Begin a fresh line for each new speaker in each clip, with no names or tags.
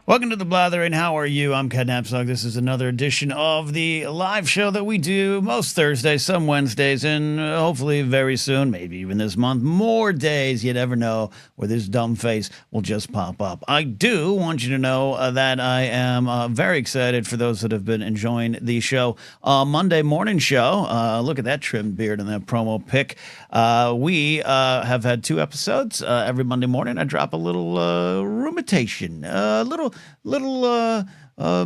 Welcome to the Blathering. How are you? I'm Ken Napsog. This is another edition of the live show that we do most Thursdays, some Wednesdays, and hopefully very soon, maybe even this month, more days. You never know where this dumb face will just pop up. I do want you to know that I am very excited for those that have been enjoying the show. Monday morning show. Look at that trimmed beard and that promo pic. We have had 2 episodes. Every Monday morning, I drop a little rumination, a little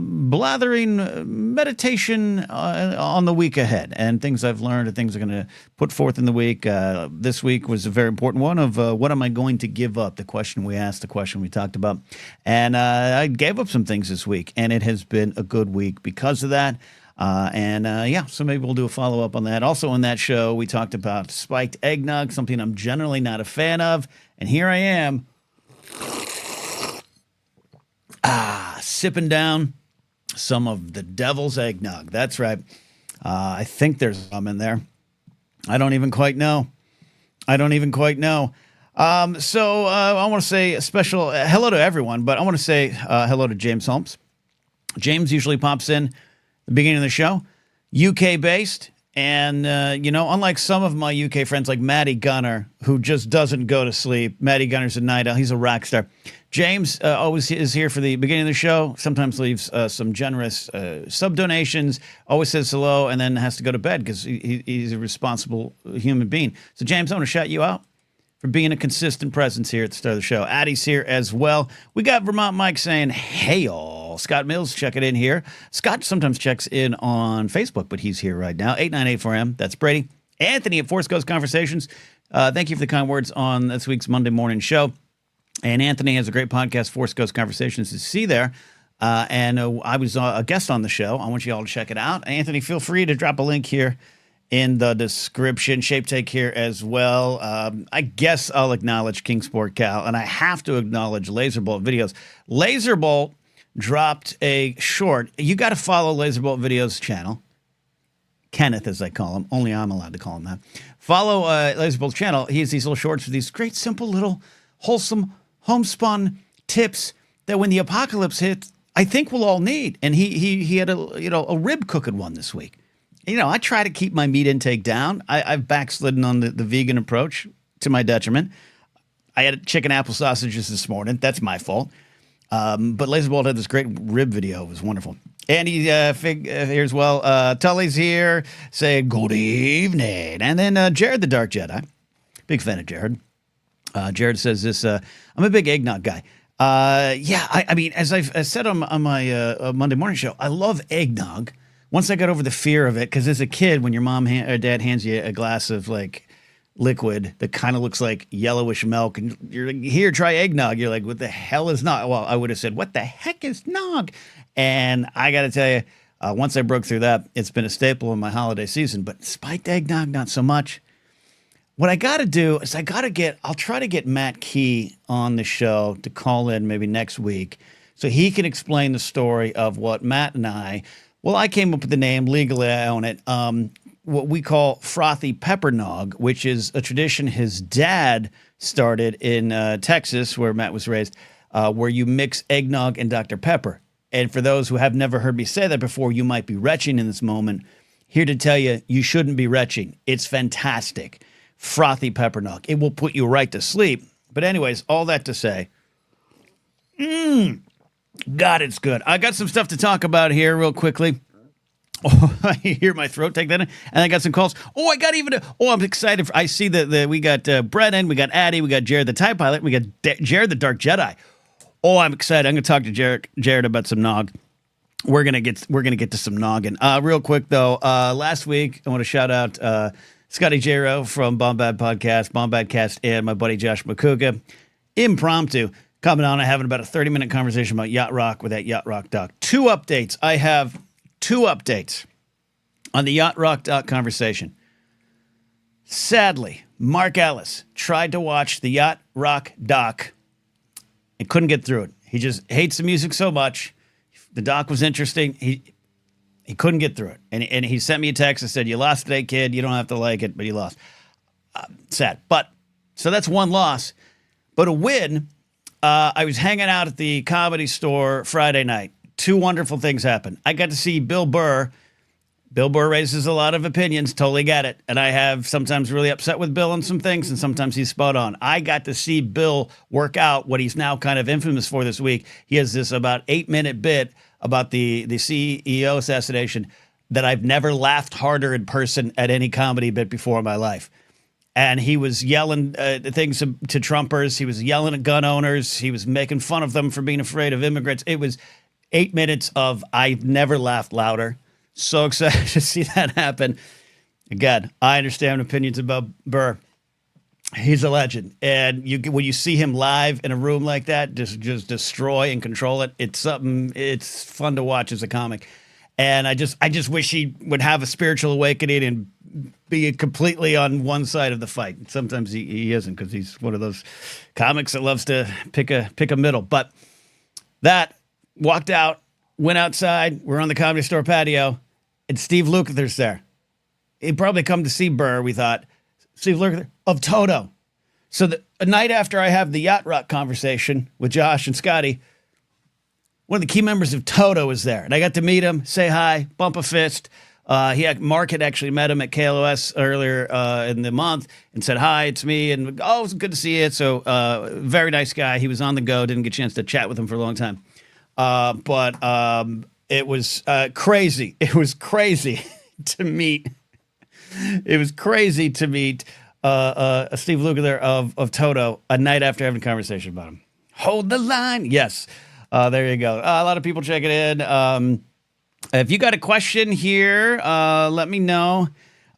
blathering meditation on the week ahead and things I've learned and things I'm going to put forth in the week. This week was a very important one of what am I going to give up? The question we asked, the question we talked about. And I gave up some things this week, and it has been a good week because of that. So maybe we'll do a follow-up on that. Also on that show, we talked about spiked eggnog, something I'm generally not a fan of. And here I am, sipping down some of the devil's eggnog. That's right. I think there's some in there. I don't even quite know. I want to say a special hello to everyone, but I want to say hello to James Holmes. James usually pops in the beginning of the show, UK-based. And, unlike some of my UK friends like Matty Gunner, who just doesn't go to sleep, Matty Gunner's a night owl. He's a rock star. James always is here for the beginning of the show, sometimes leaves some generous sub-donations, always says hello, and then has to go to bed because he's a responsible human being. So, James, I want to shout you out for being a consistent presence here at the start of the show. Addie's here as well. We got Vermont Mike saying, hey, y'all. Scott Mills checking in here. Scott sometimes checks in on Facebook, but he's here right now. 898-4M. That's Brady. Anthony at Force Ghost Conversations. Thank you for the kind words on this week's Monday morning show. And Anthony has a great podcast, Force Ghost Conversations, to see there. I was a guest on the show. I want you all to check it out. Anthony, feel free to drop a link here in the description. Shape Take here as well. I guess I'll acknowledge Kingsport Cal, and I have to acknowledge Laserbolt Videos. Laserbolt dropped a short. You got to follow Laserbolt Videos channel. Kenneth, as I call him. Only I'm allowed to call him that. Follow Laserbolt's channel. He has these little shorts with these great, simple, little, wholesome, homespun tips that when the apocalypse hits, I think we'll all need. And he had a rib cooking one this week. I try to keep my meat intake down. I've backslidden on the vegan approach to my detriment. I had chicken apple sausages this morning. That's my fault. But Laserbolt had this great rib video. It was wonderful. And he here as well. Tully's here saying good evening. And then Jared the Dark Jedi. Big fan of Jared. Jared says this, I'm a big eggnog guy. I mean, as I've said on my Monday morning show, I love eggnog. Once I got over the fear of it, because as a kid, when your mom or dad hands you a glass of like liquid that kind of looks like yellowish milk, and you're like, here, try eggnog. You're like, what the hell is nog? Well, I would have said, what the heck is nog? And I got to tell you, once I broke through that, it's been a staple in my holiday season. But spiked eggnog, not so much. What I got to do is I'll try to get Matt Key on the show to call in maybe next week so he can explain the story of what Matt and I came up with the name, legally I own it, what we call frothy pepper nog, which is a tradition his dad started in Texas, where Matt was raised, where you mix eggnog and Dr. Pepper. And for those who have never heard me say that before, you might be retching in this moment. Here to tell you, you shouldn't be retching. It's fantastic. Frothy pepper nog. It will put you right to sleep. But anyways, all that to say, God, it's good. I got some stuff to talk about here real quickly. Oh, I hear my throat take that in. And I got some calls. I'm excited. I see that we got Brennan, we got Addie, we got Jared the TIE Pilot, we got Jared the Dark Jedi. Oh, I'm excited. I'm going to talk to Jared about some nog. We're gonna get to some noggin. Real quick though, last week I want to shout out Scotty J-Ro from Bombad Cast, and my buddy Josh McCouga. Impromptu coming on and having about a 30-minute conversation about Yacht Rock with that Yacht Rock doc. 2 updates. I have 2 updates on the Yacht Rock doc conversation. Sadly, Mark Ellis tried to watch the Yacht Rock doc and couldn't get through it. He just hates the music so much. The doc was interesting. He couldn't get through it. And he sent me a text and said, you lost today, kid. You don't have to like it, but you lost. Sad. So that's one loss. But a win, I was hanging out at the Comedy Store Friday night. Two wonderful things happened. I got to see Bill Burr. Bill Burr raises a lot of opinions, totally get it. And I have sometimes really upset with Bill on some things, and sometimes he's spot on. I got to see Bill work out what he's now kind of infamous for this week. He has this about 8-minute bit about the CEO assassination that I've never laughed harder in person at any comedy bit before in my life. And he was yelling things to Trumpers. He was yelling at gun owners. He was making fun of them for being afraid of immigrants. It was 8 minutes of I've never laughed louder. So excited to see that happen. Again, I understand opinions about Burr. He's a legend. And when you see him live in a room like that, just destroy and control it, it's something, it's fun to watch as a comic. And I just wish he would have a spiritual awakening and be completely on one side of the fight. Sometimes he isn't, because he's one of those comics that loves to pick a middle. But that, walked out, went outside. We're on the Comedy Store patio, and Steve Lukather's there. He'd probably come to see Burr, we thought. Steve Lukather of Toto. So a night after I have the Yacht Rock conversation with Josh and Scotty, one of the key members of Toto was there. And I got to meet him, say hi, bump a fist. Mark had actually met him at KLOS earlier in the month and said, hi, it's me. And, oh, it's good to see you. So very nice guy. He was on the go. Didn't get a chance to chat with him for a long time. But it was crazy. It was crazy to meet. It was crazy to meet Steve Lukather of Toto a night after having a conversation about him. Hold the line. Yes. There you go. A lot of people checking in. If you got a question here, let me know.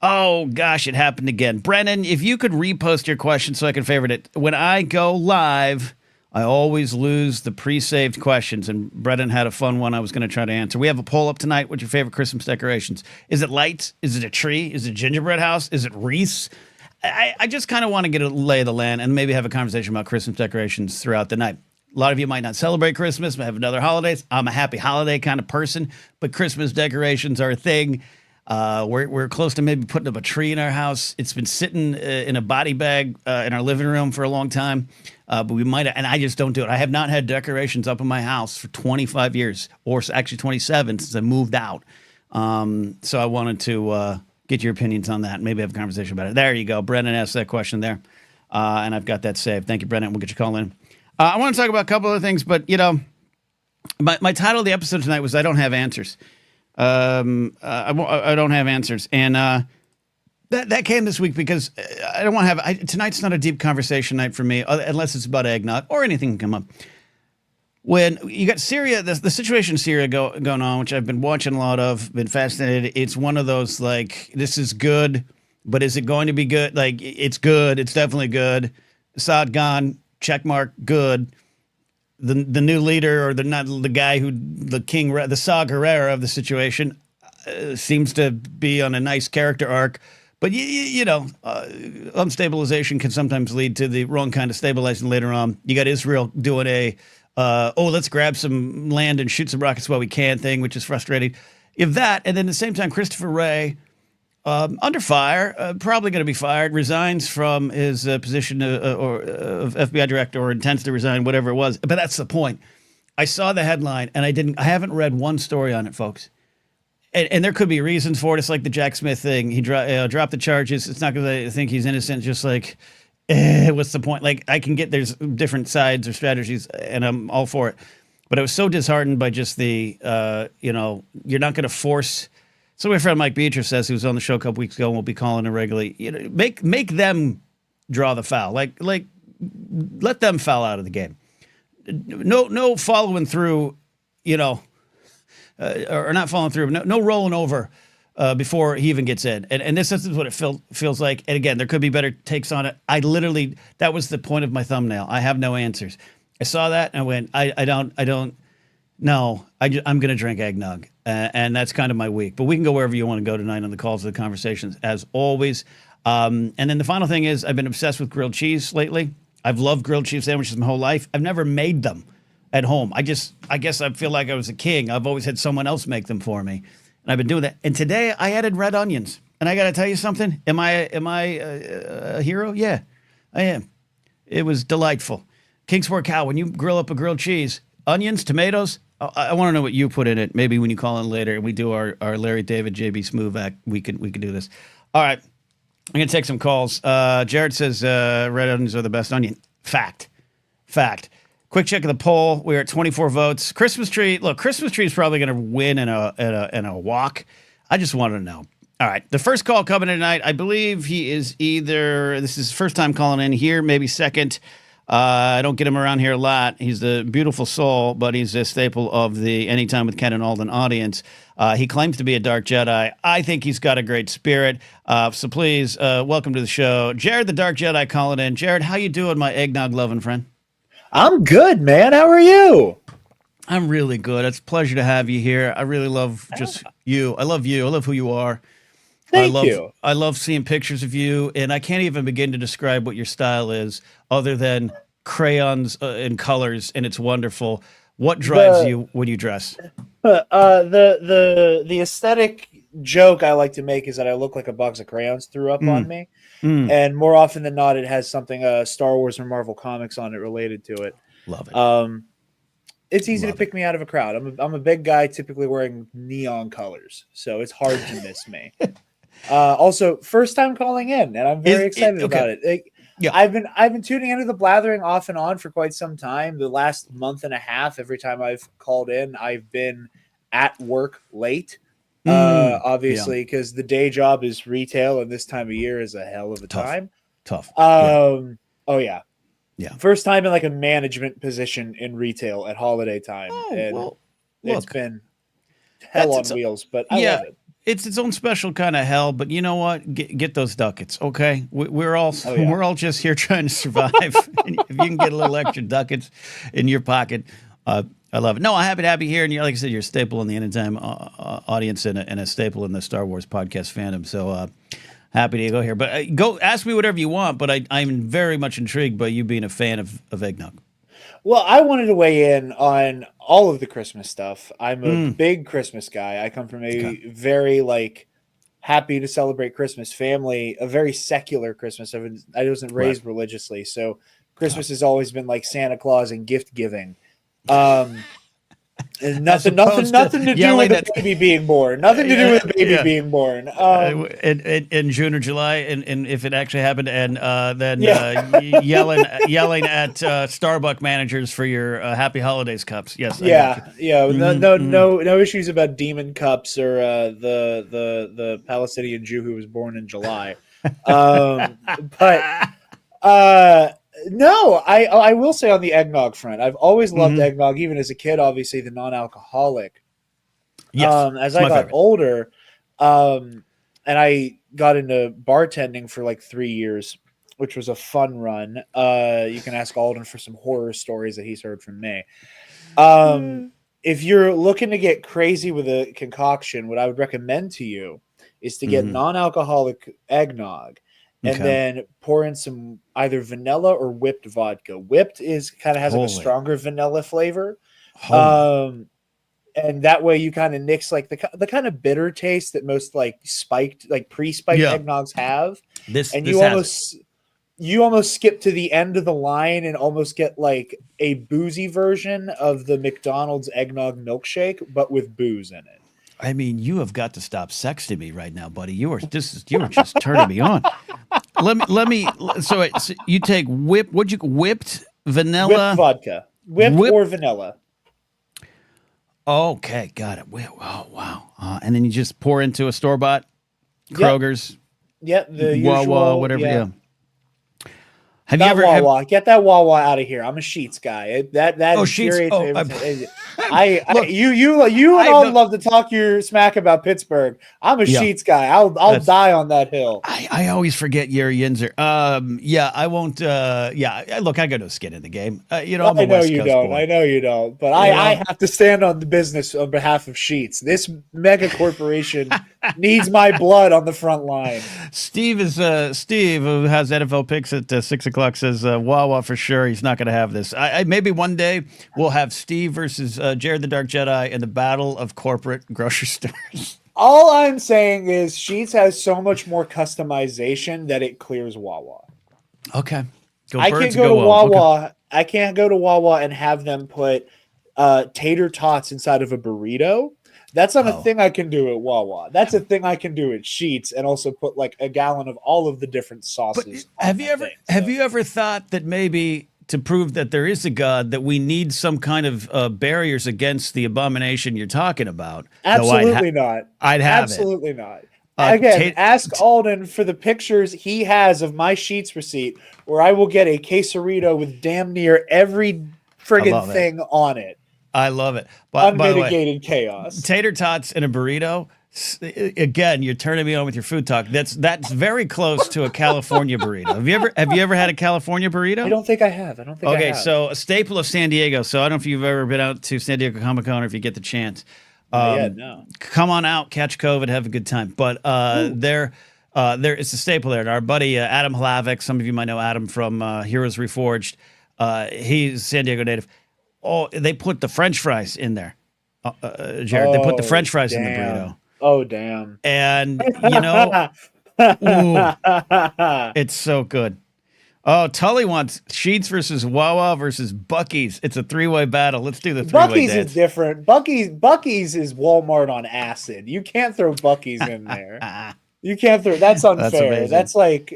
Oh, gosh, it happened again. Brennan, if you could repost your question so I can favorite it. When I go live, I always lose the pre-saved questions, and Brennan had a fun one I was going to try to answer. We have a poll up tonight. What's your favorite Christmas decorations? Is it lights? Is it a tree? Is it a gingerbread house? Is it wreaths? I just kind of want to get a lay of the land and maybe have a conversation about Christmas decorations throughout the night. A lot of you might not celebrate Christmas, might have other holidays. I'm a happy holiday kind of person, but Christmas decorations are a thing. We're close to maybe putting up a tree in our house. It's been sitting in a body bag in our living room for a long time, but we might, and I just don't do it. I have not had decorations up in my house for 25 years, or actually 27 since I moved out. So I wanted to get your opinions on that and maybe have a conversation about it. There you go. Brennan asked that question there, and I've got that saved. Thank you, Brennan. We'll get your call in. I want to talk about a couple of things, but, you know, my title of the episode tonight was I Don't Have Answers. I don't have answers. And that came this week because I don't want to have... tonight's not a deep conversation night for me, unless it's about eggnog or anything can come up. When you got Syria, the situation in Syria going on, which I've been watching a lot of, been fascinated. It's one of those, like, this is good, but is it going to be good? Like, it's good. It's definitely good. Assad gone. Check mark, good. The new leader, or the guy who the Saw Gerrera of the situation, seems to be on a nice character arc. But you know, unstabilization can sometimes lead to the wrong kind of stabilizing later on. You got Israel doing let's grab some land and shoot some rockets while we can thing, which is frustrating. If that, and then at the same time, Christopher Wray, under fire, probably going to be fired, resigns from his position of FBI director, or intends to resign, whatever it was. But that's the point. I saw the headline, and I haven't read one story on it, folks. And there could be reasons for it. It's like the Jack Smith thing. He dropped the charges. It's not because I think he's innocent. Just like, what's the point? Like, I can get there's different sides or strategies, and I'm all for it. But I was so disheartened by just the, you're not going to force. So my friend Mike Beatrice says, he was on the show a couple weeks ago and will be calling him regularly. You know, make them draw the foul. Like let them foul out of the game. No following through, or not following through. No rolling over before he even gets in. And this is what it feels like. And again, there could be better takes on it. That was the point of my thumbnail. I have no answers. I saw that and I went, I don't. No, I'm going to drink eggnog, and that's kind of my week. But we can go wherever you want to go tonight on the calls of the conversations, as always. And then the final thing is I've been obsessed with grilled cheese lately. I've loved grilled cheese sandwiches my whole life. I've never made them at home. I guess I feel like I was a king. I've always had someone else make them for me, and I've been doing that. And today I added red onions, and I got to tell you something. Am I a hero? Yeah, I am. It was delightful. Kingsport Cal, when you grill up a grilled cheese, onions, tomatoes. I want to know what you put in it. Maybe when you call in later and we do our Larry David JB Smooth act, we can do this. All right, I'm gonna take some calls. Jared says red onions are the best onion. Fact. Quick check of the poll. We're at 24 votes. Christmas tree. Look, Christmas tree is probably gonna win in a walk. I just wanted to know. All right, the first call coming in tonight. I believe he is this is his first time calling in here, maybe second. I don't get him around here a lot. He's a beautiful soul, but he's a staple of the Anytime with Ken and Alden audience. He claims to be a Dark Jedi. I think he's got a great spirit. So please, welcome to the show. Jared, the Dark Jedi, calling in. Jared, how you doing, my eggnog-loving friend?
I'm good, man. How are you?
I'm really good. It's a pleasure to have you here. I really love just you. I love you. I love who you are.
Thank you.
I love seeing pictures of you, and I can't even begin to describe what your style is other than crayons and colors, and it's wonderful. What drives you when you dress?
The aesthetic joke I like to make is that I look like a box of crayons threw up on me, and more often than not, it has something Star Wars or Marvel comics on it related to it.
Love it.
It's easy to pick me out of a crowd. I'm a big guy, typically wearing neon colors, so it's hard to miss me. Also, first time calling in, and I'm very excited about it. I've been tuning into the Blathering off and on for quite some time. The last month and a half, every time I've called in, I've been at work late. Obviously, because the day job is retail, and this time of year is a hell of a time.
Tough.
Oh yeah.
First
time in like a management position in retail at holiday time, it's been hell on wheels, but I love it.
It's its own special kind of hell, but you know what? Get those ducats, okay? We're all just here trying to survive. And if you can get a little extra ducats in your pocket, I love it. No, I'm happy to have you here, and like I said, you're a staple in the Anytime audience and a staple in the Star Wars podcast fandom. So happy to go here, but go ask me whatever you want. But I'm very much intrigued by you being a fan of eggnog.
Well, I wanted to weigh in on all of the Christmas stuff. I'm a big Christmas guy. I come from a very happy to celebrate Christmas family, a very secular Christmas. I wasn't raised religiously, so Christmas has always been like Santa Claus and gift giving. And nothing to do with the baby being born. Nothing to do with the baby being born.
In June or July, and if it actually happened, and then yelling at Starbucks managers for your Happy Holidays cups. Yes. No
issues about demon cups or the Palestinian Jew who was born in July. No, I will say on the eggnog front, I've always loved eggnog, even as a kid, obviously the non-alcoholic.
Yes,
as I got older, and I got into bartending for like 3 years, which was a fun run. You can ask Alden for some horror stories that he's heard from me. If you're looking to get crazy with a concoction, what I would recommend to you is to get non-alcoholic eggnog. And then pour in some either vanilla or whipped vodka. Whipped is kind of has like a stronger vanilla flavor. And that way you kind of nix like the kind of bitter taste that most like pre-spiked eggnogs have. You almost skip to the end of the line and almost get like a boozy version of the McDonald's eggnog milkshake, but with booze in it.
I mean, you have got to stop sexting me right now, buddy. You were just turning me on. Let me. So you take whipped vanilla,
whipped vodka, whipped or vanilla.
Okay, got it. Oh wow. And then you just pour into a store-bought Kroger's.
Yep, the
Wawa,
usual,
whatever. Yeah.
Have you ever Wawa? Get that Wawa out of here. I'm a Sheetz guy. That infuriates me. You and all love to talk your smack about Pittsburgh. I'm a Sheetz guy. I'll die on that hill.
I always forget you're a Yinzer. I won't. Look, I got no skin in the game. I'm a West Coast boy.
I know you don't. But I have to stand on the business on behalf of Sheetz. This mega corporation needs my blood on the front line.
Steve, who has NFL picks at 6:00, says Wawa for sure. He's not going to have this. Maybe one day we'll have Steve versus Jared the Dark Jedi in the battle of corporate grocery stores.
All I'm saying is Sheetz has so much more customization that it clears Wawa.
Okay.
I can't go to Wawa I can't go to Wawa and have them put tater tots inside of a burrito. That's not a thing I can do at Wawa. That's a thing I can do at Sheetz, and also put like a gallon of all of the different sauces.
But have you ever thought that maybe to prove that there is a God, that we need some kind of barriers against the abomination you're talking about?
Absolutely not.
I'd have
absolutely not. Again, ask Alden for the pictures he has of my Sheetz receipt, where I will get a quesarito with damn near every friggin' thing on it.
I love it. But
unmitigated chaos.
Tater tots in a burrito. Again, you're turning me on with your food talk. That's very close to a California burrito. Have you ever had a California burrito?
I don't think I have.
Okay, so a staple of San Diego. So I don't know if you've ever been out to San Diego Comic-Con or if you get the chance.
No.
Come on out, catch COVID, have a good time. But there it's a staple there. And our buddy Adam Hlavik, some of you might know Adam from Heroes Reforged. He's a San Diego native. Oh, they put the French fries in there, Jared. They put the French fries in the burrito.
Oh, damn.
And, you know, it's so good. Oh, Tully wants Sheetz versus Wawa versus Buc-ee's. It's a three-way battle. Let's do the three-way
Buc-ee's dance. Is different. Buc-ee's is Walmart on acid. You can't throw Buc-ee's in there. You can't throw. That's unfair. That's like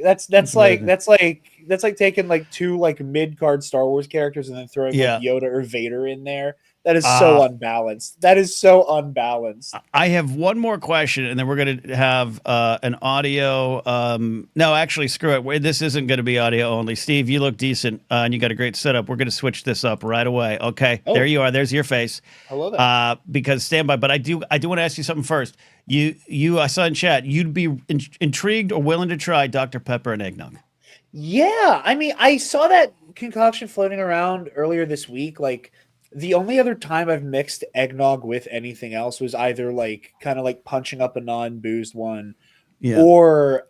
taking like two like mid-card Star Wars characters and then throwing like Yoda or Vader in there. That is so unbalanced. That is so unbalanced.
I have one more question, and then we're going to have an audio. No, actually, screw it. This isn't going to be audio only. Steve, you look decent, and you got a great setup. We're going to switch this up right away. Okay, there you are. There's your face.
I love it.
Because standby. But I do want to ask you something first. I saw in chat you'd be intrigued or willing to try Dr. Pepper and eggnog.
Yeah, I mean, I saw that concoction floating around earlier this week. Like, the only other time I've mixed eggnog with anything else was either like kind of like punching up a non-boozed one, or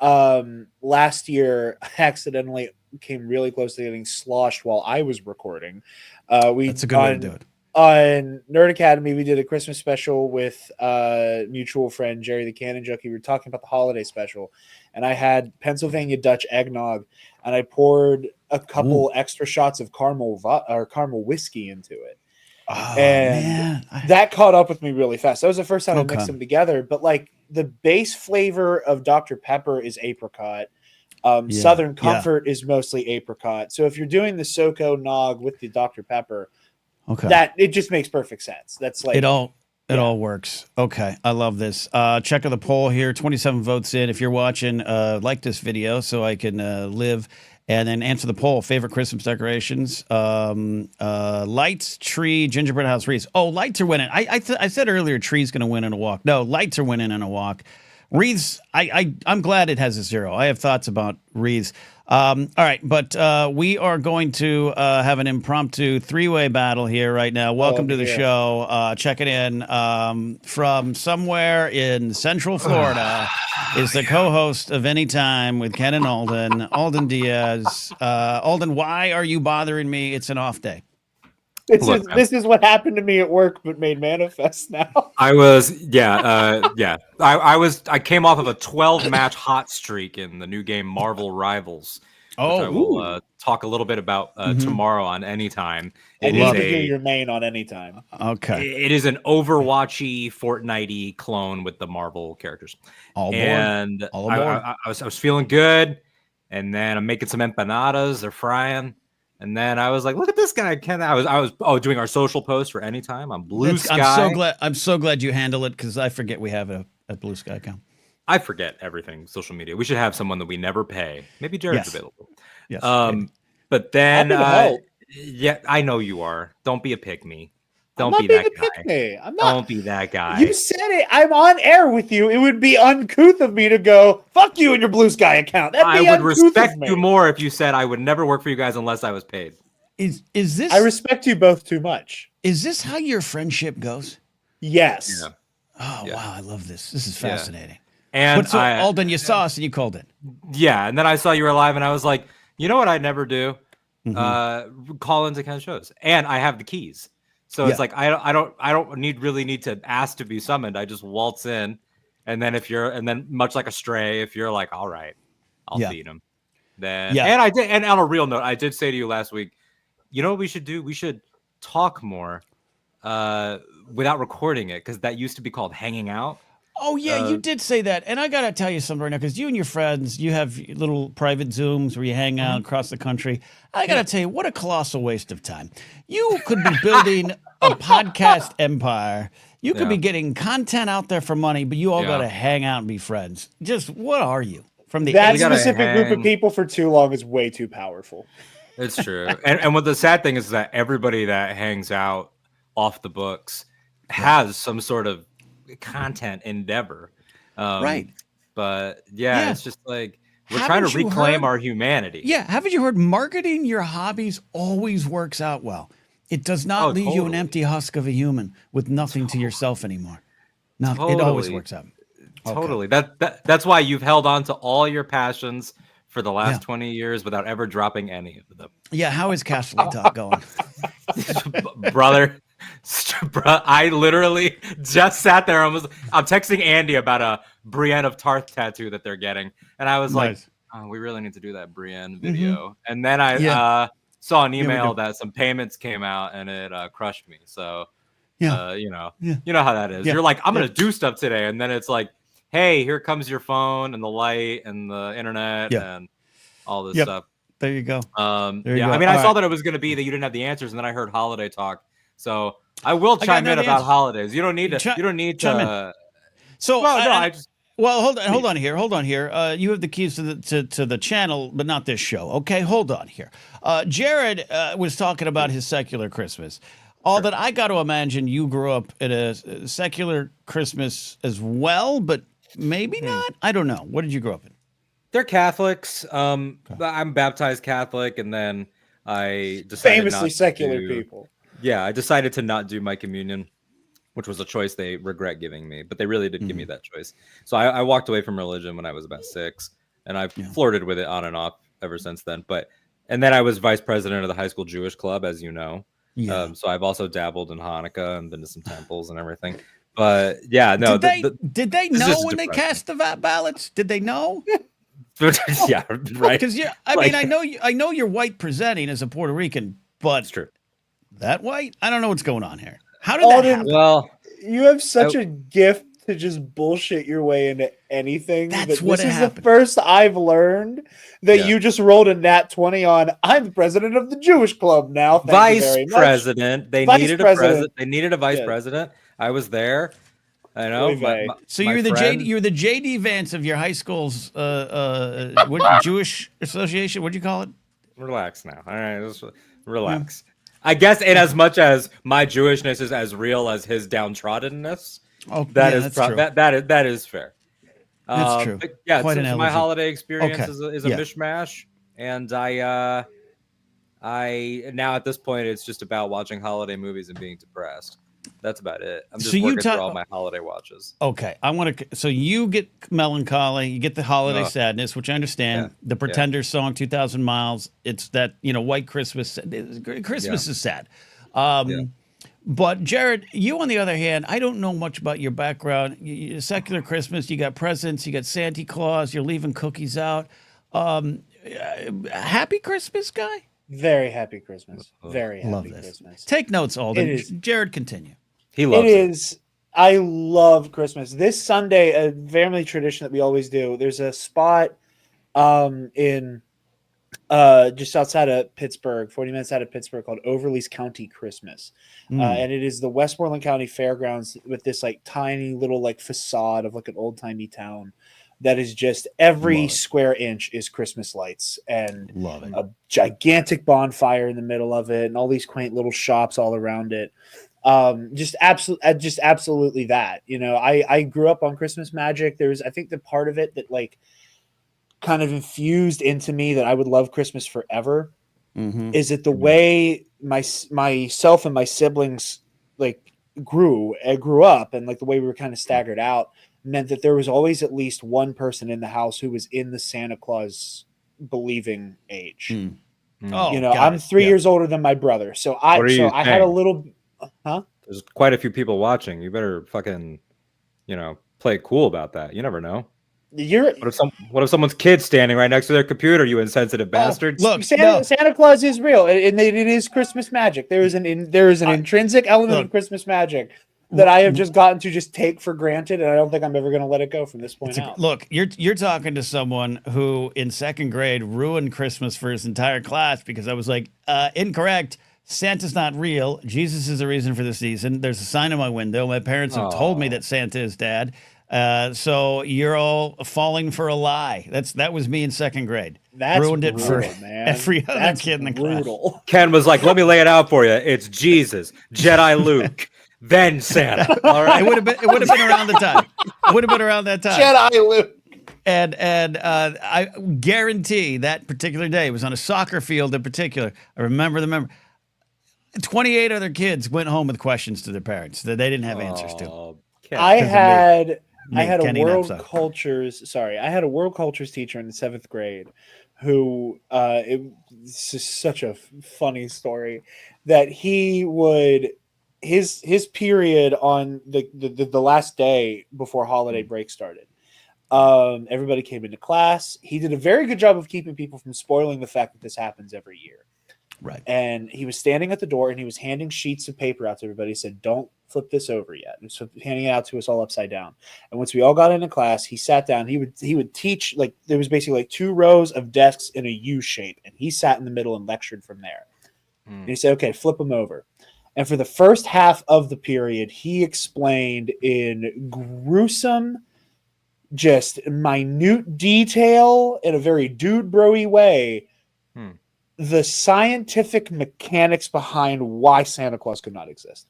last year I accidentally came really close to getting sloshed while I was recording. That's a good way to do it. On Nerd Academy, we did a Christmas special with mutual friend Jerry the Cannon Junkie. We were talking about the holiday special, and I had Pennsylvania Dutch eggnog, and I poured a couple extra shots of caramel whiskey into it.
Oh,
and that caught up with me really fast. That was the first time I mixed them together. But like the base flavor of Dr. Pepper is apricot. Southern Comfort is mostly apricot. So if you're doing the SoCo Nog with the Dr. Pepper, that it just makes perfect sense. That's like
it all works. Okay, I love this. Check out the poll here. 27 votes in. If you're watching, like this video so I can live, and then answer the poll. Favorite Christmas decorations: lights, tree, gingerbread house, wreaths. Oh, lights are winning. I said earlier tree's going to win in a walk. No, lights are winning in a walk. Wreaths. I'm glad it has a 0. I have thoughts about wreaths. All right, but we are going to have an impromptu three-way battle here right now. Welcome to the show. Checking in from somewhere in Central Florida is the co-host of Anytime with Ken and Alden, Alden Diaz. Alden, why are you bothering me? It's an off day.
This is what happened to me at work, but made manifest now.
I came off of a 12-match hot streak in the new game Marvel Rivals.
Oh,
I will talk a little bit about tomorrow on Anytime.
It is your main on Anytime.
Okay.
It is an Overwatchy, Fortnite-y clone with the Marvel characters.
All aboard.
And
all aboard.
I was feeling good, and then I'm making some empanadas. They're frying. And then I was like, "Look at this guy, Ken." I was doing our social post for Anytime on Blue Sky.
I'm so glad you handle it because I forget we have a Blue Sky account.
I forget everything social media. We should have someone that we never pay. Maybe Jared's available.
Yes.
But then
yeah,
I know you are. Don't be a pick me.
Don't be that guy.
I'm not. Don't be that guy.
You said it. I'm on air with you. It would be uncouth of me to go, fuck you and your Blue Sky account.
I would respect you more if you said I would never work for you guys unless I was paid.
Is this?
I respect you both too much.
Is this how your friendship goes?
Yes.
Yeah. Oh, wow. I love this. This is fascinating.
And
so, Alden, you saw us and you called it.
Yeah. And then I saw you were live and I was like, you know what I'd never do? Call into Ken's shows. And I have the keys. So it's like I don't really need to ask to be summoned. I just waltz in, and then much like a stray, if you're like, all right, I'll feed him. Then and I did. And on a real note, I did say to you last week, you know what we should do? We should talk more without recording it, because that used to be called hanging out.
Oh, yeah, you did say that. And I got to tell you something right now, because you and your friends, you have little private Zooms where you hang out across the country. I got to tell you, what a colossal waste of time. You could be building a podcast empire. You could be getting content out there for money, but you all got to hang out and be friends. Just, what are you? From the
That
80s?
specific group of people for too long is way too powerful.
It's true. And what the sad thing is that everybody that hangs out off the books has some sort of content endeavor.
Right.
But it's just like we're
Haven't
trying to
you
reclaim
heard-
our humanity.
Yeah, haven't you heard marketing your hobbies always works out well? It does not leave you an empty husk of a human with nothing to yourself anymore. No, it always works out.
Totally. That's why you've held on to all your passions for the last 20 years without ever dropping any of them.
Yeah, how is Cash Flow Talk going?
Brother, I literally just sat there and I'm texting Andy about a Brienne of Tarth tattoo that they're getting. And I was like, oh, we really need to do that Brienne video. And then I saw an email that some payments came out and it crushed me. So, you know how that is. You're like, I'm going to do stuff today. And then it's like, hey, here comes your phone and the light and the internet and all this stuff.
There you go.
I mean, I saw that it was going to be that you didn't have the answers, and then I heard holiday talk. So I will chime in about holidays. You don't need to. You don't need to.
So
I just.
Well, hold on here. You have the keys to the channel, but not this show. Okay, hold on here. Jared was talking about his secular Christmas. That I got to imagine you grew up at a secular Christmas as well, but maybe not. I don't know. What did you grow up in?
They're Catholics. I'm baptized Catholic, and then I decided
famously secular people.
Yeah, I decided to not do my communion, which was a choice they regret giving me, but they really did give me that choice. So I walked away from religion when I was about 6, and I've flirted with it on and off ever since then. And then I was vice president of the high school Jewish club, as you know. Yeah. So I've also dabbled in Hanukkah and been to some temples and everything. But yeah, no.
Did they know when they cast the ballots? Did they know?
Yeah, right.
Because I know you're white presenting as a Puerto Rican, but
it's true.
That white? I don't know what's going on here. How did that happen?
Well,
you have such a gift to just bullshit your way into anything.
That's what
this is
happened.
The first I've learned that you just rolled a nat 20 on. I'm the president of the Jewish club now. Thank you very much.
President. They needed a president. They needed a vice president. I was there. I know.
So you're the JD Vance of your high school's Jewish association. What'd you call it?
Relax now. All right, just relax. I guess in as much as my Jewishness is as real as his downtroddenness.
Oh,
that is fair.
That's true.
But yeah, my holiday experience is a mishmash, and I now at this point it's just about watching holiday movies and being depressed. That's about it. I'm just working through all my holiday watches.
Okay, so you get melancholy, you get the holiday sadness, which I understand. The Pretenders song, 2,000 Miles. It's that White Christmas. Christmas is sad. But Jared, you on the other hand, I don't know much about your background. Secular Christmas, you got presents, you got Santa Claus, you're leaving cookies out. Happy Christmas, guy?
Very happy Christmas. Very happy Christmas.
Take notes, Alden. Jared, continue.
He loves it.
I love Christmas. This Sunday, a family tradition that we always do. There's a spot in just outside of Pittsburgh, 40 minutes out of Pittsburgh, called Overlease County Christmas. And it is the Westmoreland County Fairgrounds with this like tiny little like facade of like an old timey town. That is just every square inch is Christmas lights and a gigantic bonfire in the middle of it and all these quaint little shops all around it. Just absolutely that, I grew up on Christmas magic. I think the part of it that like kind of infused into me that I would love Christmas forever is that the way myself and my siblings like grew up and like the way we were kind of staggered out meant that there was always at least one person in the house who was in the Santa Claus believing age. I'm 3 years older than my brother. So I had a little,
There's quite a few people watching. You better fucking, play cool about that. You never know. What if someone's kid's standing right next to their computer? You insensitive bastards!
Look,
Santa Claus is real, and it is Christmas magic. There is an intrinsic element of Christmas magic that I have just gotten to just take for granted, and I don't think I'm ever going to let it go from this point out.
Look, you're talking to someone who in second grade ruined Christmas for his entire class because I was like, incorrect. Santa's not real. Jesus is the reason for the season. There's a sign in my window. My parents have told me that Santa is dad. So you're all falling for a lie. That was me in second grade.
That's
ruined it
brutal,
for
man.
every other
That's
kid in the
brutal.
class.
Ken was like, "Let me lay it out for you. It's Jesus, Jedi Luke, then Santa." All right,
It would have been around the time. It would have been around that time.
Jedi Luke.
And I guarantee that particular day, it was on a soccer field in particular. I remember 28 other kids went home with questions to their parents that they didn't have answers to.
I had a
Kenny
world
Knapsack.
cultures. Sorry, I had a world cultures teacher in the 7th grade who it's just such a funny story that he would his period on the last day before holiday break started. Everybody came into class. He did a very good job of keeping people from spoiling the fact that this happens every year.
Right.
And he was standing at the door and he was handing sheets of paper out to everybody. He said, "Don't flip this over yet." And so handing it out to us all upside down. And once we all got into class, he sat down. He would teach, like, there was basically like 2 rows of desks in a U shape. And he sat in the middle and lectured from there. And he said, "Okay, flip them over." And for the first half of the period, he explained in gruesome, just minute detail in a very dude bro-y way the scientific mechanics behind why Santa Claus could not exist.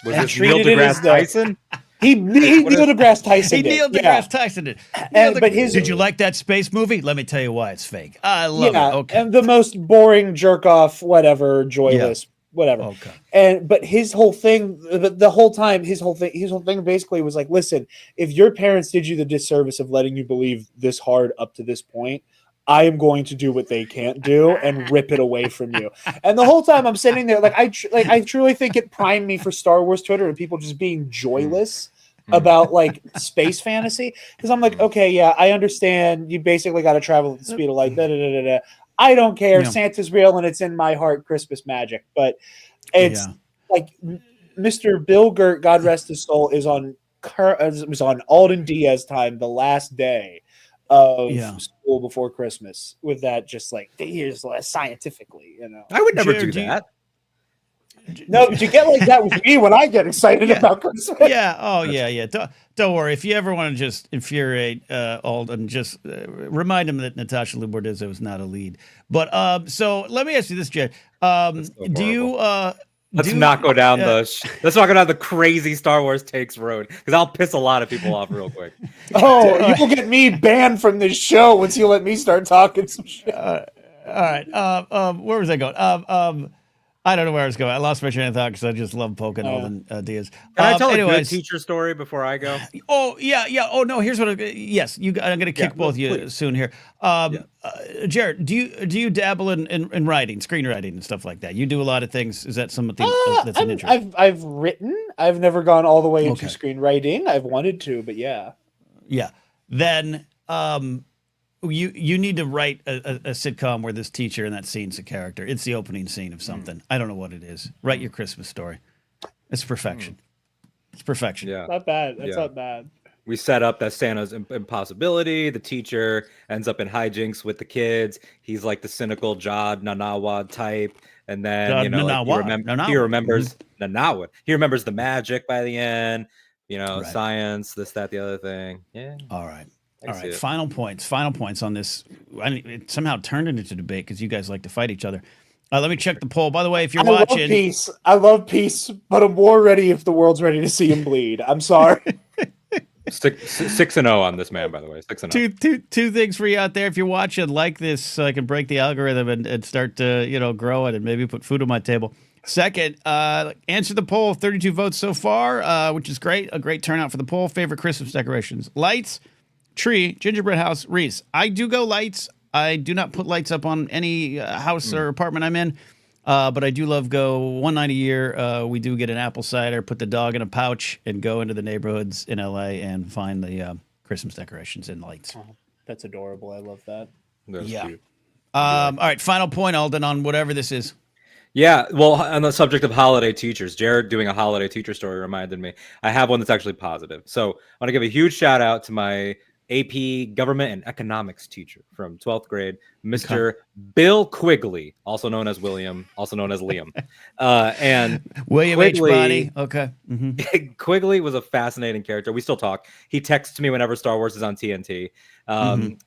Was this Neil deGrasse Tyson?
He Neil deGrasse Tyson.
He Neil deGrasse Tyson did. Did you like that space movie? Let me tell you why it's fake. I love it. Okay.
And the most boring jerk off, whatever, joyless, whatever.
Okay.
But his whole thing, the whole time, his whole thing basically was like, listen, if your parents did you the disservice of letting you believe this hard up to this point, I am going to do what they can't do and rip it away from you. And the whole time I'm sitting there, I truly think it primed me for Star Wars Twitter and people just being joyless about like space fantasy. Because I'm like, okay, yeah, I understand. You basically got to travel at the speed of light. Da, da, da, da, da. I don't care.
Yeah.
Santa's real and it's in my heart. Christmas magic, but it's like Mr. Bill Gert, God rest his soul, was on Alden Diaz time the last day of school before Christmas with that, just like, here's scientifically,
I would never do that.
No, but you get like that with me when I get excited about Christmas.
Yeah. Oh, yeah. Don't worry. If you ever want to just infuriate Alden, just remind him that Natasha Liu-Bordizzo is not a lead. But so let me ask you this, Jed. Do you?
Let's not go down the crazy Star Wars takes road, because I'll piss a lot of people off real quick.
Oh, you will get me banned from this show once you let me start talking some shit.
All right. Where was I going? I don't know where I was going. I lost my train of thought because I just love poking Alden Diaz.
Can I tell a good teacher story before I go?
Oh, yeah. Oh, no, here's what yes, I'm going to kick both of you soon here. Jared, do you dabble in writing, screenwriting and stuff like that? You do a lot of things. Is that something that's an interest?
I've written. I've never gone all the way into screenwriting. I've wanted to, but yeah.
Yeah. Then you need to write a sitcom where this teacher in that scene's a character. It's the opening scene of something. I don't know what it is. Write your Christmas story. It's perfection. It's perfection.
Yeah.
Not bad. That's not bad.
We set up that Santa's impossibility. The teacher ends up in hijinks with the kids. He's like the cynical Jod Nanawa type. And then, he remembers Nanawa. He remembers the magic by the end, science, this, that, the other thing. Yeah.
All right. Final points on this. It somehow turned into a debate because you guys like to fight each other. Let me check the poll. By the way, if you're watching,
I love peace, but I'm more ready if the world's ready to see him bleed. I'm sorry.
6-0 on this man, by the way. 6-0.
Two things for you out there. If you're watching, like this, so I can break the algorithm and start to grow it and maybe put food on my table. Second, answer the poll. 32 votes so far, which is great. A great turnout for the poll. Favorite Christmas decorations: lights, tree, gingerbread house, wreaths. I do go lights. I do not put lights up on any house or apartment I'm in, but I do love go one night a year. We do get an apple cider, put the dog in a pouch, and go into the neighborhoods in LA and find the Christmas decorations and lights.
Oh, that's adorable. I love that.
That's cute.
All right, final point, Alden, on whatever this is.
Yeah, well, on the subject of holiday teachers, Jared doing a holiday teacher story reminded me. I have one that's actually positive. So I want to give a huge shout out to my AP Government and Economics teacher from 12th grade, Mr. Bill Quigley, also known as William, also known as Liam. And
William
Quigley,
H. Body. Okay. Mm-hmm.
Quigley was a fascinating character. We still talk. He texts me whenever Star Wars is on TNT.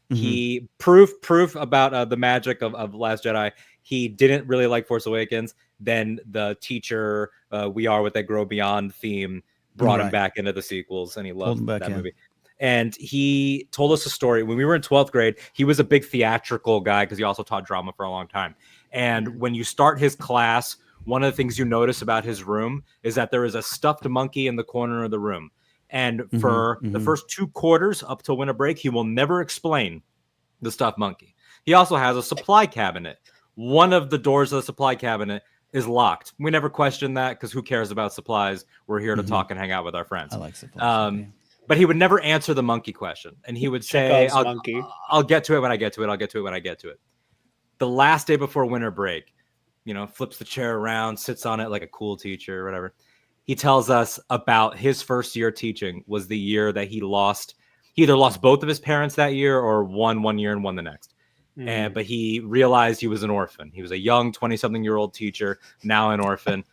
He proof about the magic of Last Jedi. He didn't really like Force Awakens. Then the teacher, We Are What They Grow Beyond theme brought him back into the sequels, and he loved that movie. And he told us a story. When we were in 12th grade, he was a big theatrical guy because he also taught drama for a long time. And when you start his class, one of the things you notice about his room is that there is a stuffed monkey in the corner of the room. And for the first 2 quarters up till winter break, he will never explain the stuffed monkey. He also has a supply cabinet. One of the doors of the supply cabinet is locked. We never question that because who cares about supplies? We're here to talk and hang out with our friends.
I like supplies.
But he would never answer the monkey question. And he would say, I'll get to it when I get to it. I'll get to it when I get to it. The last day before winter break, flips the chair around, sits on it like a cool teacher or whatever. He tells us about his first year teaching was the year that he either lost both of his parents that year or one year and one the next. But he realized he was an orphan. He was a young 20-something-year-old teacher, now an orphan.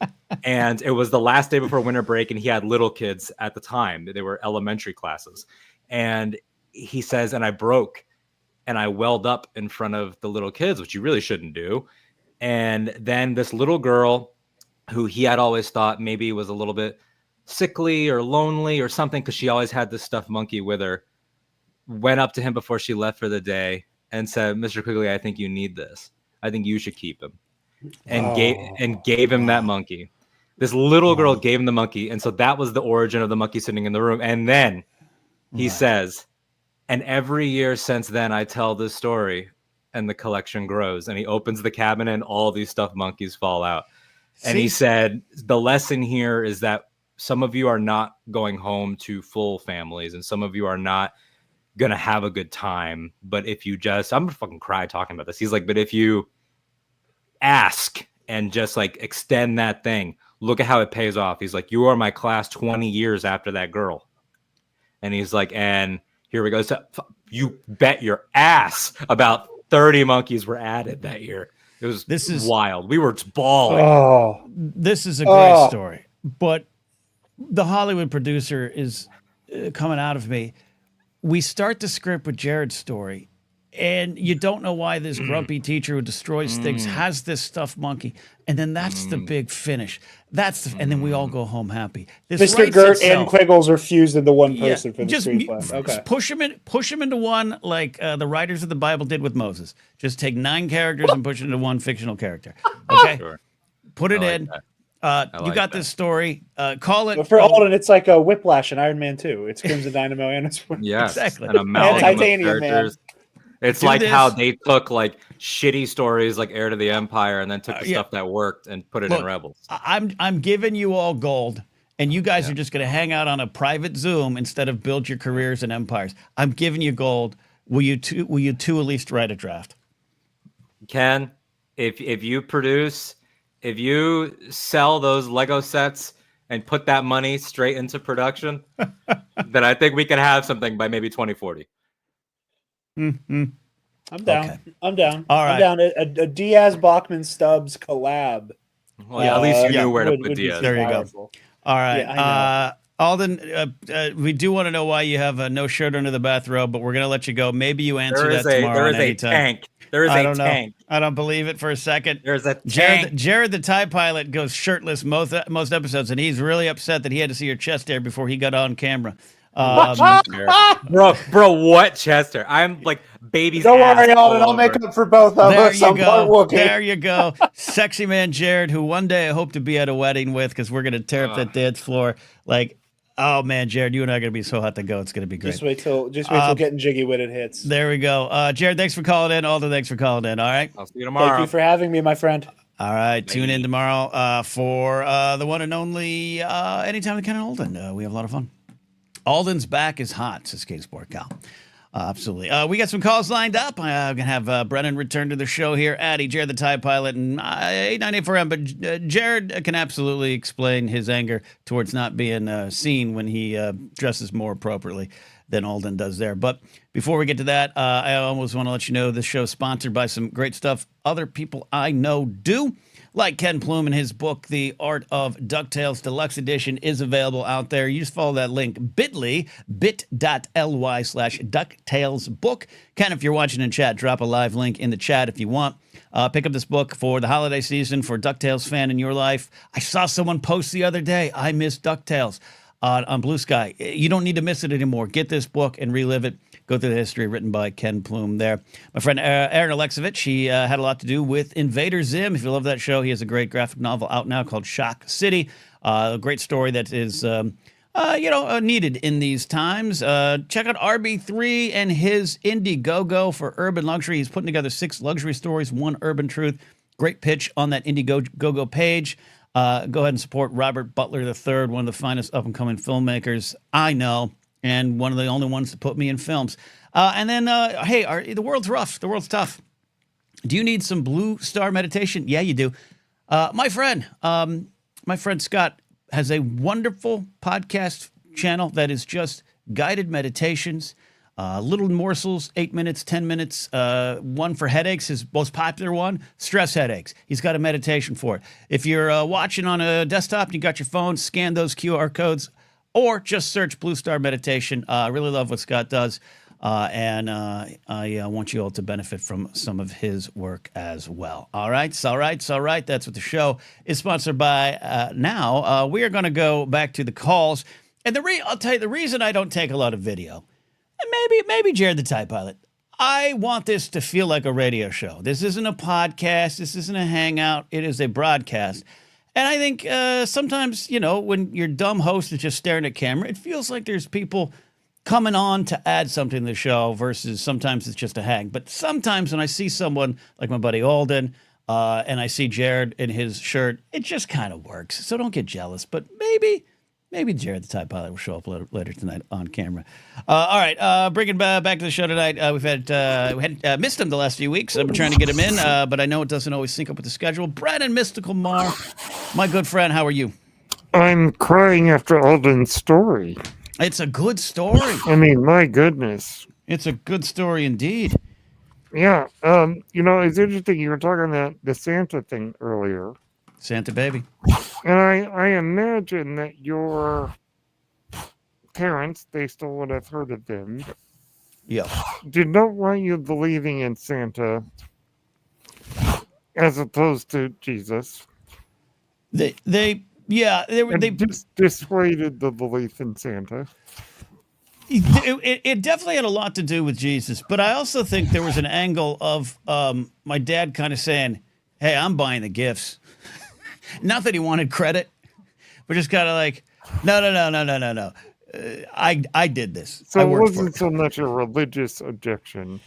And it was the last day before winter break, and he had little kids at the time. They were elementary classes. And he says, and I broke, and I welled up in front of the little kids, which you really shouldn't do. And then this little girl, who he had always thought maybe was a little bit sickly or lonely or something, because she always had this stuffed monkey with her, went up to him before she left for the day and said, Mr. Quigley, I think you need this. I think you should keep him. And gave him that monkey. This little girl gave him the monkey. And so that was the origin of the monkey sitting in the room. And then he says, and every year since then, I tell this story and the collection grows. And he opens the cabinet and all these stuffed monkeys fall out. And he said, the lesson here is that some of you are not going home to full families and some of you are not going to have a good time. But if you I'm going to fucking cry talking about this. He's like, but if you ask and just like extend that thing, look at how it pays off. He's like, you are my class 20 years after that girl. And he's like, and here we go. So you bet your ass about 30 monkeys were added that year. This is wild. We were bawling.
Oh, this is a great story. But the Hollywood producer is coming out of me. We start the script with Jared's story, and you don't know why this grumpy teacher who destroys things has this stuffed monkey, and then that's the big finish. And then we all go home happy. This
Mr. Gert and Quiggles are fused into one person for the screenplay. Okay,
push him into one like the writers of the Bible did with Moses. Just take 9 characters and push it into one fictional character. Okay, put it in. You got this story. Call it.
But for Alden, it's like a Whiplash in Iron Man 2. It's Crimson Dynamo and it's
exactly.
And
Titanium Man.
It's like how they took like shitty stories like Heir to the Empire and then took the stuff that worked and put it in Rebels.
I'm giving you all gold, and you guys are just going to hang out on a private Zoom instead of build your careers and empires. I'm giving you gold. Will you two at least write a draft?
Ken, if you sell those Lego sets and put that money straight into production, then I think we can have something by maybe 2040.
I'm down.
Okay.
I'm down.
All right.
I'm down. A Diaz Bachman Stubbs collab.
Well, at least you knew where to put Diaz.
There you go. All right.
Yeah,
Alden, we do want to know why you have no shirt under the bathrobe, but we're going to let you go. Maybe you answer that tomorrow.
There is a tank. There is a tank.
I don't believe it for a second.
There's a tank.
Jared, the TIE pilot, goes shirtless most episodes, and he's really upset that he had to see your chest hair before he got on camera.
Bro, what chest hair? I'm like baby's.
Don't worry, Alden. I'll make up for both of us.
There you go. Sexy man Jared, who one day I hope to be at a wedding with, because we're going to tear up that dance floor. Like, oh man, Jared, you and I are going to be so hot to go. It's going to be great.
Just wait till Getting Jiggy with it hits.
There we go. Jared, thanks for calling in. Alden, thanks for calling in. All right.
I'll see you tomorrow.
Thank you for having me, my friend.
All right. Tune in tomorrow for the one and only Anytime with Ken and Alden. We have a lot of fun. Alden's back is hot, says Kingsport Cal. Absolutely. We got some calls lined up. I'm going to have Brennan return to the show here. Addie, Jared the TIE Pilot, and 8984M. But Jared can absolutely explain his anger towards not being seen when he dresses more appropriately than Alden does there. But before we get to that, I almost want to let you know this show is sponsored by some great stuff other people I know do. Like Ken Plume and his book, The Art of DuckTales Deluxe Edition, is available out there. You just follow that link, bit.ly, bit.ly/DuckTalesBook. Ken, if you're watching in chat, drop a live link in the chat if you want. Pick up this book for the holiday season for a DuckTales fan in your life. I saw someone post the other day, I miss DuckTales on Blue Sky. You don't need to miss it anymore. Get this book and relive it. Go through the history written by Ken Plume there. My friend Aaron Alexovich, he had a lot to do with Invader Zim. If you love that show, he has a great graphic novel out now called Shock City. A great story that is, needed in these times. Check out RB3 and his Indiegogo for urban luxury. He's putting together 6 luxury stories, 1 urban truth. Great pitch on that Indiegogo page. Go ahead and support Robert Butler III, one of the finest up-and-coming filmmakers I know, and one of the only ones to put me in films. And then, the world's rough. The world's tough. Do you need some Blue Star meditation? Yeah, you do. My friend Scott has a wonderful podcast channel that is just guided meditations, little morsels, 8 minutes, 10 minutes. One for headaches, his most popular one, stress headaches. He's got a meditation for it. If you're watching on a desktop and you got your phone, scan those QR codes or just search Blue Star Meditation. I really love what Scott does. And I want you all to benefit from some of his work as well. All right. That's what the show is sponsored by. Now we are going to go back to the calls. And I'll tell you the reason I don't take a lot of video. Maybe Jared the TIE Pilot. I want this to feel like a radio show. This isn't a podcast. This isn't a hangout. It is a broadcast. And I think sometimes, when your dumb host is just staring at camera, it feels like there's people coming on to add something to the show versus sometimes it's just a hang. But sometimes when I see someone like my buddy Alden and I see Jared in his shirt, it just kind of works. So don't get jealous. But maybe Jared the TIE Pilot will show up later tonight on camera. All right, bringing back to the show tonight. We had missed him the last few weeks. I've been trying to get him in, but I know it doesn't always sync up with the schedule. Brennan Mystical Mar, my good friend, how are you?
I'm crying after Alden's story.
It's a good story.
I mean, my goodness.
It's a good story indeed.
Yeah, it's interesting. You were talking about the Santa thing earlier.
Santa baby.
And I imagine that your parents, they still would have heard of them.
Yeah.
Did not want you believing in Santa as opposed to Jesus.
They
just dissuaded the belief in Santa.
It definitely had a lot to do with Jesus, but I also think there was an angle of my dad kind of saying, "Hey, I'm buying the gifts." Not that he wanted credit, but just kind of like, no. I did this.
So it wasn't so much a religious objection.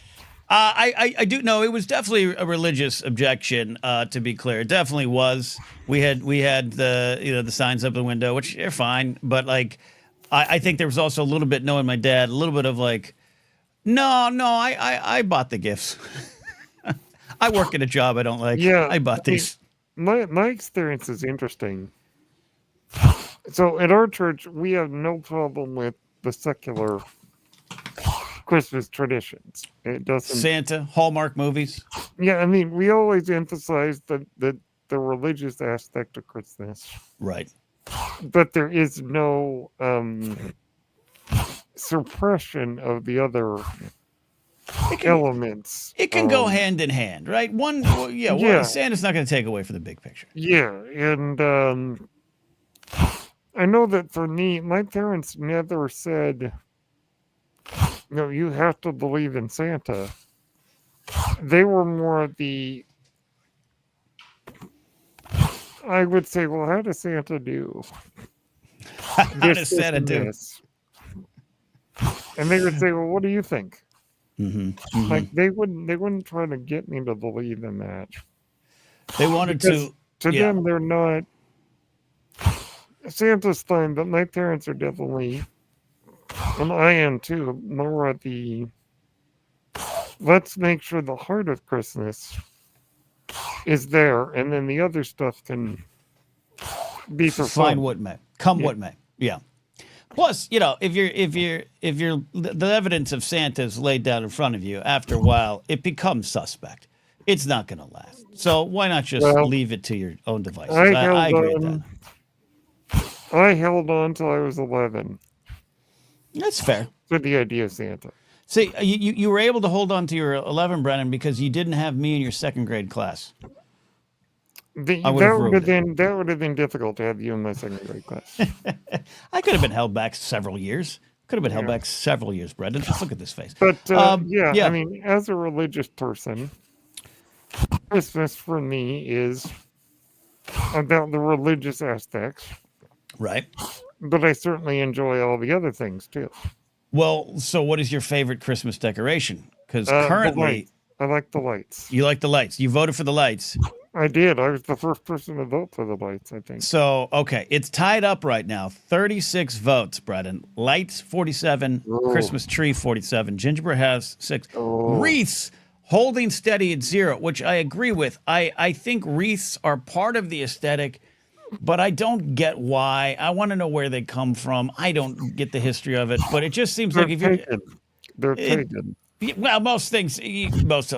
I do know it was definitely a religious objection. To be clear, it definitely was. We had the signs up the window, which are fine, but like I think there was also a little bit, knowing my dad, a little bit of like, no, I bought the gifts. I work at a job I don't like.
Yeah,
I bought these.
My experience is interesting. So at our church, we have no problem with the secular Christmas traditions. It doesn't
Santa, Hallmark movies.
Yeah, I mean, we always emphasize the religious aspect of Christmas.
Right.
But there is no suppression of the other elements.
It can go hand in hand, right? Santa's not going to take away from the big picture.
Yeah, and I know that for me, my parents never said, you have to believe in Santa. They were more I would say, well, how does Santa do?
How does Santa do?
This? And they would say, well, what do you think?
Mm-hmm. Mm-hmm.
Like they wouldn't try to get me to believe in that.
They wanted to
them, they're not. Santa's fine, but my parents are definitely And I am too. More at the let's make sure the heart of Christmas is there, and then the other stuff can be for
Find
fun.
what may. Come
Yeah.
what may. Yeah. Plus, if the evidence of Santa's laid down in front of you, after a while, it becomes suspect. It's not going to last. So why not just
Well,
leave it to your own devices?
I
I
held
agree with that.
I held on till I was 11
That's fair.
to the idea of Santa.
See, you were able to hold on to your 11, Brennan, because you didn't have me in your second grade class. I would have ruined it.
That would have been difficult to have you in my second grade class.
I could have been held back several years. Could have been held
Yeah.
back several years, Brendan. Just look at this face.
But
Yeah.
I mean, as a religious person, Christmas for me is about the religious aspects,
Right.
but I certainly enjoy all the other things too.
Well, so what is your favorite Christmas decoration? Because
The
currently,
lights. I like the lights.
you like the lights. You voted for the lights.
I did. I was the first person to vote for the lights, I think.
So, okay, it's tied up right now. 36 votes, Brendan. Lights, 47.
Oh.
Christmas tree, 47. Gingerbread house, 6.
Oh.
Wreaths, holding steady at 0, which I agree with. I think wreaths are part of the aesthetic, but I don't get why. I want to know where they come from. I don't get the history of it, but it just seems
They're
like if you're...
taken. They're taken.
Well, most things
Most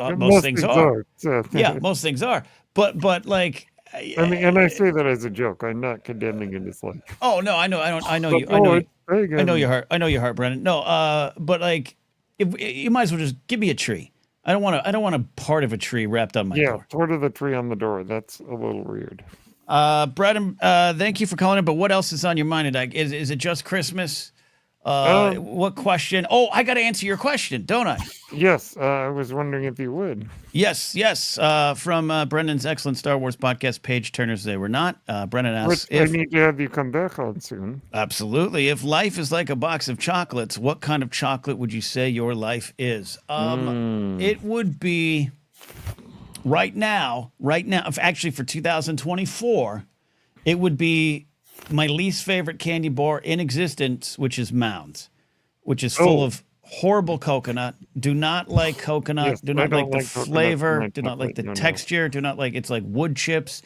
things are.
so-
Yeah, most things are. But like...
I mean, and I say that as a joke. I'm not condemning it as like.
Oh no, I know
But,
you. I know.
it's taken.
I know your heart. I know your heart, Brennan. No, but like, if you might as well just give me a tree. I don't want a part of a tree wrapped on my
Yeah,
door.
part of the tree on the door. That's a little weird.
Brennan, thank you for calling in. But what else is on your mind today? Is it just Christmas? What question? Oh, I got to answer your question, don't I?
Yes, I was wondering if you would.
Yes. From Brendan's excellent Star Wars podcast, Page Turners. They were not. Brennan asks
Which I
if
need to have you come back on soon.
absolutely, if life is like a box of chocolates, what kind of chocolate would you say your life is? It would be right now, actually for 2024, it would be my least favorite candy bar in existence, which is Mounds, which is full of horrible coconut. Do not like coconut.
Yes,
do
I
not
don't
like the
like coconut in
flavor.
my
Do not like the
chocolate. No, no.
texture. Do not like it's like wood chips.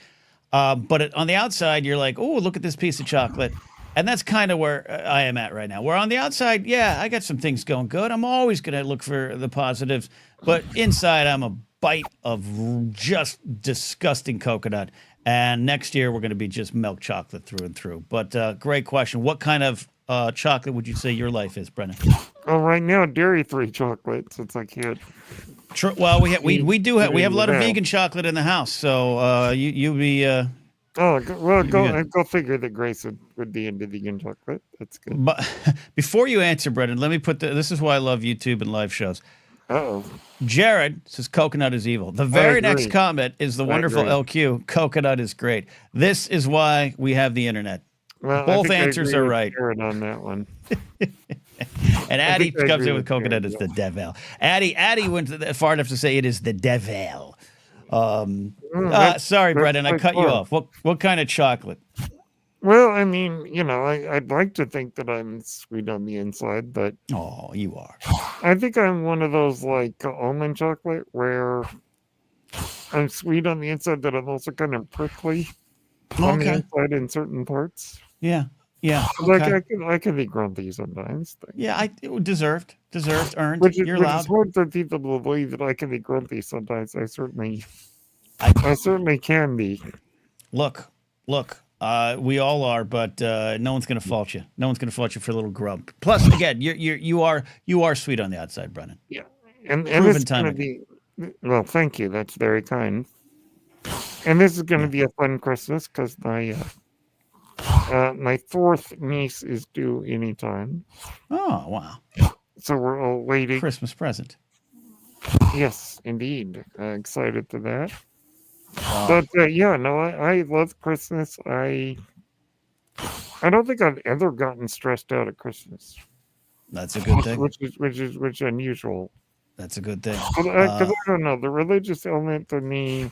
But on the outside, you're like, oh, look at this piece of chocolate. And that's kind of where I am at right now. Where on the outside, yeah, I got some things going good. I'm always going to look for the positives. But inside, I'm a bite of just disgusting coconut. And next year, we're going to be just milk chocolate through and through. But great question. What kind of chocolate would you say your life is, Brennan?
Oh, right now, dairy-free chocolate, since I can't.
Well, we have a lot of
Yeah.
vegan chocolate in the house. So you be...
Go figure that Grace would be into vegan chocolate. That's good.
But before you answer, Brendan, let me put this is why I love YouTube and live shows.
Uh-oh.
Jared says coconut is evil. The very next
agree.
comment is the wonderful
agree.
LQ. Coconut is great. This is why we have the internet.
Well, I
Both
think I
answers
agree
are
with
right.
Jared on that one.
And Addie
think I
comes
agree
in with
with
coconut
Jared,
is the devil. Addie went far enough to say it is the devil. Sorry, Brendan, I
quite
cut you
far.
off. What kind of chocolate?
Well, I mean, I'd like to think that I'm sweet on the inside, but
Oh, you are.
I think I'm one of those like almond chocolate where I'm sweet on the inside, but I'm also kind of prickly on the
Okay.
inside in certain parts.
Yeah.
Like
Okay.
I can be grumpy sometimes.
Yeah, deserved, earned.
Which
You're
is
allowed.
hard for people to believe that I can be grumpy sometimes. I certainly can be.
Look. We all are, but no one's gonna fault you. No one's gonna fault you for a little grump. Plus, again, you are sweet on the outside, Brennan.
Yeah, and
Proven
this is
time
going to be. Well, thank you. That's very kind. And this is going to be a fun Christmas because my fourth niece is due anytime,
Oh wow,
so we're all waiting.
Christmas present.
Yes, indeed. Excited for that.
Wow.
But I love Christmas. I don't think I've ever gotten stressed out at Christmas,
That's a good thing.
which is unusual.
That's a good thing.
Because I don't know, the religious element for me,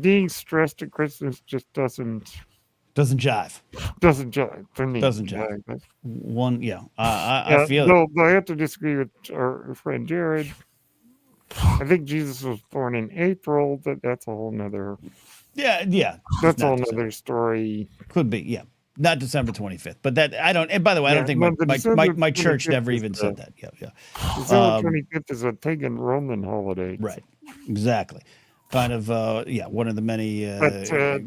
being stressed at Christmas just doesn't
Doesn't jive.
Doesn't jive for me.
Doesn't jive.
But,
One, yeah. I feel it.
though I have to disagree with our friend Jared. I think Jesus was born in April, but that's a whole nother.
Yeah.
That's a
Not
whole
December.
nother story.
Could be, yeah. Not December 25th, but that I don't. And by the way, I don't think my church never even said that. Yeah.
December 25th is a pagan Roman holiday.
Right. Exactly. Kind of, one of the many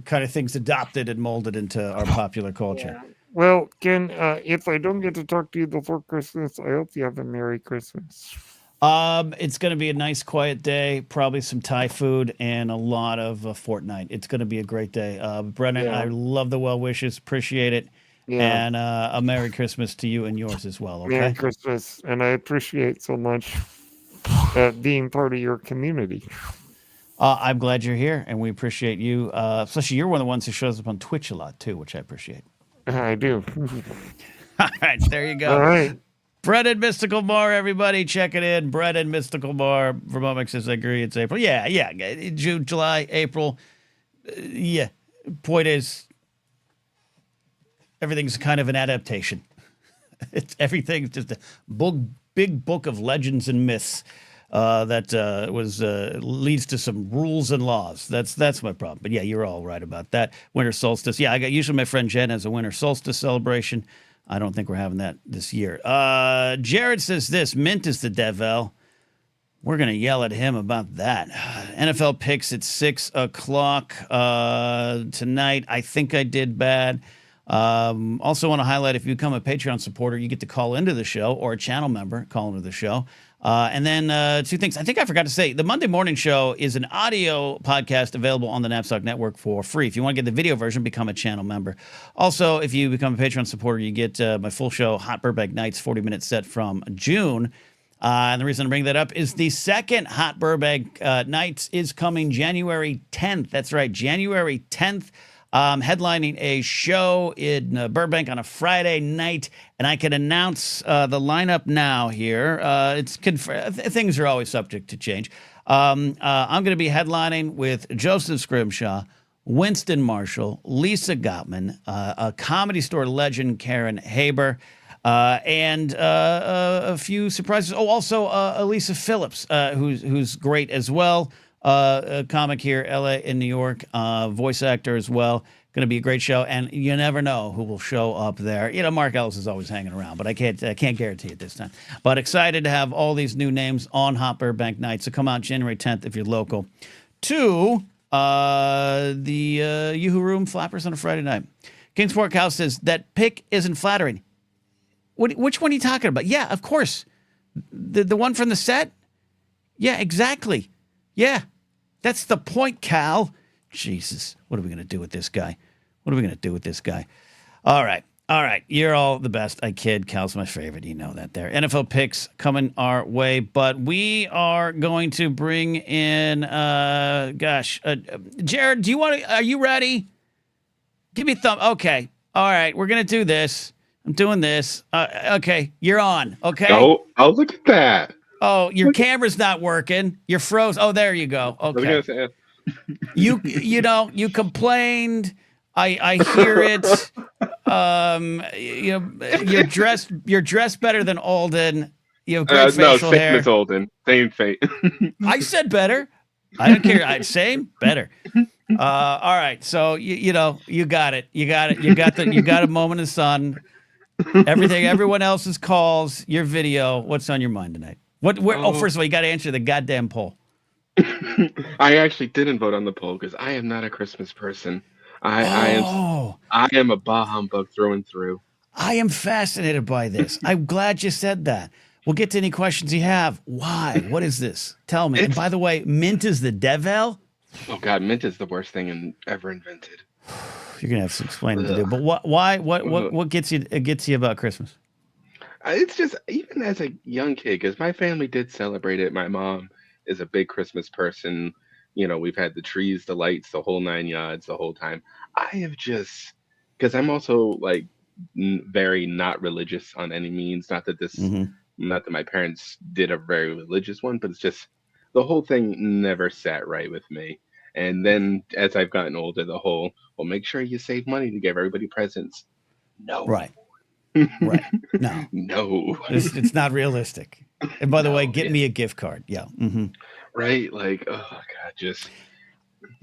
kind of things adopted and molded into our popular culture.
Yeah. Well, Ken, if I don't get to talk to you before Christmas, I hope you have a Merry Christmas.
It's going to be a nice, quiet day. Probably some Thai food and a lot of Fortnite. It's going to be a great day. Brennan, I love the well wishes. Appreciate it.
Yeah.
And a Merry Christmas to you and yours as well. Okay.
Merry Christmas, and I appreciate so much being part of your community.
I'm glad you're here, and we appreciate you. Especially you're one of the ones who shows up on Twitch a lot too, which I appreciate.
I do.
All right, there you go.
All right.
Brennan Mystical Bar, everybody, check it in. Brennan Mystical Bar. Vermont says, I agree. It's April. Yeah. June, July, April. Yeah. Point is, everything's kind of an adaptation. Everything's just a big book of legends and myths that leads to some rules and laws. That's my problem. But yeah, you're all right about that. Winter solstice. Yeah, usually my friend Jen has a winter solstice celebration. I don't think we're having that this year. Jared says this, Mint is the devil. We're going to yell at him about that. NFL picks at 6 o'clock tonight. I think I did bad. Also want to highlight, if you become a Patreon supporter, you get to call into the show, or a channel member call into the show. And then two things. I think I forgot to say, the Monday Morning Show is an audio podcast available on the Knapsack Network for free. If you want to get the video version, become a channel member. Also, if you become a Patreon supporter, you get my full show, Hot Burbank Nights, 40-minute set from June. And the reason I bring that up is the second Hot Burbank Nights is coming January 10th. That's right, January 10th. Headlining a show in Burbank on a Friday night, and I can announce the lineup now here. Things are always subject to change. I'm going to be headlining with Joseph Scrimshaw, Winston Marshall, Lisa Gottman, a Comedy Store legend, Karen Haber, and a few surprises. Oh, also Elisa Phillips, who's great as well. A comic here, LA and New York, voice actor as well. Going to be a great show, and you never know who will show up there. You know, Mark Ellis is always hanging around, but I can't guarantee it this time. But excited to have all these new names on Hot Burbank Night. So come out January 10th if you're local to the Yoo-Hoo Room Flappers on a Friday night. Kingsport Cal says that pick isn't flattering. Which one are you talking about? Yeah, of course, the one from the set. Yeah, exactly. Yeah, that's the point, Cal. Jesus, what are we going to do with this guy? All right. You're all the best. I kid. Cal's my favorite. You know that there. NFL picks coming our way, but we are going to bring in, Jared, are you ready? Give me a thumb. Okay. All right. We're going to do this. I'm doing this. Okay. You're on. Okay.
Oh, look at that.
Oh, your camera's not working. You're froze. Oh, there you go. Okay. You complained. I hear it. You're dressed better than Alden. You have great facial hair.
No, same as Alden. Same fate.
I said better. I don't care. Same, better. All right. So you got it. You got a moment of sun. Everyone else's calls, your video. What's on your mind tonight? First of all, you got to answer the goddamn poll.
I actually didn't vote on the poll because I am not a Christmas person. I am a bah humbug through and through.
I am fascinated by this. I'm glad you said that. We'll get to any questions you have. Why? What is this? Tell me. And by the way, mint is the devil?
Oh God, mint is the worst thing ever invented.
You're gonna have some explaining to do. But why? What gets you about Christmas?
It's just, even as a young kid, because my family did celebrate it. My mom is a big Christmas person. You know, we've had the trees, the lights, the whole 9 yards the whole time. I have just, because I'm also like very not religious on any means. Not that my parents did a very religious one, but it's just the whole thing never sat right with me. And then as I've gotten older, the whole, well, make sure you save money to give everybody presents. No.
Right. Right. No.
No.
It's not realistic. And by the way,
No,
get
yeah.
me a gift card. Yeah.
Right? Like, oh God, just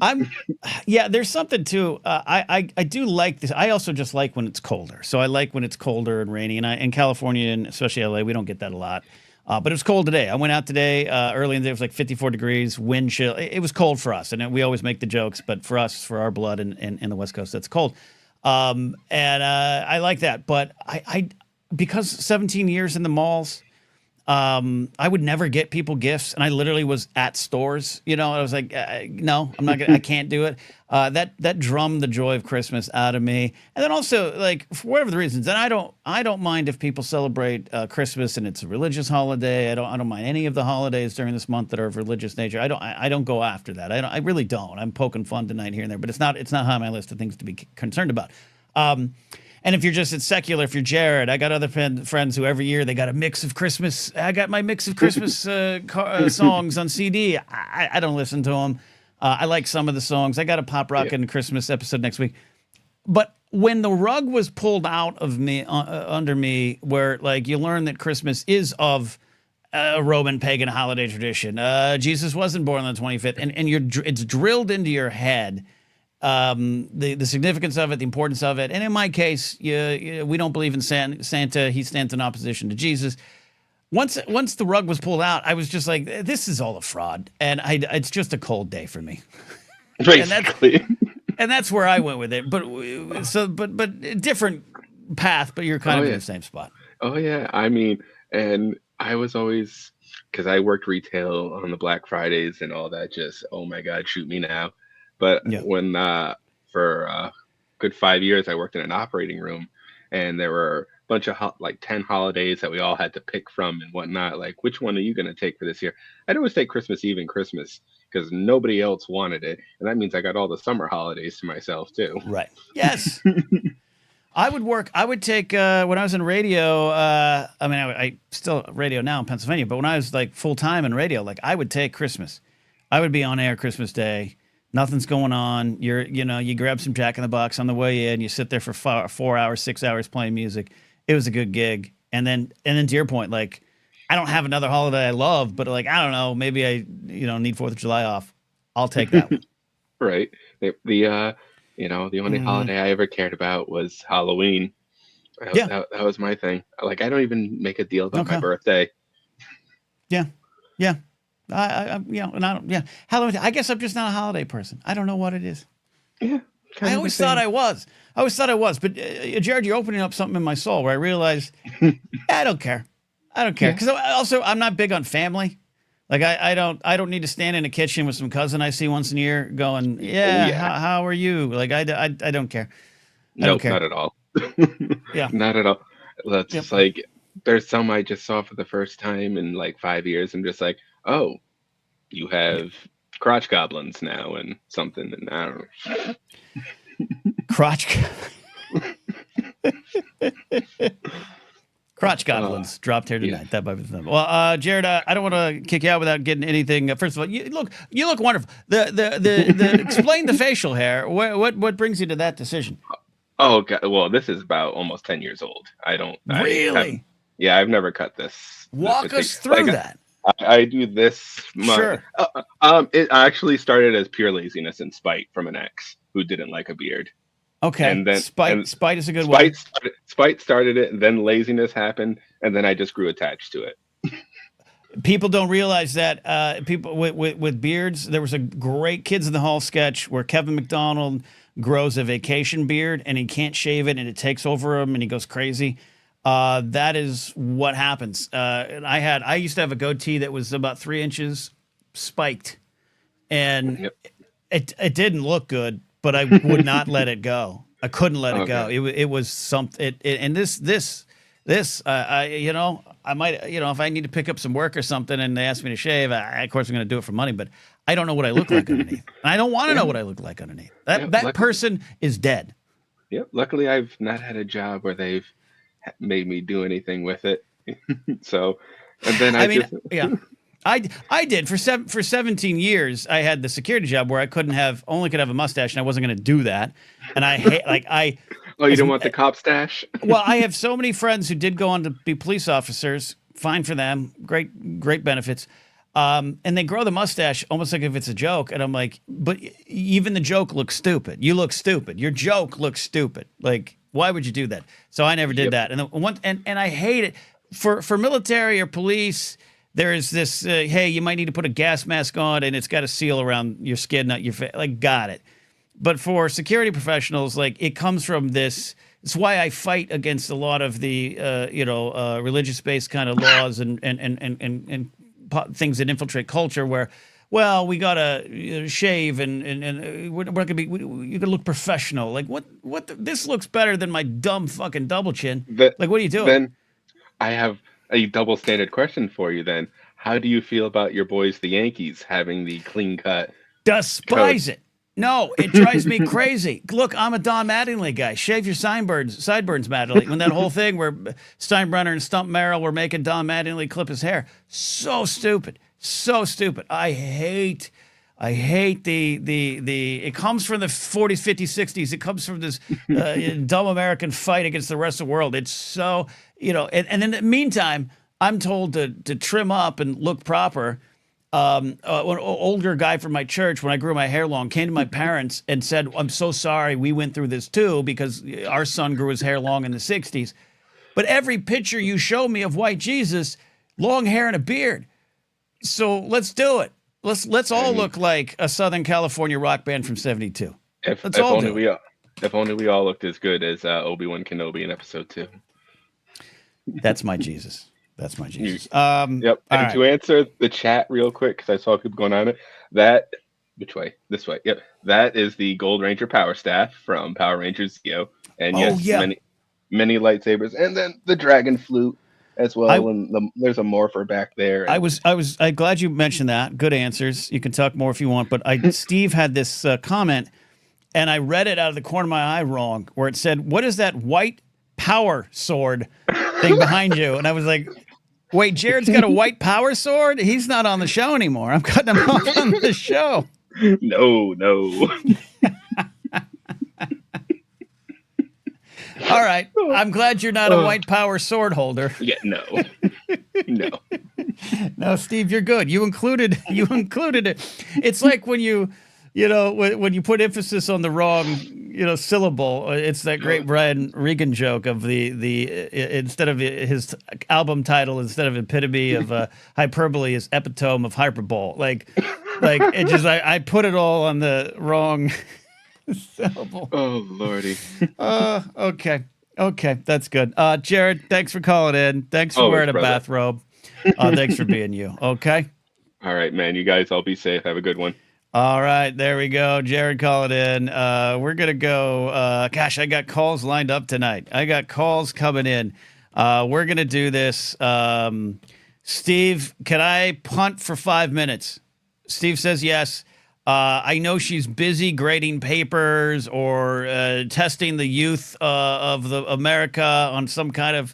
There's something too. I do like this. I also just like when it's colder. So I like when it's colder and rainy. And in California and especially LA, we don't get that a lot. But it was cold today. I went out today early in the day. It was like 54 degrees, wind chill. It was cold for us. And we always make the jokes, but for us, for our blood in the West Coast, that's cold. And I like that. But I because 17 years in the malls, I would never get people gifts, and I literally was at stores. You know, I was like, no, I'm not gonna. I can't do it. That drummed the joy of Christmas out of me. And then also, like, for whatever the reasons, and I don't mind if people celebrate Christmas and it's a religious holiday. I don't mind any of the holidays during this month that are of religious nature. I don't go after that. I really don't. I'm poking fun tonight here and there, but it's not high on my list of things to be concerned about. And if you're just secular, if you're Jared, I got other friends who every year they got a mix of Christmas. I got my mix of Christmas songs on CD. I don't listen to them. I like some of the songs. I got a pop rockin' Christmas episode next week. But when the rug was pulled out of me, under me, where like you learn that Christmas is of a Roman pagan holiday tradition. Jesus wasn't born on the 25th, and it's drilled into your head. The significance of it, the importance of it. And in my case, we don't believe in Santa. He stands in opposition to Jesus. Once the rug was pulled out, I was just like, this is all a fraud. And it's just a cold day for me.
basically.
And that's where I went with it. But different path, but you're kind of in the same spot.
Oh yeah. I mean, and I was always, because I worked retail on the Black Fridays and all that, just, oh my God, shoot me now. But when for a good 5 years, I worked in an operating room, and there were a bunch of like 10 holidays that we all had to pick from and whatnot. Like, which one are you going to take for this year? I'd always take Christmas Eve and Christmas because nobody else wanted it. And that means I got all the summer holidays to myself, too.
Right. Yes. I would take, when I was in radio, I still radio now in Pennsylvania, but when I was like full time in radio, like I would take Christmas. I would be on air Christmas Day. Nothing's going on. You grab some Jack in the Box on the way in. You sit there for 4 hours, 6 hours playing music. It was a good gig. And then to your point, like, I don't have another holiday I love, but like, I don't know, maybe I need 4th of July off. I'll take that one.
Right. The only holiday I ever cared about was Halloween. That was my thing. Like, I don't even make a deal about my birthday.
Yeah. Yeah. Halloween. I guess I'm just not a holiday person. I don't know what it is.
Yeah,
I always thought I was. But Jared, you're opening up something in my soul where I realized I don't care. Because also I'm not big on family. Like I don't need to stand in a kitchen with some cousin I see once a year going, how are you? Like I don't care. I don't care.
Not at all.
Yeah,
not at all. That's just like, there's some I just saw for the first time in like 5 years. I'm just like, oh, you have crotch goblins now and something, and I don't know.
Crotch goblins dropped here tonight. That might be the well, Jared, I don't want to kick you out without getting anything. First of all, you look wonderful. The explain the facial hair. What brings you to that decision?
Oh God, well, this is about almost 10 years old. I don't
really.
I've never cut this.
Walk us through that.
I do this.
Sure.
It actually started as pure laziness and spite from an ex who didn't like a beard.
Okay.
And then
spite is a good one.
Spite started it, and then laziness happened, and then I just grew attached to it.
People don't realize that people with beards. There was a great Kids in the Hall sketch where Kevin McDonald grows a vacation beard, and he can't shave it, and it takes over him, and he goes crazy. That is what happens. I used to have a goatee that was about 3 inches spiked, and it didn't look good, but I would not let it go. I couldn't let it go. It was something. And this, I might, if I need to pick up some work or something and they ask me to shave, of course I'm going to do it for money, but I don't know what I look like underneath. And I don't want to know what I look like underneath. That person is dead.
Yep. Luckily, I've not had a job where they've made me do anything with it. So, and then
I did for 17 years. I had the security job where I only could have a mustache, and I wasn't going to do that. And I hate
Oh, you don't want the cop stash?
well, I have so many friends who did go on to be police officers. Fine for them. Great benefits. And they grow the mustache almost like if it's a joke. And I'm like, but even the joke looks stupid. You look stupid. Your joke looks stupid. Like, why would you do that? So I never did that. And I hate it for military or police. There is this, hey, you might need to put a gas mask on and it's got a seal around your skin, not your face. Like, got it. But for security professionals, like, it comes from this. It's why I fight against a lot of the, religious-based kind of laws and things that infiltrate culture where, well, we got to shave and we're going to be, you got to look professional. Like, this looks better than my dumb fucking double chin. Like, what are you doing?
Then I have a double standard question for you then. How do you feel about your boys, the Yankees, having the clean cut?
Despise it. No, it drives me crazy. Look, I'm a Don Mattingly guy. Shave your sideburns, Mattingly. When that whole thing where Steinbrenner and Stump Merrill were making Don Mattingly clip his hair. So stupid. So stupid. I hate the it comes from the 40s, 50s, 60s. It comes from this dumb American fight against the rest of the world. It's so, and in the meantime, I'm told to trim up and look proper. An older guy from my church, when I grew my hair long, came to my parents and said, I'm so sorry we went through this too because our son grew his hair long in the 60s. But every picture you show me of white Jesus, long hair and a beard. So let's do it. Let's all look like a Southern California rock band from 72.
If only we all looked as good as Obi-Wan Kenobi in episode 2.
That's my Jesus. That's my Jesus.
Yep. And to answer the chat real quick, because I saw people going on it, which way? This way. Yep. That is the Gold Ranger Power Staff from Power Rangers Zeo. And many lightsabers. And then the Dragon Flute as well. There's a morpher back there.
I'm glad you mentioned that. Good answers. You can talk more if you want. But Steve had this comment, and I read it out of the corner of my eye wrong, where it said, what is that white power sword thing behind you? And I was like, wait, Jared's got a white power sword? He's not on the show anymore. I'm cutting him off on the show.
No.
All right. I'm glad you're not a white power sword holder.
Yeah, no.
No, Steve, you're good. You included it. It's like when when you put emphasis on the wrong, syllable. It's that great Brian Regan joke of the instead of his album title, instead of epitome of hyperbole, is epitome of hyperbole. Like it just I put it all on the wrong syllable.
Oh Lordy.
Okay, that's good. Jared, thanks for calling in. Thanks for wearing a bathrobe. Thanks for being you. Okay.
All right, man. You guys all be safe. Have a good one.
All right, there we go. Jared called in. We're going to go. Gosh, I got calls lined up tonight. I got calls coming in. We're going to do this. Steve, can I punt for 5 minutes? Steve says yes. I know she's busy grading papers or testing the youth of America on some kind of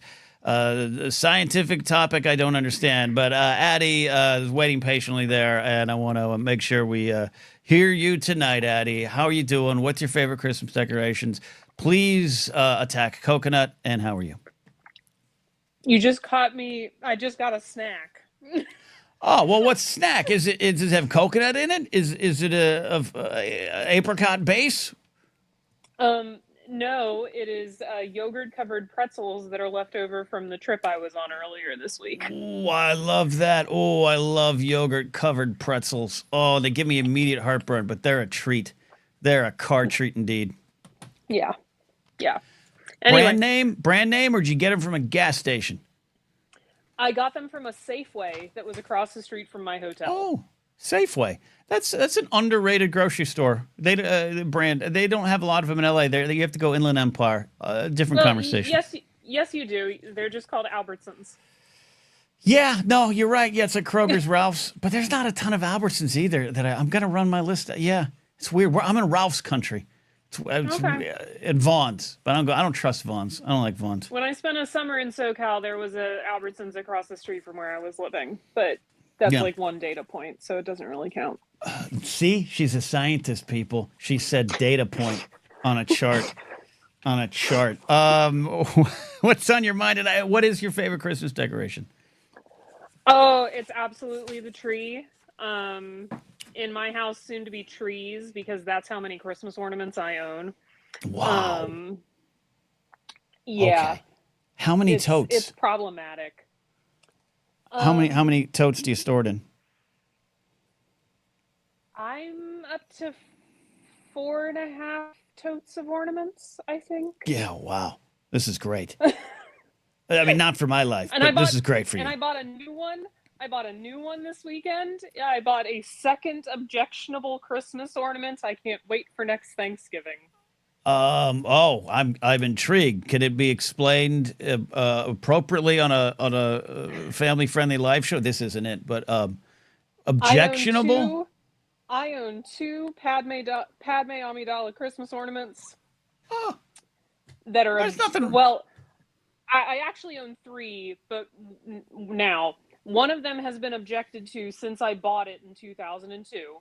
scientific topic I don't understand, but Addie is waiting patiently there, and I want to make sure we hear you tonight, Addie. How are you doing? What's your favorite Christmas decorations? Please attack coconut, and how are you?
You just caught me. I just got a snack.
Oh, well, what's snack? Does it have coconut in it? Is it a apricot base?
No, it is yogurt-covered pretzels that are left over from the trip I was on earlier this week.
Oh, I love that. Oh, I love yogurt-covered pretzels. Oh, they give me immediate heartburn, but they're a treat. They're a car treat indeed.
Yeah. Anyway,
brand name, or did you get them from a gas station?
I got them from a Safeway that was across the street from my hotel.
Oh, Safeway. That's an underrated grocery store. Brand. They don't have a lot of them in LA. You have to go Inland Empire. Different conversation.
Yes, you do. They're just called Albertsons.
Yeah, no, you're right. Yeah, it's like Kroger's, Ralph's, but there's not a ton of Albertsons either. That I'm gonna run my list. Yeah, it's weird. I'm in Ralph's country. At Vaughn's, but I don't trust Vaughn's. I don't like Vaughn's.
When I spent a summer in SoCal, there was a Albertsons across the street from where I was living, but That's
Yeah.
like one data point, so it doesn't really count.
See, she's a scientist, people. She said data point on a chart. On a chart. What's on your mind tonight? What is your favorite Christmas decoration?
Oh, it's absolutely the tree. In my house, soon to be trees, because that's how many Christmas ornaments I own.
Wow.
Yeah.
Okay. How many totes?
It's problematic.
How many totes do you store it in?
I'm up to 4.5 totes of ornaments, I think.
Yeah, wow. This is great. I mean, not for my life,
And
but this is great for you.
And I bought a new one. I bought a new one this weekend. I bought a second objectionable Christmas ornament. I can't wait for next Thanksgiving.
I'm intrigued. Can it be explained appropriately on a family friendly live show? This isn't it, but objectionable.
I own two Padme Amidala Christmas ornaments that are.
There's nothing.
Well, I actually own 3, but now one of them has been objected to since I bought it in 2002.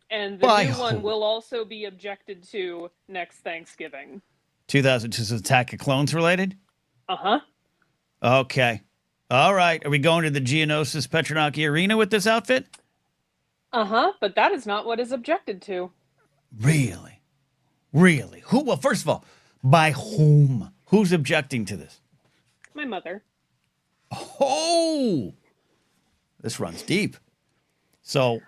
And the new one will also be objected to next Thanksgiving. 2002
is Attack of Clones related?
Uh-huh.
Okay. All right. Are we going to the Geonosis Petronaki Arena with this outfit?
Uh-huh. But that is not what is objected to.
Really? Really? Who? Well, first of all, by whom? Who's objecting to this?
My mother.
Oh! This runs deep. So...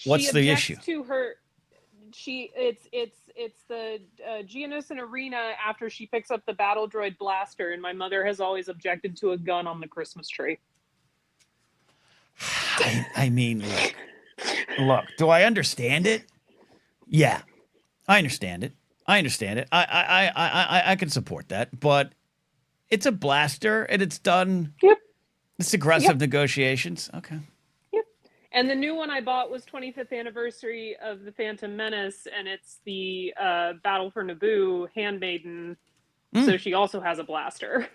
what's the issue?
To her, it's the Geonosis Arena after she picks up the battle droid blaster, and my mother has always objected to a gun on the Christmas tree.
I mean, look. Do I understand it? Yeah, I understand it. I can support that, but it's a blaster, and it's done.
Yep.
It's aggressive negotiations. Okay.
And the new one I bought was 25th anniversary of the Phantom Menace, and it's the Battle for Naboo handmaiden, so she also has a blaster.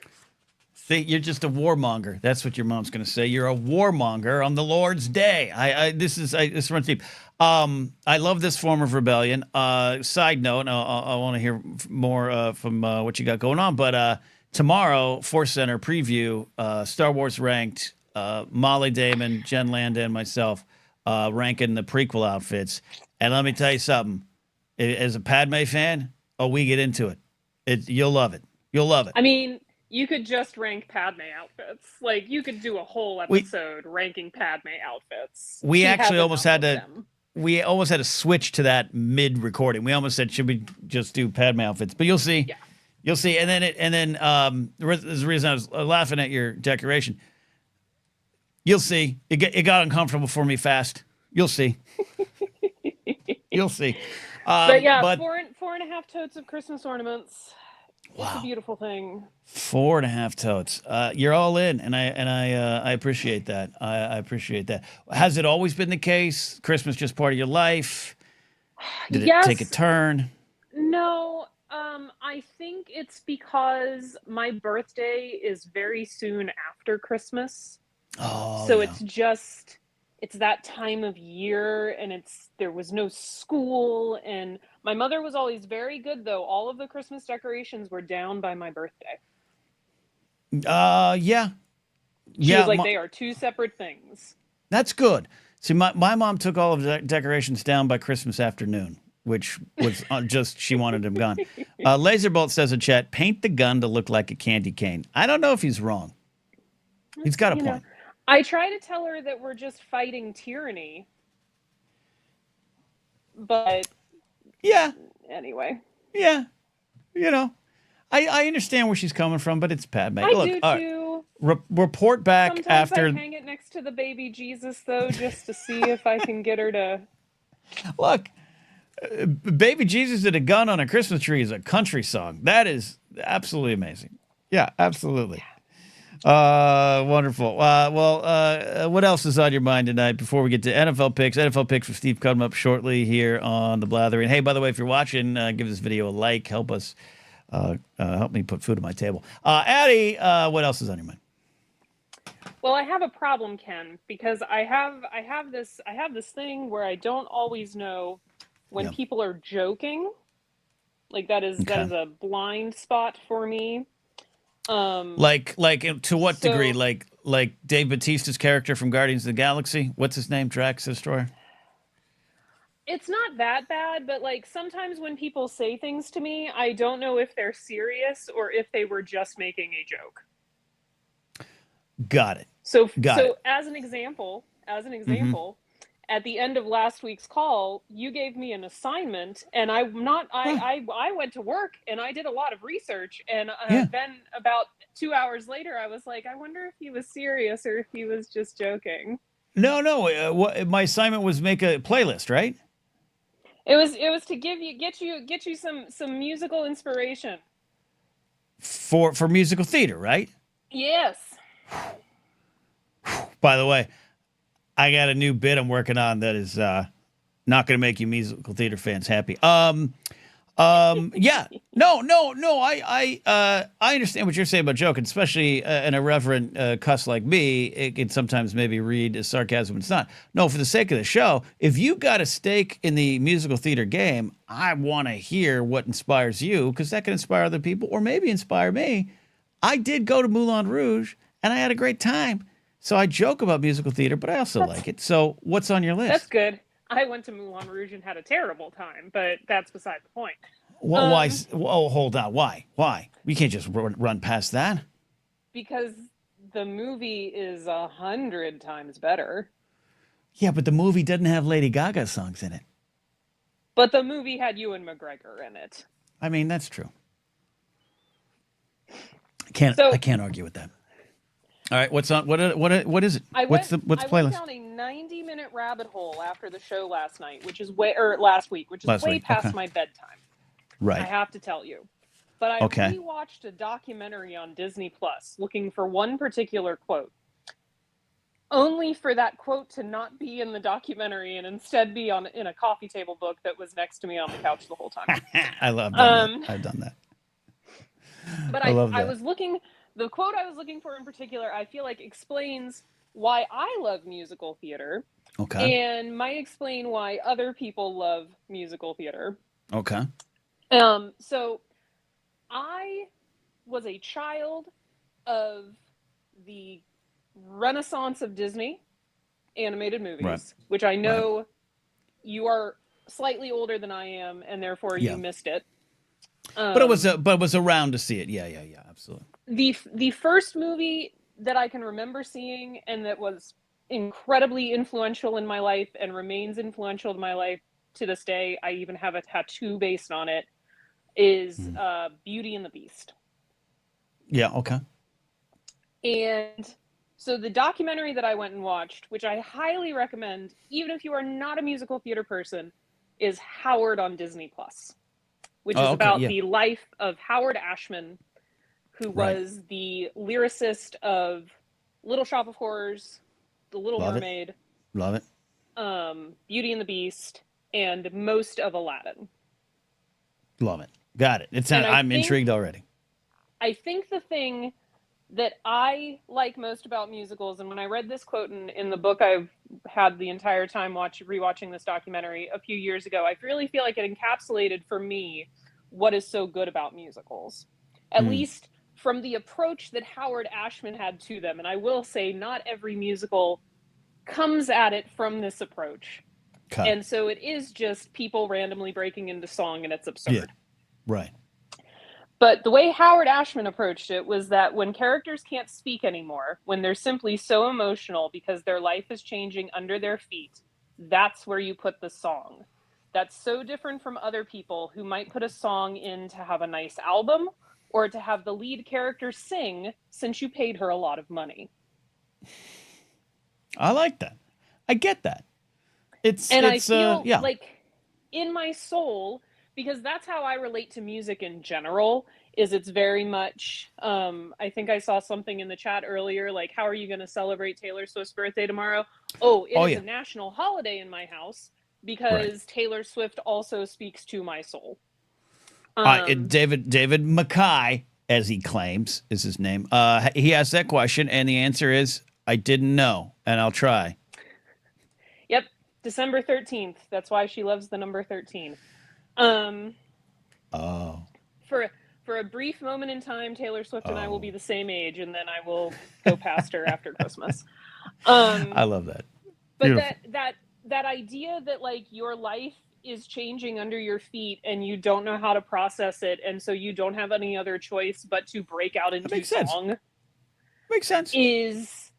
See, you're just a warmonger. That's what your mom's going to say. You're a warmonger on the Lord's Day. This runs deep. I love this form of rebellion. Side note, I want to hear more from what you got going on, but tomorrow, Force Center preview, Star Wars Ranked, Molly Damon, Jen Landa, and myself ranking the prequel outfits. And let me tell you something. As a Padme fan, we get into it. You'll love it. You'll love it.
I mean, you could just rank Padme outfits. Like, you could do a whole episode ranking Padme outfits.
We actually almost had to... We almost had to switch to that mid-recording. We almost said, should we just do Padme outfits? But you'll see. Yeah. You'll see. And then there's a reason I was laughing at your decoration. You'll see. It got uncomfortable for me fast. You'll see. You'll see.
But 4.5 totes of Christmas ornaments.
Wow.
It's a beautiful thing.
4.5 totes. You're all in, and I appreciate that. I appreciate that. Has it always been the case? Christmas just part of your life? Did it take a turn?
No. I think it's because my birthday is very soon after Christmas.
Oh,
so it's that time of year, and there was no school, and my mother was always very good, though. All of the Christmas decorations were down by my birthday.
Yeah.
She was like, they are two separate things.
That's good. See, my mom took all of the decorations down by Christmas afternoon, which was just, she wanted them gone. Laserbolt says in chat, paint the gun to look like a candy cane. I don't know if he's wrong. He's got a point.
I try to tell her that we're just fighting tyranny. But
yeah.
Anyway.
Yeah. I understand where she's coming from, but it's Padme.
I do too.
Report back
Sometimes
after.
I hang it next to the baby Jesus, though, just to see if I can get her to.
Look, Baby Jesus and a Gun on a Christmas Tree is a country song. That is absolutely amazing. Yeah, absolutely. Wonderful. What else is on your mind tonight before we get to NFL picks? NFL picks with Steve coming up shortly here on the Blathering. Hey, by the way, if you're watching, give this video a like. Help us. Help me put food on my table. Addie, what else is on your mind?
Well, I have a problem, Ken, because I have this thing where I don't always know when people are joking. Like that is a blind spot for me.
Like to what degree? Like Dave Bautista's character from Guardians of the Galaxy. What's his name? Drax Destroyer.
It's not that bad, but like sometimes when people say things to me, I don't know if they're serious or if they were just making a joke.
Got it.
So as an example, at the end of last week's call, you gave me an assignment, and I went to work and I did a lot of research, and then about 2 hours later, I was like, I wonder if he was serious or if he was just joking.
No. My assignment was make a playlist, right?
It was to get you some musical inspiration
for musical theater, right?
Yes.
By the way, I got a new bit I'm working on that is not going to make you musical theater fans happy. Yeah. No. I understand what you're saying about joking, especially an irreverent cuss like me. It can sometimes maybe read as sarcasm. It's not. No, for the sake of the show, if you got a stake in the musical theater game, I want to hear what inspires you, because that can inspire other people or maybe inspire me. I did go to Moulin Rouge and I had a great time. So I joke about musical theater, but I also like it. So what's on your list?
That's good. I went to Moulin Rouge and had a terrible time, but that's beside the point.
Well, why? Oh, hold on. Why? We can't just run past that.
Because the movie is 100 times better.
Yeah, but the movie doesn't have Lady Gaga songs in it.
But the movie had Ewan McGregor in it.
I mean, that's true. I can't argue with that. All right, what's on? What is it? What's the playlist?
I went down a 90-minute rabbit hole after the show last week, which is way past my bedtime.
Right.
I have to tell you. But I rewatched a documentary on Disney Plus looking for one particular quote. Only for that quote to not be in the documentary and instead be in a coffee table book that was next to me on the couch the whole time.
I love that. I've done that.
But I was looking. The quote I was looking for in particular, I feel like explains why I love musical theater.
Okay.
And might explain why other people love musical theater.
Okay.
So I was a child of the Renaissance of Disney animated movies, which I know you are slightly older than I am, and therefore you missed it.
But it was around to see it. Yeah, absolutely.
The first movie that I can remember seeing and that was incredibly influential in my life and remains influential in my life to this day, I even have a tattoo based on it, is Beauty and the Beast.
Yeah, okay.
And so the documentary that I went and watched, which I highly recommend, even if you are not a musical theater person, is Howard on Disney Plus, which is about the life of Howard Ashman, who was the lyricist of Little Shop of Horrors, The Little Mermaid,
Love it.
Beauty and the Beast, and most of Aladdin.
Love it. Got it. I'm intrigued already.
I think the thing that I like most about musicals, and when I read this quote in the book I've had the entire time rewatching this documentary a few years ago, I really feel like it encapsulated for me what is so good about musicals. At least from the approach that Howard Ashman had to them. And I will say not every musical comes at it from this approach. And so it is just people randomly breaking into song, and it's absurd.
Yeah. Right.
But the way Howard Ashman approached it was that when characters can't speak anymore, when they're simply so emotional because their life is changing under their feet, that's where you put the song. That's so different from other people who might put a song in to have a nice album or to have the lead character sing since you paid her a lot of money.
I like that. I get that.
I feel like in my soul, because that's how I relate to music in general, is it's very much, I think I saw something in the chat earlier, like, how are you going to celebrate Taylor Swift's birthday tomorrow? It is a national holiday in my house because Taylor Swift also speaks to my soul.
David Mackay as he claims is his name. He asked that question, and the answer is, I didn't know, and I'll try.
Yep, December 13th. That's why she loves the number 13.
Oh.
For a brief moment in time, Taylor Swift and I will be the same age, and then I will go past her after Christmas.
I love that.
But
Beautiful.
that idea that like your life is changing under your feet and you don't know how to process it, and so you don't have any other choice but to break out into song.
Makes sense.
Is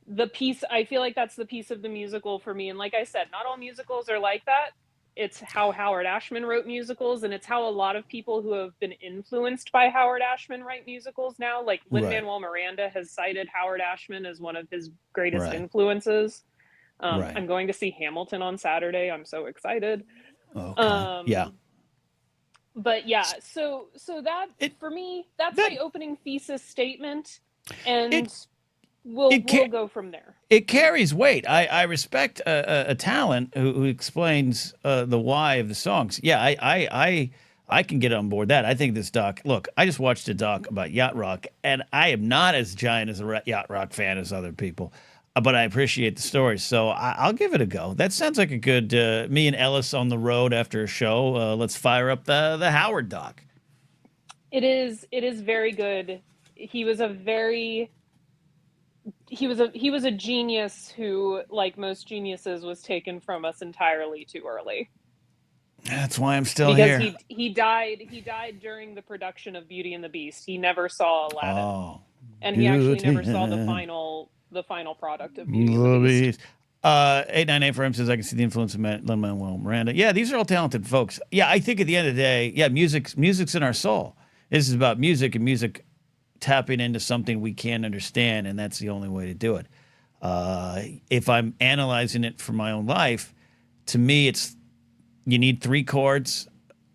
the piece, I feel like that's the piece of the musical for me. And like I said, not all musicals are like that. It's how Howard Ashman wrote musicals, and it's how a lot of people who have been influenced by Howard Ashman write musicals now. Like Lin-Manuel Miranda has cited Howard Ashman as one of his greatest influences. I'm going to see Hamilton on Saturday. I'm so excited.
Okay. Yeah.
But yeah, so that for me, that's my opening thesis statement, and we'll go from there.
It carries weight. I respect a talent who explains the why of the songs. Yeah, I can get on board that. I think this doc. Look, I just watched a doc about yacht rock, and I am not as giant as a yacht rock fan as other people, but I appreciate the story. So I'll give it a go. That sounds like a good. Me and Ellis on the road after a show. Let's fire up the Howard doc.
It is very good. He was a genius who, like most geniuses, was taken from us entirely too early.
That's why I'm still here.
Because he died during the production of Beauty and the Beast. He never saw Aladdin, and he actually never saw the final product of Beauty and the Beast.
898 for him says, I can see the influence of Lin-Manuel Miranda. Yeah, these are all talented folks. Yeah, I think at the end of the day, yeah, music's in our soul. This is about music, and music tapping into something we can't understand, and that's the only way to do it. If I'm analyzing it for my own life, to me, it's you need 3 chords,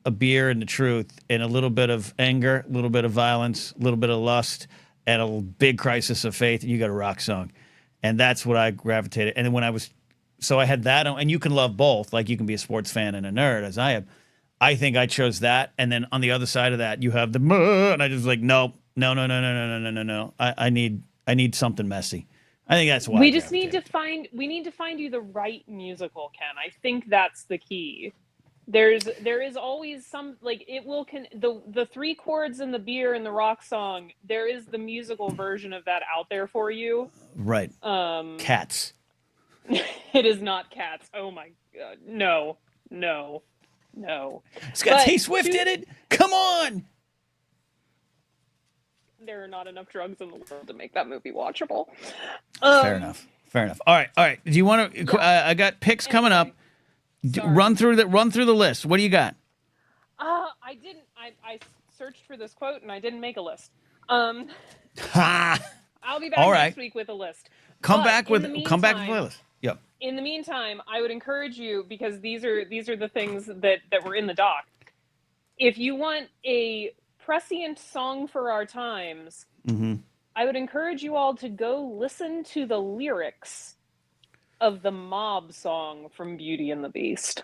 a beer and the truth, and a little bit of anger, a little bit of violence, a little bit of lust, and a big crisis of faith, and you got a rock song. And that's what I gravitated. And then when I had that, and you can love both, like you can be a sports fan and a nerd, as I am. I think I chose that, and then on the other side of that, you have the and I just like, no. I need something messy. I think that's why
we need to find you the right musical, Ken. I think that's the key. There is always some, like, it will the 3 chords and the beer and the rock song. There is the musical version of that out there for you.
Right. Cats.
It is not Cats. Oh my God. No.
It's got T Swift in it. Come on.
There are not enough drugs in the world to make that movie watchable.
Fair enough. All right. Do you want to? Yeah. I got picks coming up. Run through the list. What do you got?
I didn't. I searched for this quote and I didn't make a list. I'll be back next week with a list.
Come back with a list. Yep.
In the meantime, I would encourage you, because these are the things that were in the doc. If you want a prescient song for our times, I would encourage you all to go listen to the lyrics of the mob song from Beauty and the Beast.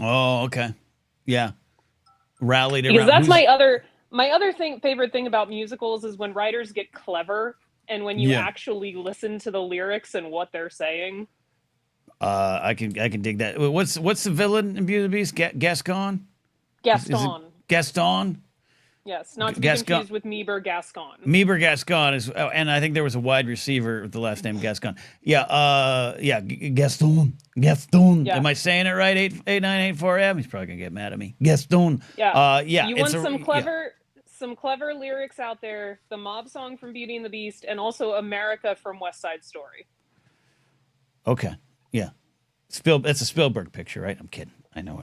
Oh, okay. Yeah. Rallied around.
Because that's my other favorite thing about musicals is when writers get clever and when you actually listen to the lyrics and what they're saying.
I can dig that. What's the villain in Beauty and the Beast? Gaston? Gaston?
Yes, not to be confused with Meber Gascon.
Meber Gascon is, and I think there was a wide receiver with the last name Gascon. Yeah, Gaston. Yeah. Am I saying it right? 898-4M. He's probably gonna get mad at me. Gaston.
Yeah. You want some clever lyrics out there. The mob song from Beauty and the Beast, and also America from West Side Story.
Okay. Yeah. That's a Spielberg picture, right? I'm kidding. I know.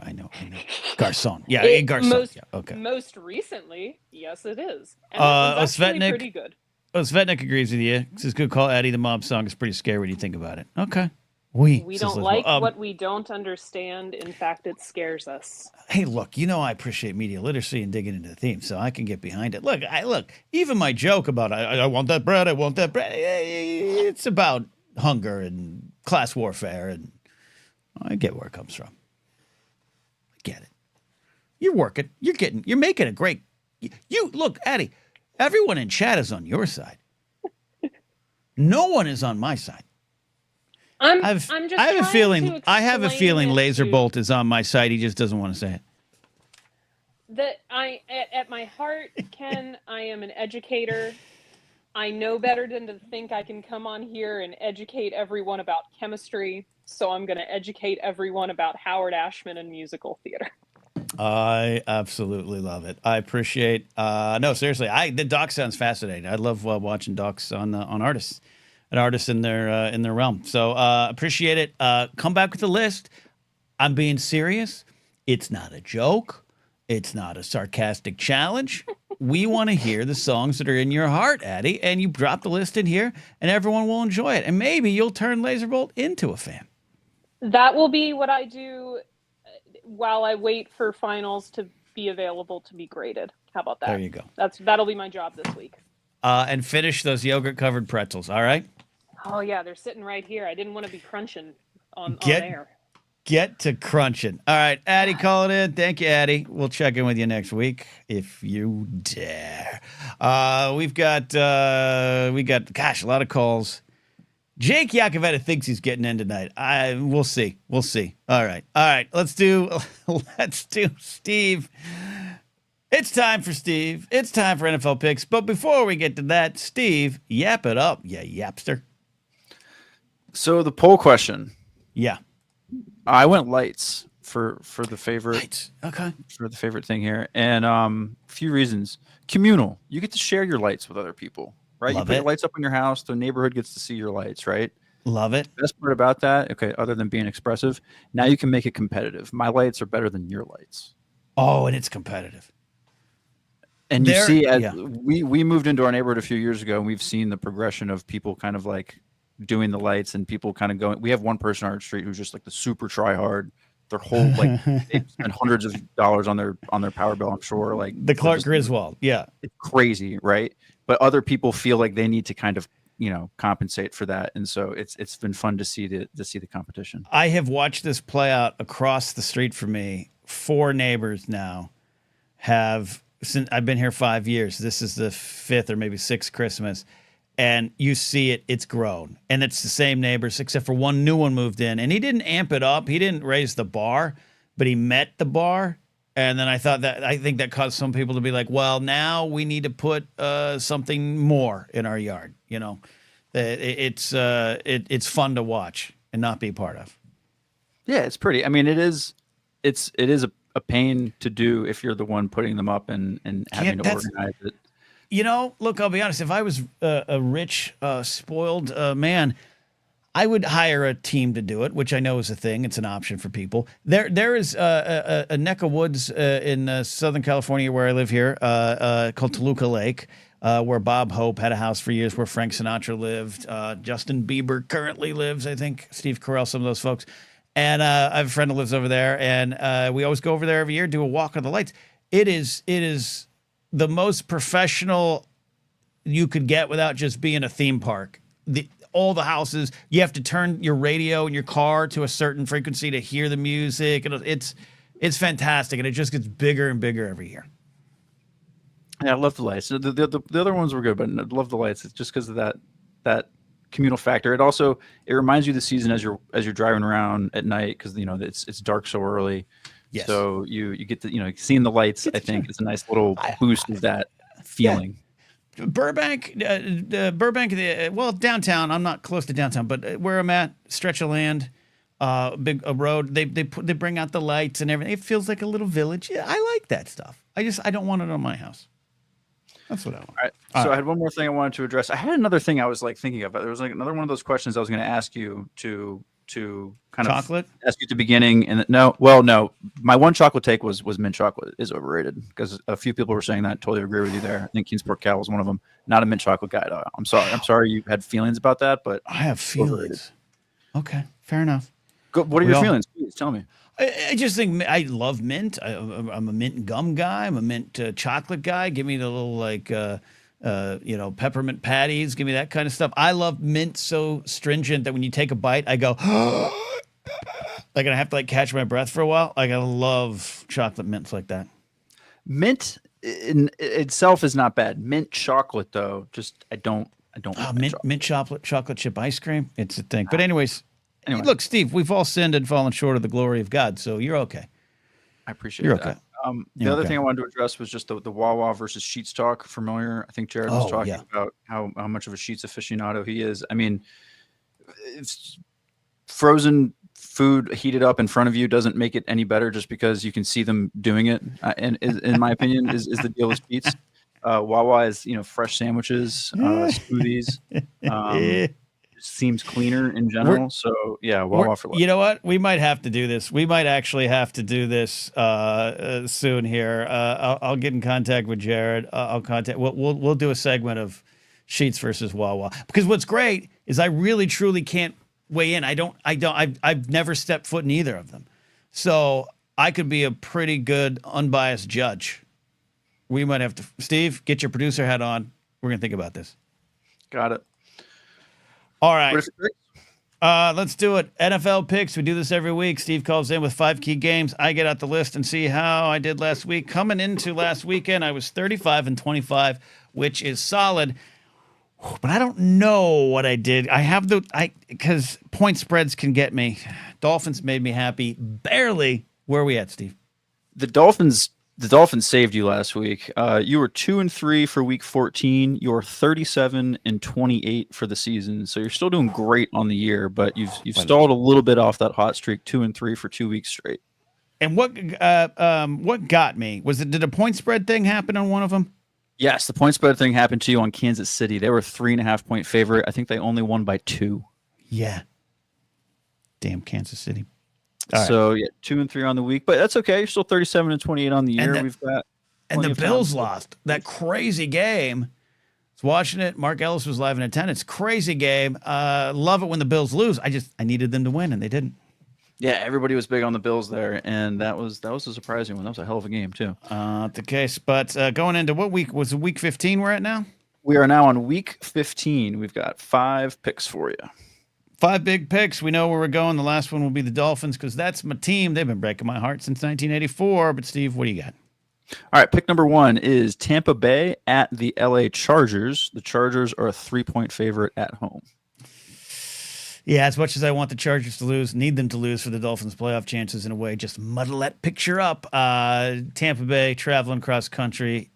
Garcon. Yeah, Garcon. Okay.
Most recently, yes, it is. And it's actually pretty good.
Svetnik agrees with you. It's a good call. Addie, the mob song is pretty scary when you think about it. Okay.
We don't like what we don't understand. In fact, it scares us.
Hey, look, I appreciate media literacy and digging into the theme, so I can get behind it. Look, even my joke about I want that bread, it's about hunger and class warfare, and I get where it comes from. Get it. You're working. You're making a great. You look, Addie. Everyone in chat is on your side. No one is on my side.
I'm
I
just
have a
trying
feeling.
to
I have a
explain
feeling
it
Laser
to-
Bolt is on my side. He just doesn't want to say it.
that I at my heart, Ken, I am an educator. I know better than to think I can come on here and educate everyone about chemistry. So I'm going to educate everyone about Howard Ashman and musical theater.
I absolutely love it. I appreciate. No, seriously, the doc sounds fascinating. I love watching docs on artists, and artists in their realm. So appreciate it. Come back with the list. I'm being serious. It's not a joke. It's not a sarcastic challenge. We want to hear the songs that are in your heart, Addie, and you drop the list in here, and everyone will enjoy it. And maybe you'll turn Laserbolt into a fan.
That will be what I do while I wait for finals to be available to be graded. How about that?
There you go.
That'll be my job this week.
And finish those yogurt-covered pretzels, all right?
Oh, yeah, they're sitting right here. I didn't want to be crunching on air.
Get to crunching. All right, Addie, call it in. Thank you, Addie. We'll check in with you next week if you dare. We got a lot of calls. Jake Yakavetta thinks he's getting in tonight. We'll see. All right. Let's do Steve. It's time for Steve. It's time for NFL picks. But before we get to that, Steve, yap it up, you yapster.
So the poll question.
Yeah.
I went lights for the favorite.
Lights. Okay.
For the favorite thing here, and a few reasons. Communal. You get to share your lights with other people, right?
Love
you put
it.
your lights up in your house. The neighborhood gets to see your lights, right?
Love it.
Best part about that, okay, other than being expressive, now you can make it competitive. My lights are better than your lights.
Oh, and it's competitive.
And you see, as
yeah.
we moved into our neighborhood a few years ago, and we've seen the progression of people kind of like doing the lights and people kind of going. We have one person on our street who's just like the super try hard. Their whole like they spend hundreds of dollars on their power bill. I'm sure, like
the Clark Griswold. Yeah,
it's crazy, right? But other people feel like they need to kind of compensate for that, and so it's been fun to see the competition.
I have watched this play out across the street from me. 4 neighbors now have. Since I've been here 5 years, this is the 5th or maybe 6th Christmas, and you see it's grown, and it's the same neighbors except for one new one moved in, and he didn't amp it up, he didn't raise the bar, but he met the bar, and then I think that caused some people to be like, well, now we need to put something more in our yard, it's fun to watch and not be part of.
Yeah, it's pretty. I mean, it is a pain to do if you're the one putting them up and having to organize it.
Look, I'll be honest. If I was a rich, spoiled man, I would hire a team to do it, which I know is a thing. It's an option for people. There is a neck of woods in Southern California where I live here called Toluca Lake, where Bob Hope had a house for years, where Frank Sinatra lived. Justin Bieber currently lives, I think. Steve Carell, some of those folks. And I have a friend who lives over there, and we always go over there every year, do a walk on the lights. It is the most professional you could get without just being a theme park. All the houses, you have to turn your radio in your car to a certain frequency to hear the music. And it's fantastic, and it just gets bigger and bigger every year.
Yeah, I love the lights. The other ones were good, but I love the lights. It's just because of that communal factor. It reminds you of the season as you're driving around at night, because it's dark so early.
Yes.
So you get to seeing the lights. I think it's a nice little boost of that feeling.
Yeah. Burbank, downtown. I'm not close to downtown, but where I'm at, stretch of land, a road. They bring out the lights and everything. It feels like a little village. Yeah, I like that stuff. I don't want it on my house. That's what I want.
All right. So I had one more thing I wanted to address. I had another thing I was thinking of. There was another one of those questions I was going to ask you to kind
chocolate?
Of ask you at the beginning. And no. My one chocolate take was mint chocolate is overrated, because a few people were saying that. Totally agree with you there. I think Kingsport Cal was one of them. Not a mint chocolate guy, though. I'm sorry you had feelings about that, but
I have feelings. Overrated. Okay, fair enough.
What are your feelings? Please tell me.
I just think I love mint. I'm a mint gum guy. I'm a mint chocolate guy. Give me the little peppermint patties. Give me that kind of stuff. I love mint so stringent that when you take a bite, I go, like I have to catch my breath for a while. I love chocolate mints like that.
Mint in itself is not bad. Mint chocolate though, just I don't like
mint chocolate chip ice cream. It's a thing. But anyways, look, Steve, we've all sinned and fallen short of the glory of God, so you're okay.
I appreciate
you're
that.
Okay.
The other thing I wanted to address was just the Wawa versus Sheets talk. Familiar? I think Jared was talking about how much of a Sheets aficionado he is. I mean, it's frozen food heated up in front of you doesn't make it any better just because you can see them doing it. And in my opinion, is the deal with Sheets. Wawa is fresh sandwiches, smoothies. Seems cleaner in general. So yeah, Wawa for life.
You know what? We might have to do this. We might actually have to do this soon here. I'll get in contact with Jared. We'll do a segment of Sheets versus Wawa, because what's great is I really truly can't weigh in. I've never stepped foot in either of them, so I could be a pretty good unbiased judge. We might have to. Steve, get your producer hat on. We're gonna think about this.
Got it.
All right. Let's do it. NFL picks. We do this every week. Steve calls in with 5 key games. I get out the list and see how I did last week. Coming into last weekend, I was 35-25, which is solid. But I don't know what I did. Because point spreads can get me. Dolphins made me happy. Barely. Where are we at, Steve?
The Dolphins saved you last week. You were 2-3 for week 14. You're 37-28 for the season. So you're still doing great on the year, but you've stalled a little bit off that hot streak, 2-3 for 2 weeks straight.
And what got me did a point spread thing happen on one of them?
Yes, the point spread thing happened to you on Kansas City. They were 3.5 point favorite. I think they only won by 2.
Yeah. Damn Kansas City.
So yeah, 2-3 on the week, but that's okay. You're still 37-28 on the year. We've got
the Bills lost that crazy game. I was watching it. Mark Ellis was live in attendance. Crazy game. Love it when the Bills lose. I needed them to win, and they didn't.
Yeah, everybody was big on the Bills there, and that was a surprising one. That was a hell of a game too.
The case, but going into what week was it? Week 15 we're at now.
We are now on week 15. We've got 5 picks for you.
5 big picks. We know where we're going. The last one will be the Dolphins because that's my team. They've been breaking my heart since 1984. But, Steve, what do you got?
All right, pick number 1 is Tampa Bay at the LA Chargers. The Chargers are a 3-point favorite at home.
Yeah, as much as I want the Chargers to lose, need them to lose for the Dolphins' playoff chances in a way, just muddle that picture up. Tampa Bay traveling cross country.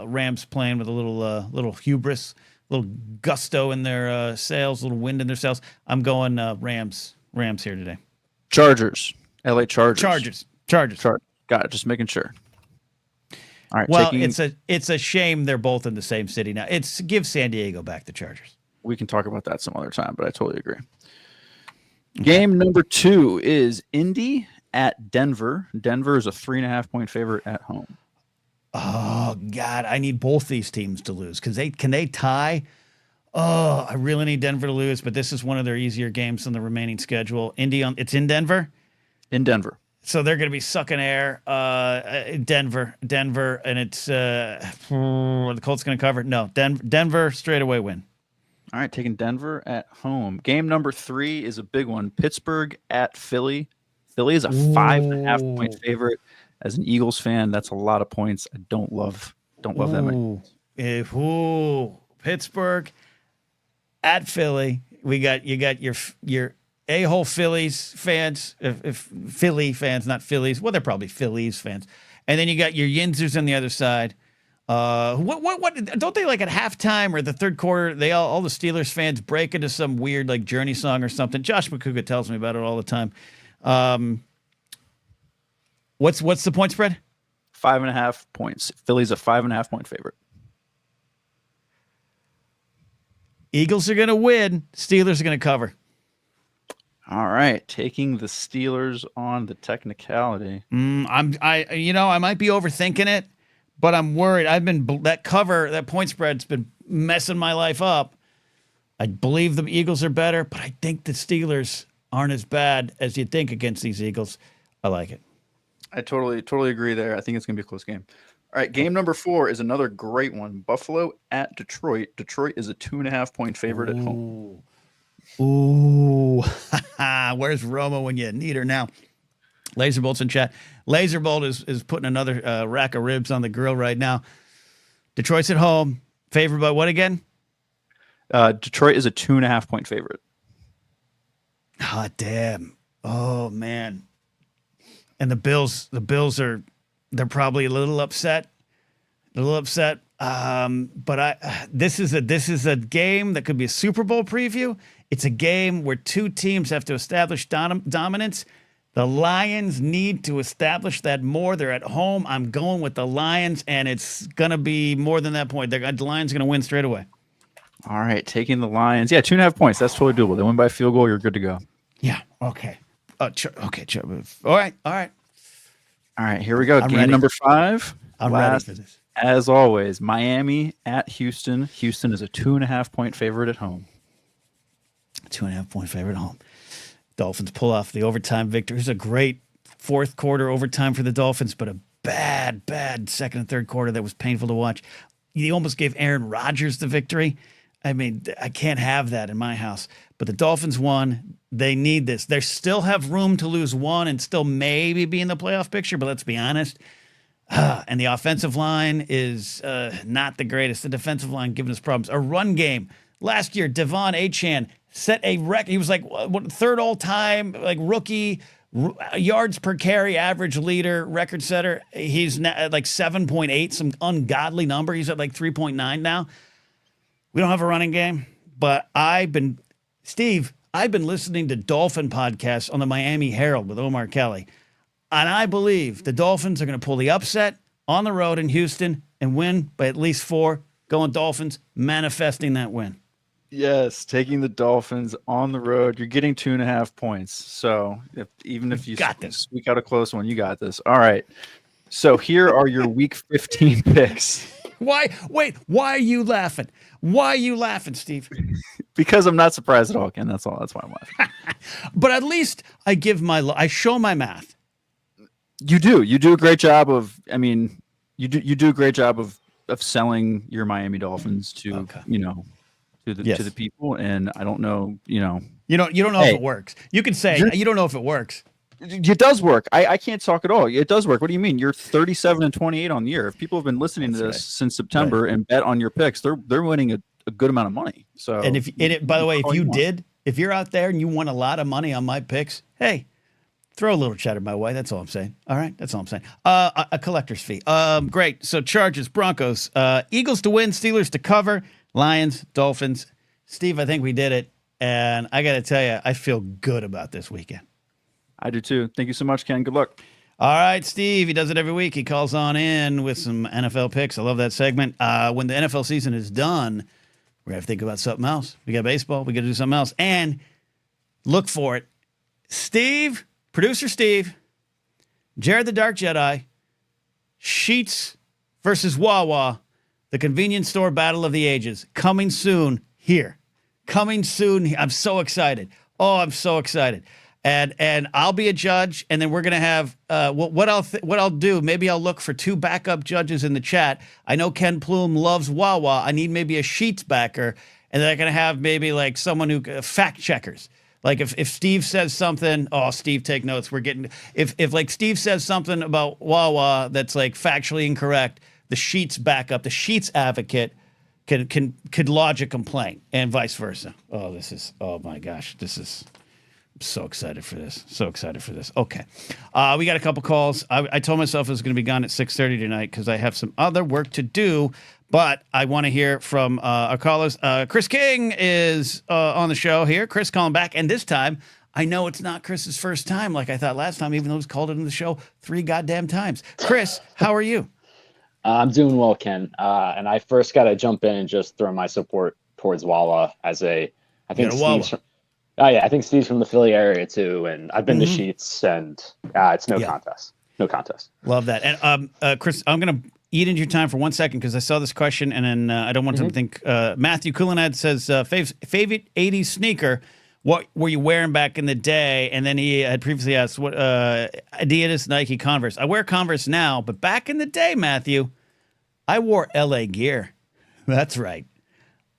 Rams playing with a little hubris. Little gusto in their sails, little wind in their sails. I'm going Rams here today.
Chargers. LA
Chargers.
Got it. Just making sure. All right.
Well, it's a shame they're both in the same city now. Give San Diego back the Chargers.
We can talk about that some other time, but I totally agree. Game number 2 is Indy at Denver. Denver is a 3.5 point favorite at home.
Oh God, I need both these teams to lose because can they tie? Oh, I really need Denver to lose, but this is one of their easier games on the remaining schedule. It's in Denver.
In Denver.
So they're going to be sucking air. Denver, and it's the Colts going to cover. No, Denver straight away win.
All right, taking Denver at home. Game number 3 is a big one. Pittsburgh at Philly. Philly is a 5.5 point favorite. As an Eagles fan, that's a lot of points. I don't love that many.
Pittsburgh at Philly. You got your a-hole Phillies fans, if Philly fans, not Phillies. Well, they're probably Phillies fans. And then you got your Yinzers on the other side. What don't they like at halftime or the third quarter? All the Steelers fans break into some weird like Journey song or something. Josh McCouga tells me about it all the time. What's the point spread?
5.5 points. Philly's a 5.5 point favorite.
Eagles are going to win. Steelers are going to cover.
All right, taking the Steelers on the technicality.
I might be overthinking it, but I'm worried. That point spread's been messing my life up. I believe the Eagles are better, but I think the Steelers aren't as bad as you think against these Eagles. I like it.
I totally agree there. I think it's going to be a close game. All right, game number 4 is another great one. Buffalo at Detroit. Detroit is a 2.5 point favorite at home.
Ooh, where's Roma when you need her now? Laserbolt's in chat. Laserbolt is putting another rack of ribs on the grill right now. Detroit's at home. Favored by what again?
Detroit is a 2.5-point favorite.
Ah, damn. Oh, man. And the Bills they're probably a little upset. But this is a game that could be a Super Bowl preview. It's a game where two teams have to establish dominance. The Lions need to establish that more. They're at home. I'm going with the Lions, and it's going to be more than that point. The Lions are going to win straight away.
All right, taking the Lions. Yeah, 2.5 points. That's totally doable. They win by a field goal. You're good to go.
Yeah. Okay. Okay. All right.
All right. Here we go.
I'm
Game
ready.
number 5.
I'm ready for this.
As always, Miami at Houston. Houston is a 2.5-point favorite at home.
2.5-point favorite at home. Dolphins pull off the overtime victory. It was a great fourth quarter overtime for the Dolphins, but a bad second and third quarter that was painful to watch. You almost gave Aaron Rodgers the victory. I mean, I can't have that in my house. But the Dolphins won. They need this. They still have room to lose one and still maybe be in the playoff picture, but let's be honest. And the offensive line is not the greatest. The defensive line giving us problems. A run game. Last year, Devon Achane set a record. He was like third all-time, like rookie yards per carry average leader, record setter. He's at like 7.8, some ungodly number. He's at like 3.9 now. We don't have a running game, but I've been listening to Dolphin podcasts on the Miami Herald with Omar Kelly, and I believe the Dolphins are going to pull the upset on the road in Houston and win by at least 4. Going Dolphins, manifesting that win.
Yes, taking the Dolphins on the road. You're getting 2.5 points. So even if you
got this,
squeak out a close one, you got this. All right. So here are your Week 15 picks.
Why are you laughing? Why are you laughing, Steve?
Because I'm not surprised at all, Ken. That's all. That's why I'm laughing.
But at least I show my math.
You do. You do a great job of. I mean, you do a great job of selling your Miami Dolphins to to the people. And I don't know. You don't know
if it works. You can say you don't know if it works.
It does work. I can't talk at all. It does work. What do you mean? You're 37-28 on the year. If people have been listening to this since September and bet on your picks, they're winning a good amount of money. So
by the way, if you're out there and you won a lot of money on my picks, hey, throw a little cheddar my way. That's all I'm saying. All right, that's all I'm saying. A collector's fee. Great. So Chargers, Broncos, Eagles to win, Steelers to cover, Lions, Dolphins. Steve, I think we did it, and I got to tell you, I feel good about this weekend.
I do too. Thank you so much, Ken. Good luck.
All right, Steve. He does it every week. He calls on in with some NFL picks. I love that segment. When the NFL season is done, we're going to think about something else. We got baseball. We got to do something else. And look for it. Steve, producer Steve, Jared the Dark Jedi, Sheets versus Wawa, the convenience store battle of the ages. Coming soon here. Coming soon. I'm so excited. Oh, I'm so excited. And I'll be a judge, and then we're gonna have what I'll do. Maybe I'll look for 2 backup judges in the chat. I know Ken Plume loves Wawa. I need maybe a Sheets backer, and then I'm gonna have maybe like someone who fact checkers. Like if Steve says something, Steve, take notes. We're getting if like Steve says something about Wawa that's like factually incorrect, the Sheets backup, the Sheets advocate could lodge a complaint, and vice versa. Oh my gosh, I'm so excited for this. So excited for this. Okay. We got a couple calls. I told myself I was going to be gone at 6:30 tonight because I have some other work to do, but I want to hear from our callers. Chris King is on the show here. Chris calling back. And this time, I know it's not Chris's first time like I thought last time, even though he's called into the show 3 goddamn times. Chris, how are you?
I'm doing well, Ken. And I first got to jump in and just throw my support towards Wawa I think Steve's from the Philly area too, and I've been to Sheets, and it's no contest. No contest.
Love that. And Chris, I'm going to eat into your time for 1 second because I saw this question, and then I don't want them to think. Matthew Coulinad says, favorite 80s sneaker, what were you wearing back in the day? And then he had previously asked, what Adidas, Nike, Converse. I wear Converse now, but back in the day, Matthew, I wore LA gear. That's right.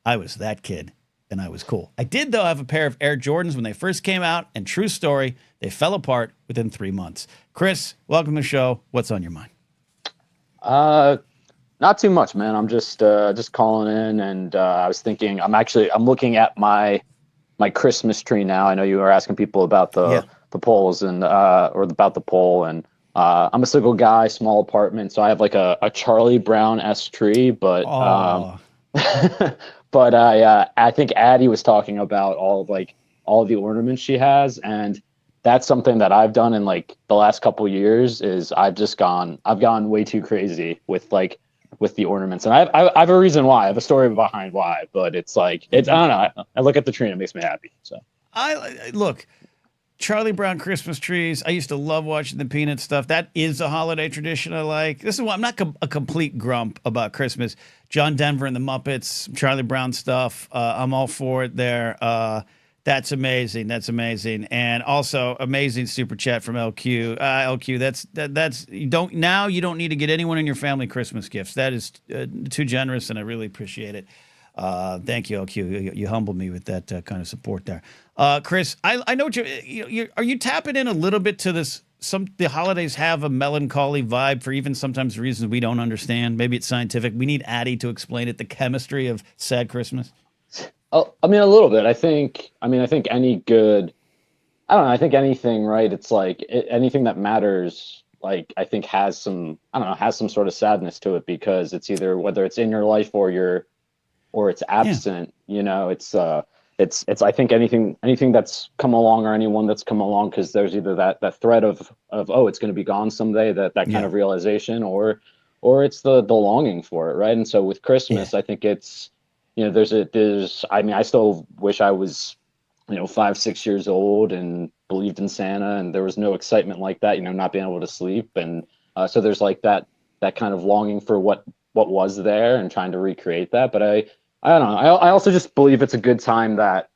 I was that kid. and I was cool. I did, though, have a pair of Air Jordans when they first came out, and true story, they fell apart within 3 months. Chris, welcome to the show. What's on your mind?
Not too much, man. I'm just calling in, and I was thinking I'm looking at my Christmas tree now. I know you were asking people about the poles and or about the pole, and I'm a single guy, small apartment, so I have like a Charlie Brown-esque tree, but but I think Addie was talking about all of the ornaments she has, and that's something that I've done in like the last couple of years. Is I've gone way too crazy with the ornaments, and I have a reason why. I have a story behind why, but it's I don't know. I look at the tree and it makes me happy. So
I look. Charlie Brown Christmas trees. I used to love watching the Peanut stuff. That is a holiday tradition I like. This is why I'm not a complete grump about Christmas. John Denver and the Muppets, Charlie Brown stuff. I'm all for it there. That's amazing. That's amazing. And also amazing super chat from LQ. LQ, that's you don't need to get anyone in your family Christmas gifts. That is too generous, and I really appreciate it. Thank you, LQ. You humbled me with that kind of support there. Chris, I know what are you tapping in a little bit to this? The holidays have a melancholy vibe for even sometimes reasons we don't understand. Maybe it's scientific. We need Addie to explain it. The chemistry of sad Christmas.
Oh, I mean, a little bit. I think any good, I don't know. I think anything, right? It's like anything that matters, like I think has some sort of sadness to it, because it's either whether it's in your life or it's absent. Yeah. It's I think anything that's come along, or anyone that's come along, because there's either that threat of it's going to be gone someday, that kind of realization, or it's the longing for it, right? And so with Christmas, I think it's, I still wish I was 5-6 years old and believed in Santa, and there was no excitement like that, not being able to sleep, and so there's like that kind of longing for what was there and trying to recreate that. But I don't know. I also just believe it's a good time that,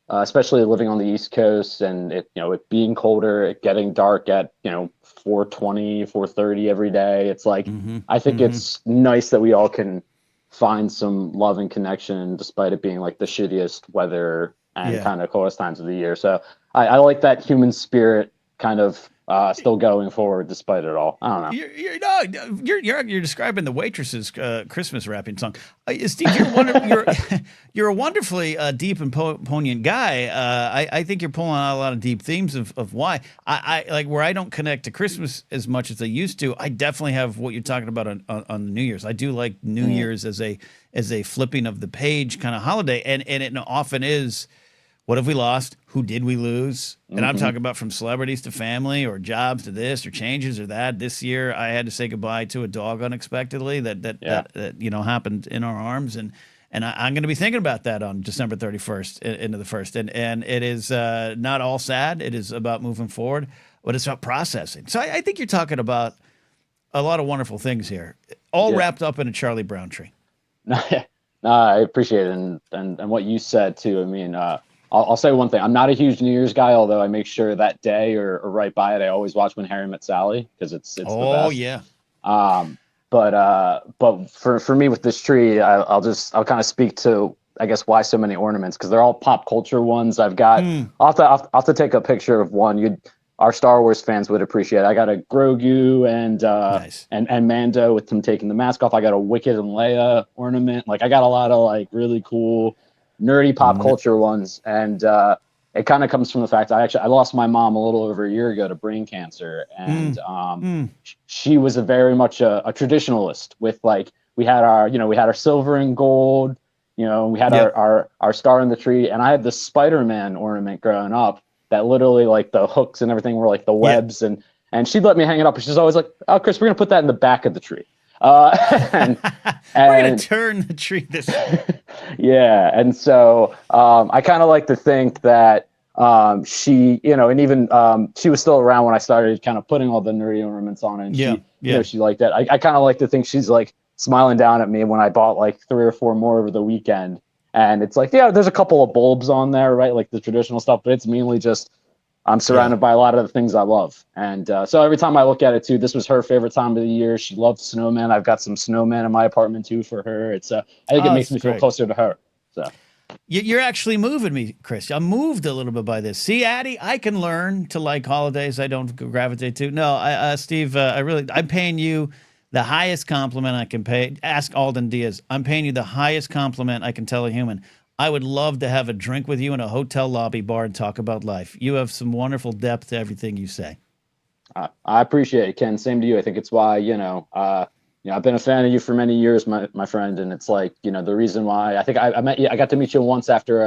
especially living on the East Coast, and it being colder, it getting dark at 4:20, 4:30 every day. It's like I think it's nice that we all can find some love and connection, despite it being like the shittiest weather and kind of coldest times of the year. So I like that human spirit kind of still going forward despite it all. I don't know.
You're describing the Waitress's Christmas rapping song. Steve, you're a wonderfully deep and poignant guy. I think you're pulling out a lot of deep themes of why I like where I don't connect to Christmas as much as I used to. I definitely have what you're talking about on New Year's. I do like New Year's as a flipping of the page kind of holiday, and it often is. What have we lost? Who did we lose? And I'm talking about from celebrities to family, or jobs to this, or changes or that. This year, I had to say goodbye to a dog unexpectedly that happened in our arms, and I'm going to be thinking about that on December 31st into the 1st. And it is not all sad. It is about moving forward, but it's about processing. So I think you're talking about a lot of wonderful things here, all wrapped up in a Charlie Brown tree.
No, I appreciate it, and what you said too. I mean. I'll say one thing. I'm not a huge New Year's guy, although I make sure that day or right by it, I always watch When Harry Met Sally, because it's the best.
Oh yeah.
But for me with this tree, I'll kind of speak to, I guess, why so many ornaments, because they're all pop culture ones. I've got. I'll have to take a picture of one. Our Star Wars fans would appreciate it. I got a Grogu and Mando with him taking the mask off. I got a Wicket and Leia ornament. Like I got a lot of really cool, nerdy pop culture ones, and it kind of comes from the fact I lost my mom a little over a year ago to brain cancer, and she was very much a traditionalist. With we had our silver and gold, we had our star in the tree, and I had the Spider-Man ornament growing up that literally the hooks and everything were the webs, and she'd let me hang it up, and she's always like, "Oh, Chris, we're gonna put that in the back of the tree." And
we're gonna turn the tree this way.
Yeah, and so I kind of like to think that she, and even she was still around when I started kind of putting all the nerdy ornaments on it. And she liked that. I kind of like to think she's smiling down at me when I bought 3 or 4 more over the weekend. And it's there's a couple of bulbs on there, right? The traditional stuff, but it's mainly just I'm surrounded by a lot of the things I love. And so every time I look at it too, this was her favorite time of the year. She loved snowmen. I've got some snowmen in my apartment too for her. It's I think it makes me feel closer to her. So
You're actually moving me, Chris. I'm moved a little bit by this. See, Addie, I can learn to like holidays I don't gravitate to. No, Steve, I'm paying you the highest compliment I can pay. Ask Alden Diaz. I'm paying you the highest compliment I can tell a human. I would love to have a drink with you in a hotel lobby bar and talk about life. You have some wonderful depth to everything you say.
I appreciate it, Ken. Same to you. I think it's why, I've been a fan of you for many years, my friend. And it's like, the reason why I think I met you, I got to meet you once after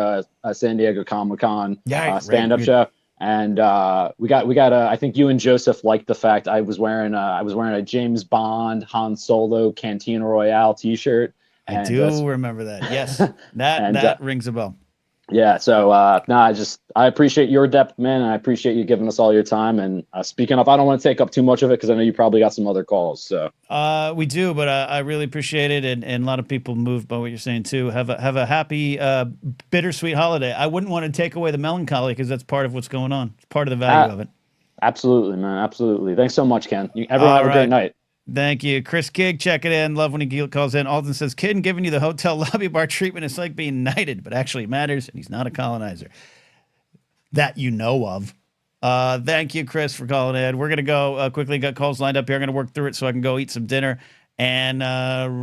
a San Diego Comic-Con stand-up show. And I think you and Joseph liked the fact I was wearing a James Bond Han Solo Cantina Royale t-shirt.
I do remember that. Yes. That rings a bell.
Yeah. So, I appreciate your depth, man. And I appreciate you giving us all your time. And speaking up, I don't want to take up too much of it because I know you probably got some other calls. So
we do, but I really appreciate it. And a lot of people moved by what you're saying too. Have a happy, bittersweet holiday. I wouldn't want to take away the melancholy because that's part of what's going on. It's part of the value of it.
Absolutely, man. Absolutely. Thanks so much, Ken. Everyone have a great night.
Thank you. Chris Kig, check it in. Love when he calls in. Alden says, Ken giving you the hotel lobby bar treatment is like being knighted, but actually matters, and he's not a colonizer. That you know of. Thank you, Chris, for calling in. We're going to go quickly. Got calls lined up here. I'm going to work through it so I can go eat some dinner and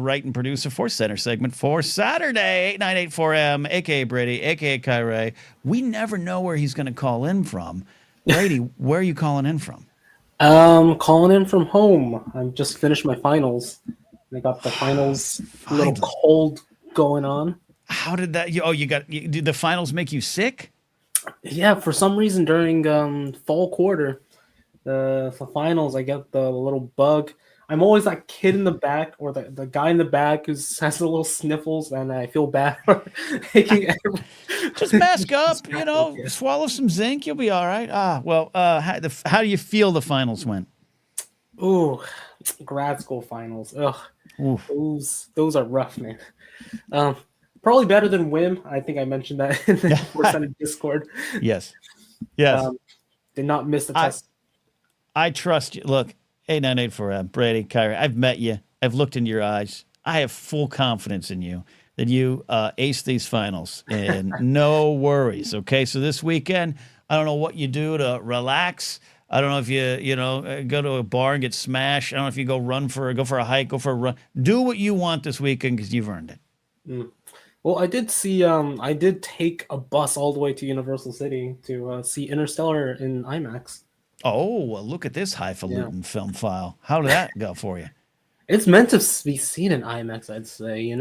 write and produce a Force Center segment for Saturday, 8984M, a.k.a. Brady, a.k.a. Kyrie. We never know where he's going to call in from. Brady, where are you calling in from?
Calling in from home. I've just finished my finals. I got the finals a little cold going on.
How did that? Did the finals make you sick?
Yeah, for some reason during fall quarter, the finals, I get the little bug. I'm always that kid in the back or the guy in the back who has the little sniffles, and I feel bad for taking.
Just mask up, swallow some zinc, you'll be all right. How do you feel the finals went?
Ooh, grad school finals. Ugh, those are rough, man. Probably better than WIM. I think I mentioned that in the percentage Discord.
Yes.
Did not miss the test.
I trust you. Look, 8984 Brady, Kyrie, I've met you. I've looked into your eyes. I have full confidence in you that you ace these finals, and no worries. Okay, so this weekend, I don't know what you do to relax. I don't know if you go to a bar and get smashed. I don't know if you go for a hike, go for a run. Do what you want this weekend because you've earned it.
Well, I did see. I did take a bus all the way to Universal City to see Interstellar in IMAX.
Oh, well, look at this highfalutin film file. How did that go for you?
It's meant to be seen in IMAX, I'd say.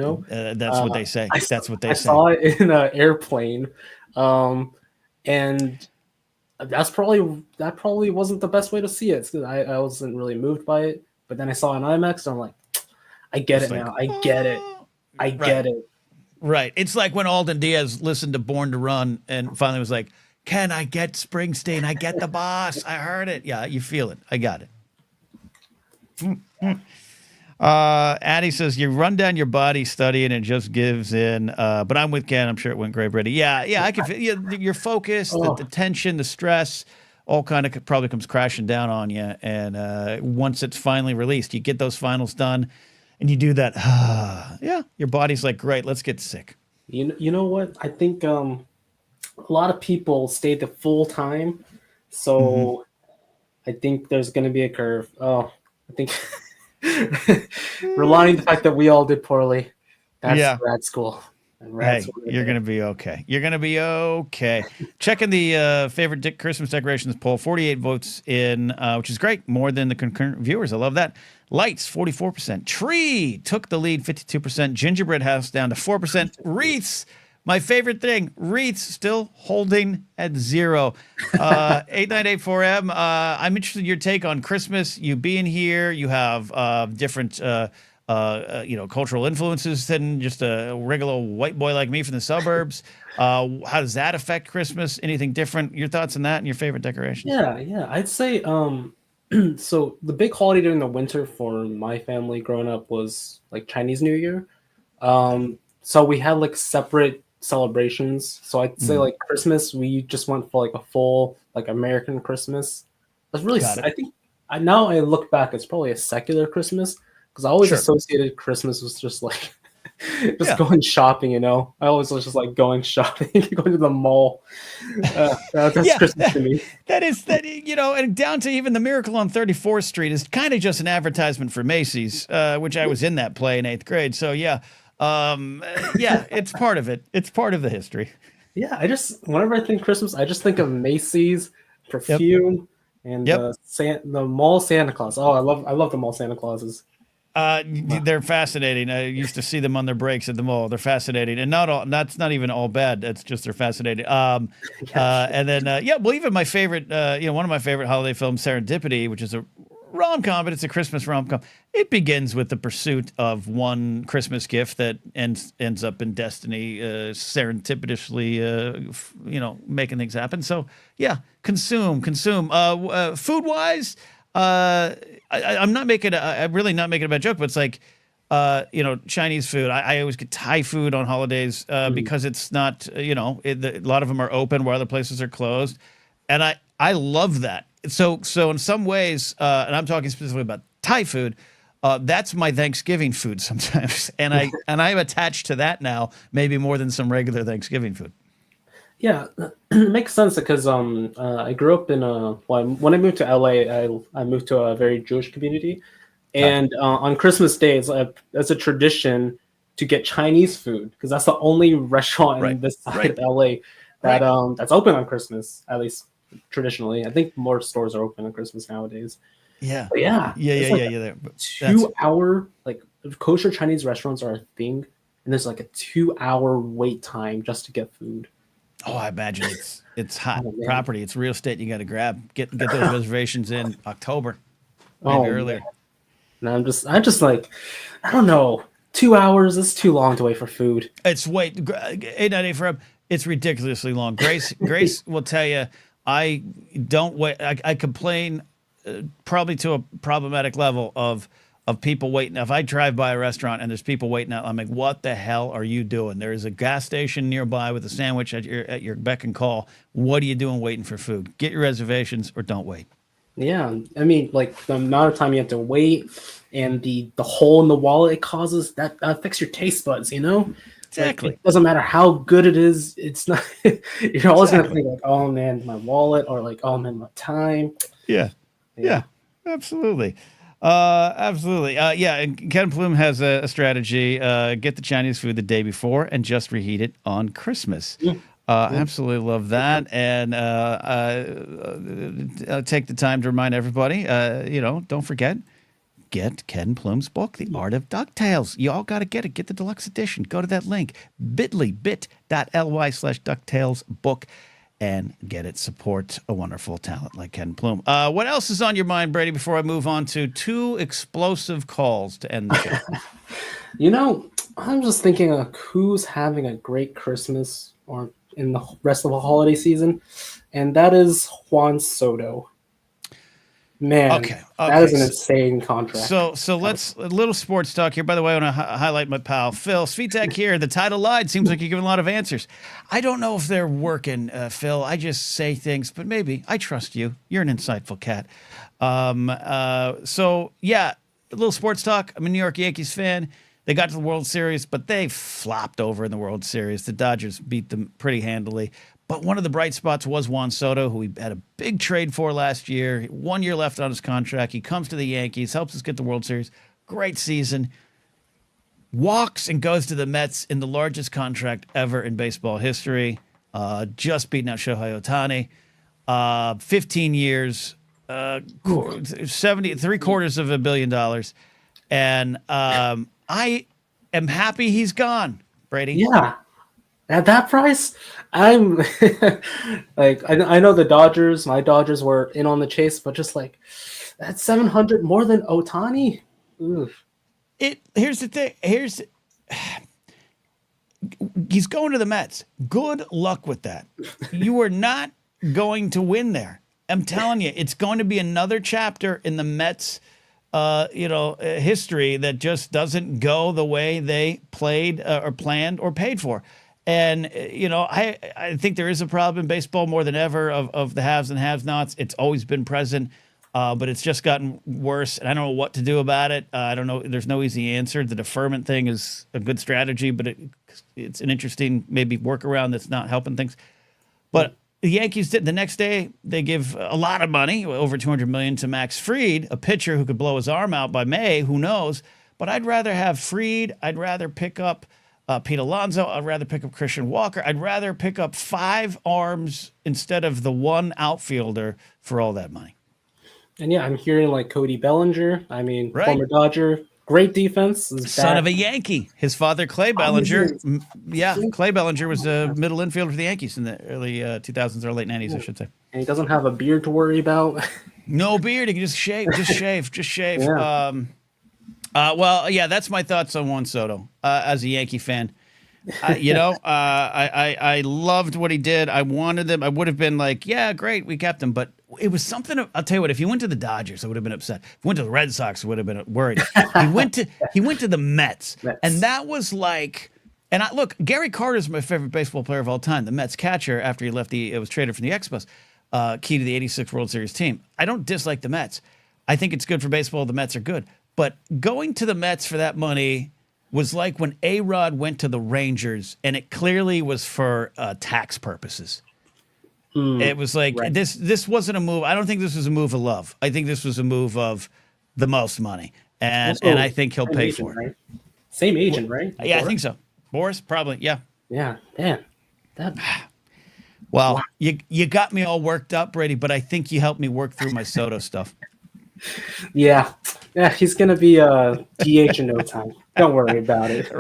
That's what they say. I
saw it in an airplane, and that probably wasn't the best way to see it. I wasn't really moved by it, but then I saw it in IMAX, and I'm like, I get it now. I get it. I get it.
Right. It's like when Alden Diaz listened to Born to Run and finally was like, Ken, I get Springsteen. I get the boss. I heard it. Yeah, you feel it. I got it. Addie says, you run down your body studying and it just gives in. But I'm with Ken. I'm sure it went great, Brady. Yeah, I can feel your focus, the tension, the stress, all kind of probably comes crashing down on you. And once it's finally released, you get those finals done and you do that. Your body's like, great, let's get sick.
You know what? I think a lot of people stayed the full time. So I think there's going to be a curve. I think relying on the fact that we all did poorly. That's grad school.
You're going to be okay. You're going to be okay. Checking the favorite Christmas decorations poll, 48 votes in, which is great. More than the concurrent viewers. I love that. Lights, 44%. Tree took the lead, 52%. Gingerbread house down to 4%. Wreaths, my favorite thing. Wreaths still holding at 0. 8984M. I'm interested in your take on Christmas. You being here, you have different cultural influences than just a regular white boy like me from the suburbs. How does that affect Christmas? Anything different? Your thoughts on that and your favorite decorations?
Yeah. I'd say so the big holiday during the winter for my family growing up was like Chinese New Year. So we had like separate celebrations. So I'd say like Christmas, we just went for like a full like American Christmas. That's really, I think now I look back, it's probably a secular Christmas because I always associated Christmas with just like just going shopping. You know, I always was just like going shopping, going to the mall. That's Christmas to me.
That is that, and down to even the Miracle on 34th Street is kind of just an advertisement for Macy's, which I was in that play in 8th grade. So yeah, it's part of it. It's part of the history.
Yeah, whenever I think Christmas, I just think of Macy's, perfume, and the mall Santa Claus. Oh, I love the mall Santa Clauses.
They're fascinating. I used to see them on their breaks at the mall. They're fascinating, and that's not even all bad. That's just they're fascinating. And then even my favorite, one of my favorite holiday films, Serendipity, which is a rom-com, but it's a Christmas rom-com. It begins with the pursuit of one Christmas gift that ends up in destiny, serendipitously, making things happen. So yeah, consume. Food-wise, I'm really not making a bad joke, but it's like, Chinese food. I always get Thai food on holidays because it's not, a lot of them are open where other places are closed, and I love that. So in some ways, and I'm talking specifically about Thai food, that's my Thanksgiving food sometimes, and I'm attached to that now, maybe more than some regular Thanksgiving food.
Yeah, it makes sense because I grew up in when I moved to LA, I moved to a very Jewish community, and on Christmas Day, it's a tradition to get Chinese food because that's the only restaurant in this side of LA that's open on Christmas, at least traditionally. I think more stores are open on Christmas nowadays.
Yeah.
But yeah. 2 hour, like kosher Chinese restaurants are a thing, and there's like a 2 hour wait time just to get food.
Oh, I imagine it's hot property. It's real estate you got to grab. Get those reservations in October, maybe earlier.
And I'm just like, I don't know. 2 hours is too long to wait for food.
It's 898 for it's ridiculously long. Grace will tell you. I don't wait. I complain probably to a problematic level of people waiting. If I drive by a restaurant and there's people waiting out, I'm like, what the hell are you doing? There is a gas station nearby with a sandwich at your beck and call. What are you doing waiting for food? Get your reservations or don't wait.
Yeah, I mean, like the amount of time you have to wait and the hole in the wallet it causes, that affects your taste buds,
Exactly.
Like, it doesn't matter how good it is. It's not. You're always gonna think like, "Oh man, my wallet," or like, "Oh man, my time."
Yeah. Absolutely. And Ken Plume has a strategy. Get the Chinese food the day before and just reheat it on Christmas. Absolutely love that. And take the time to remind everybody, don't forget, get Ken Plume's book, The Art of DuckTales. You all got to get it. Get the deluxe edition. Go to that link, bit.ly/DuckTales book, and get it. Support a wonderful talent like Ken Plume. What else is on your mind, Brady, before I move on to two explosive calls to end the show?
I'm just thinking of who's having a great Christmas or in the rest of the holiday season, and that is Juan Soto. Man, that is an insane contract.
So let's a little sports talk here. By the way, I want to highlight my pal Phil Svitek here. The title lied. Seems like you're giving a lot of answers. I don't know if they're working, Phil. I just say things, but maybe I trust you. You're an insightful cat. A little sports talk. I'm a New York Yankees fan. They got to the World Series, but they flopped over in the World Series. The Dodgers beat them pretty handily. But one of the bright spots was Juan Soto, who we had a big trade for last year. 1 year left on his contract. He comes to the Yankees, helps us get the World Series. Great season. Walks and goes to the Mets in the largest contract ever in baseball history. Just beating out Shohei Ohtani. 15 years, 3/4 billion dollars. And I am happy he's gone, Brady.
Yeah. At that price, I'm like, I know the Dodgers, my Dodgers were in on the chase, but just like that's 700 more than Ohtani.
Here's the thing. He's going to the Mets. Good luck with that. You are not going to win there. I'm telling you, it's going to be another chapter in the Mets history that just doesn't go the way they played or planned or paid for. And, I think there is a problem in baseball more than ever of the haves and have-nots. It's always been present. but it's just gotten worse, and I don't know what to do about it. I don't know. There's no easy answer. The deferment thing is a good strategy, but it's an interesting maybe workaround that's not helping things. But the Yankees did the next day. They give a lot of money, over $200 million, to Max Fried, a pitcher who could blow his arm out by May. Who knows? But I'd rather have Fried. I'd rather pick up Pete Alonso. I'd rather pick up Christian Walker. I'd rather pick up 5 arms instead of the one outfielder for all that money.
And yeah, I'm hearing like Cody Bellinger. I mean, former Dodger, great defense.
Son of a Yankee. His father, Clay Bellinger. Clay Bellinger was a middle infielder for the Yankees in the early 2000s or late 90s, I should say.
And he doesn't have a beard to worry about.
No beard. He can just shave. Just shave.
Yeah.
Well, yeah, that's my thoughts on Juan Soto as a Yankee fan. I loved what he did. I wanted him. I would have been like, yeah, great, we kept him. But it was something. I'll tell you what. If he went to the Dodgers, I would have been upset. If he went to the Red Sox, I would have been worried. He went to the Mets, and that was like. And look, Gary Carter's my favorite baseball player of all time. The Mets catcher after he left it was traded from the Expos, key to the '86 World Series team. I don't dislike the Mets. I think it's good for baseball. The Mets are good, but going to the Mets for that money was like when A-Rod went to the Rangers, and it clearly was for tax purposes. It was like, this wasn't a move. I don't think this was a move of love. I think this was a move of the most money. And
Also,
and I think he'll pay
agent,
for it.
right? Same agent, right?
Yeah, I think so. Boris, probably, yeah.
Yeah, man.
Well, you got me all worked up, Brady, but I think you helped me work through my Soto stuff.
Yeah, he's going to be a DH in no time. Don't worry about it.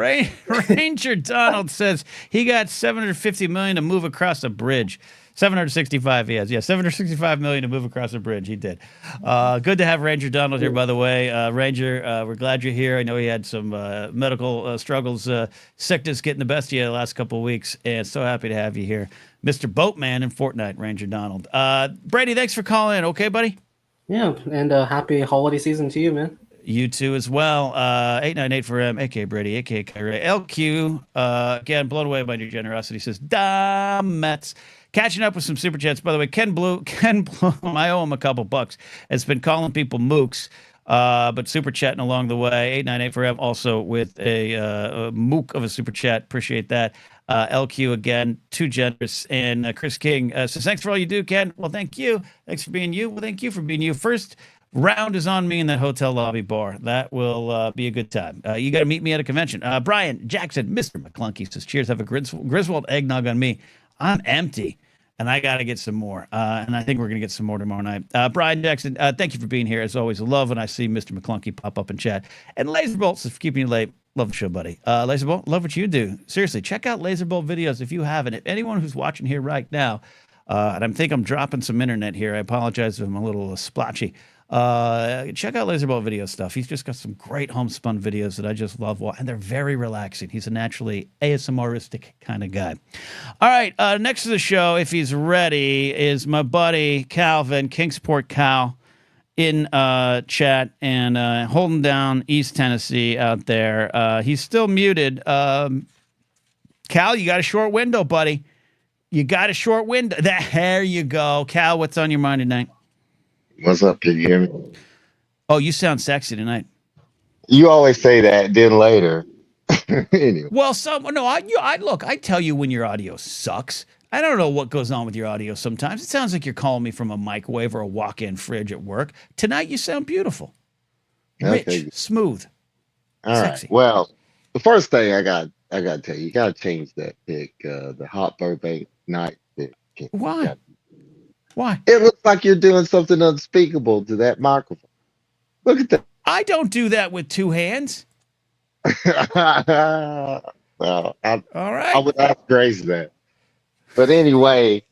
Ranger Donald says he got $750 million to move across a bridge. 765 he has. Yeah, $765 million to move across a bridge. He did. Good to have Ranger Donald here, by the way. Ranger, we're glad you're here. I know he had some medical struggles, sickness getting the best of you the last couple of weeks, and so happy to have you here. Mr. Boatman in Fortnite, Ranger Donald. Brady, thanks for calling in. Okay, buddy?
Yeah, and happy holiday season to you, man.
You too as well. 898 for M, aka Brady, aka Kyrie. LQ, again, blown away by your generosity, says, Mets. Catching up with some super chats. By the way, Ken Blue, I owe him a couple bucks, has been calling people mooks, but super chatting along the way. 898 for M, also with a mook of a super chat. Appreciate that. LQ again, too generous. And Chris King says, thanks for all you do, Ken. Well, thank you. Thanks for being you. Well, thank you for being you. First round is on me in that hotel lobby bar. That will be a good time. You got to meet me at a convention. Brian Jackson, Mr. McClunky says, cheers. Have a Griswold eggnog on me. I'm empty, and I got to get some more. And I think we're going to get some more tomorrow night. Brian Jackson, thank you for being here. As always, I love when I see Mr. McClunky pop up in chat. And Laserbolt says, for keeping you late. Love the show, buddy. Laserbolt, love what you do. Seriously, check out Laserbolt videos if you haven't. If anyone who's watching here right now, and I think I'm dropping some internet here. I apologize if I'm a little splotchy. Check out Laserbolt video stuff. He's just got some great homespun videos that I just love, and they're very relaxing. He's a naturally ASMRistic kind of guy. All right, next to the show, if he's ready, is my buddy Calvin, Kingsport Cal, in chat and holding down East Tennessee out there. He's still muted. Cal, you got a short window, buddy. You got a short window. There you go. Cal, what's on your mind tonight?
What's up? Can you hear me?
Oh, you sound sexy tonight.
You always say that, then later. Anyway.
Well, I tell you when your audio sucks. I don't know what goes on with your audio sometimes. It sounds like you're calling me from a microwave or a walk-in fridge at work. Tonight, you sound beautiful. Rich,
Okay.
smooth,
All
sexy.
right. Well, the first thing I got to tell you, you got to change that pick, the hot Burbank night pick.
Why? Why?
It looks like you're doing something unspeakable to that microphone. Look at that.
I don't do that with two hands.
Well,
All right.
I would ask Grace that. But anyway,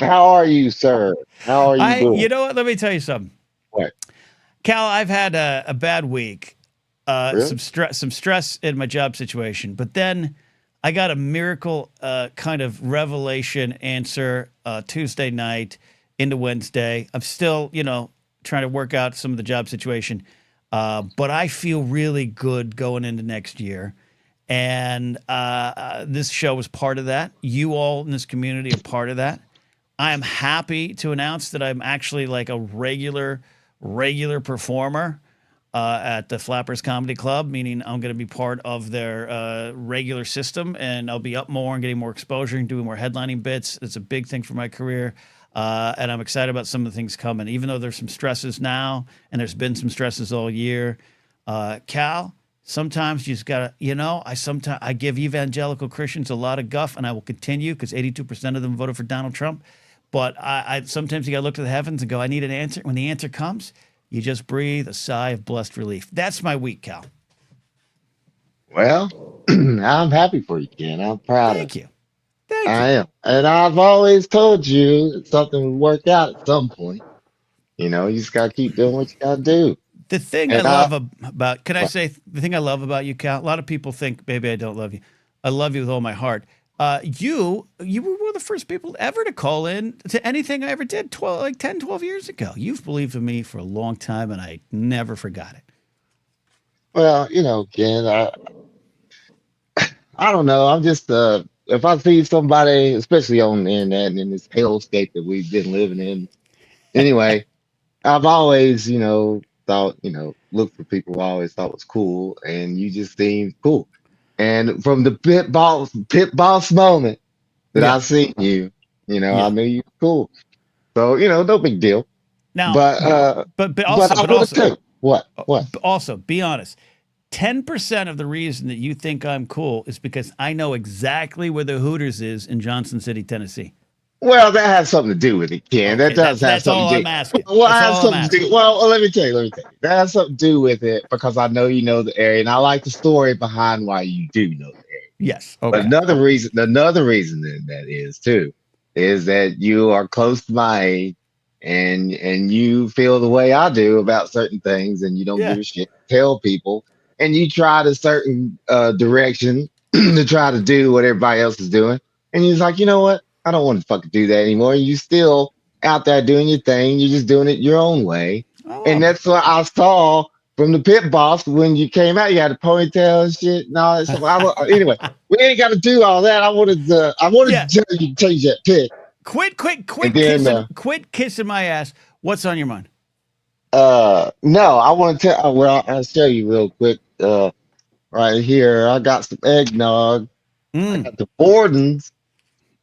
how are you, sir? How are you doing?
You know what? Let me tell you something.
What?
Cal, I've had a bad week.
Really?
Some stress in my job situation. But then I got a miracle kind of revelation answer Tuesday night into Wednesday. I'm still, trying to work out some of the job situation. But I feel really good going into next year. And this show is part of that. You all in this community are part of that. I am happy to announce that I'm actually like a regular regular performer at the Flappers Comedy Club, meaning I'm going to be part of their regular system, and I'll be up more and getting more exposure and doing more headlining bits. It's a big thing for my career, and I'm excited about some of the things coming, even though there's some stresses now, and there's been some stresses all year. Cal, sometimes you just got to, I give evangelical Christians a lot of guff, and I will continue because 82% of them voted for Donald Trump. But I sometimes you got to look to the heavens and go, I need an answer. When the answer comes, you just breathe a sigh of blessed relief. That's my week, Cal.
Well, I'm happy for you, Ken. I'm proud
Thank
of you.
you. Thank
I
you.
am. And I've always told you that something would work out at some point. You just got to keep doing what you got to do.
The thing I
And
love about, can I say the thing I love about you, Cal? A lot of people think, maybe I don't love you. I love you with all my heart. You were one of the first people ever to call in to anything I ever did 10, 12 years ago. You've believed in me for a long time, and I never forgot it.
well, Ken, I don't know. I'm just if I see somebody, especially on the internet and in this hellscape that we've been living in, anyway, I've always, thought, looked for people who I always thought was cool, and you just seemed cool. And from the pit boss moment that
Yeah.
I seen you,
Yeah.
I knew you were cool. So, no big deal.
Now,
But
but
I want to tell you what?
Also, be honest. 10% of the reason that you think I'm cool is because I know exactly where the Hooters is in Johnson City, Tennessee.
Well, that has something to do with it, Ken.
Okay,
That does have
that's
something
all
to
I'm
do.
asking.
Well, it
That's
has
all I'm
something to
asking.
do. Well, let me tell you. That has something to do with it because I know you know the area, and I like the story behind why you do know the area.
Yes.
But
Okay.
another reason that is too, is that you are close to my age, and you feel the way I do about certain things, and you don't
Yeah.
give a shit. Tell people, and you try a certain direction to try to do what everybody else is doing, and you're like, you know what? I don't want to fucking do that anymore. You still out there doing your thing. You're just doing it your own way, and that's what I saw from the pit boss when you came out. You had a ponytail and shit and all that stuff. Anyway, we ain't got to do all that. I wanted to
Yeah.
tell you to change that pick.
Quit
then,
quit kissing my ass. What's on your mind?
No, I want to tell. Well, I'll show you real quick. Right here, I got some eggnog. I got the Borden's.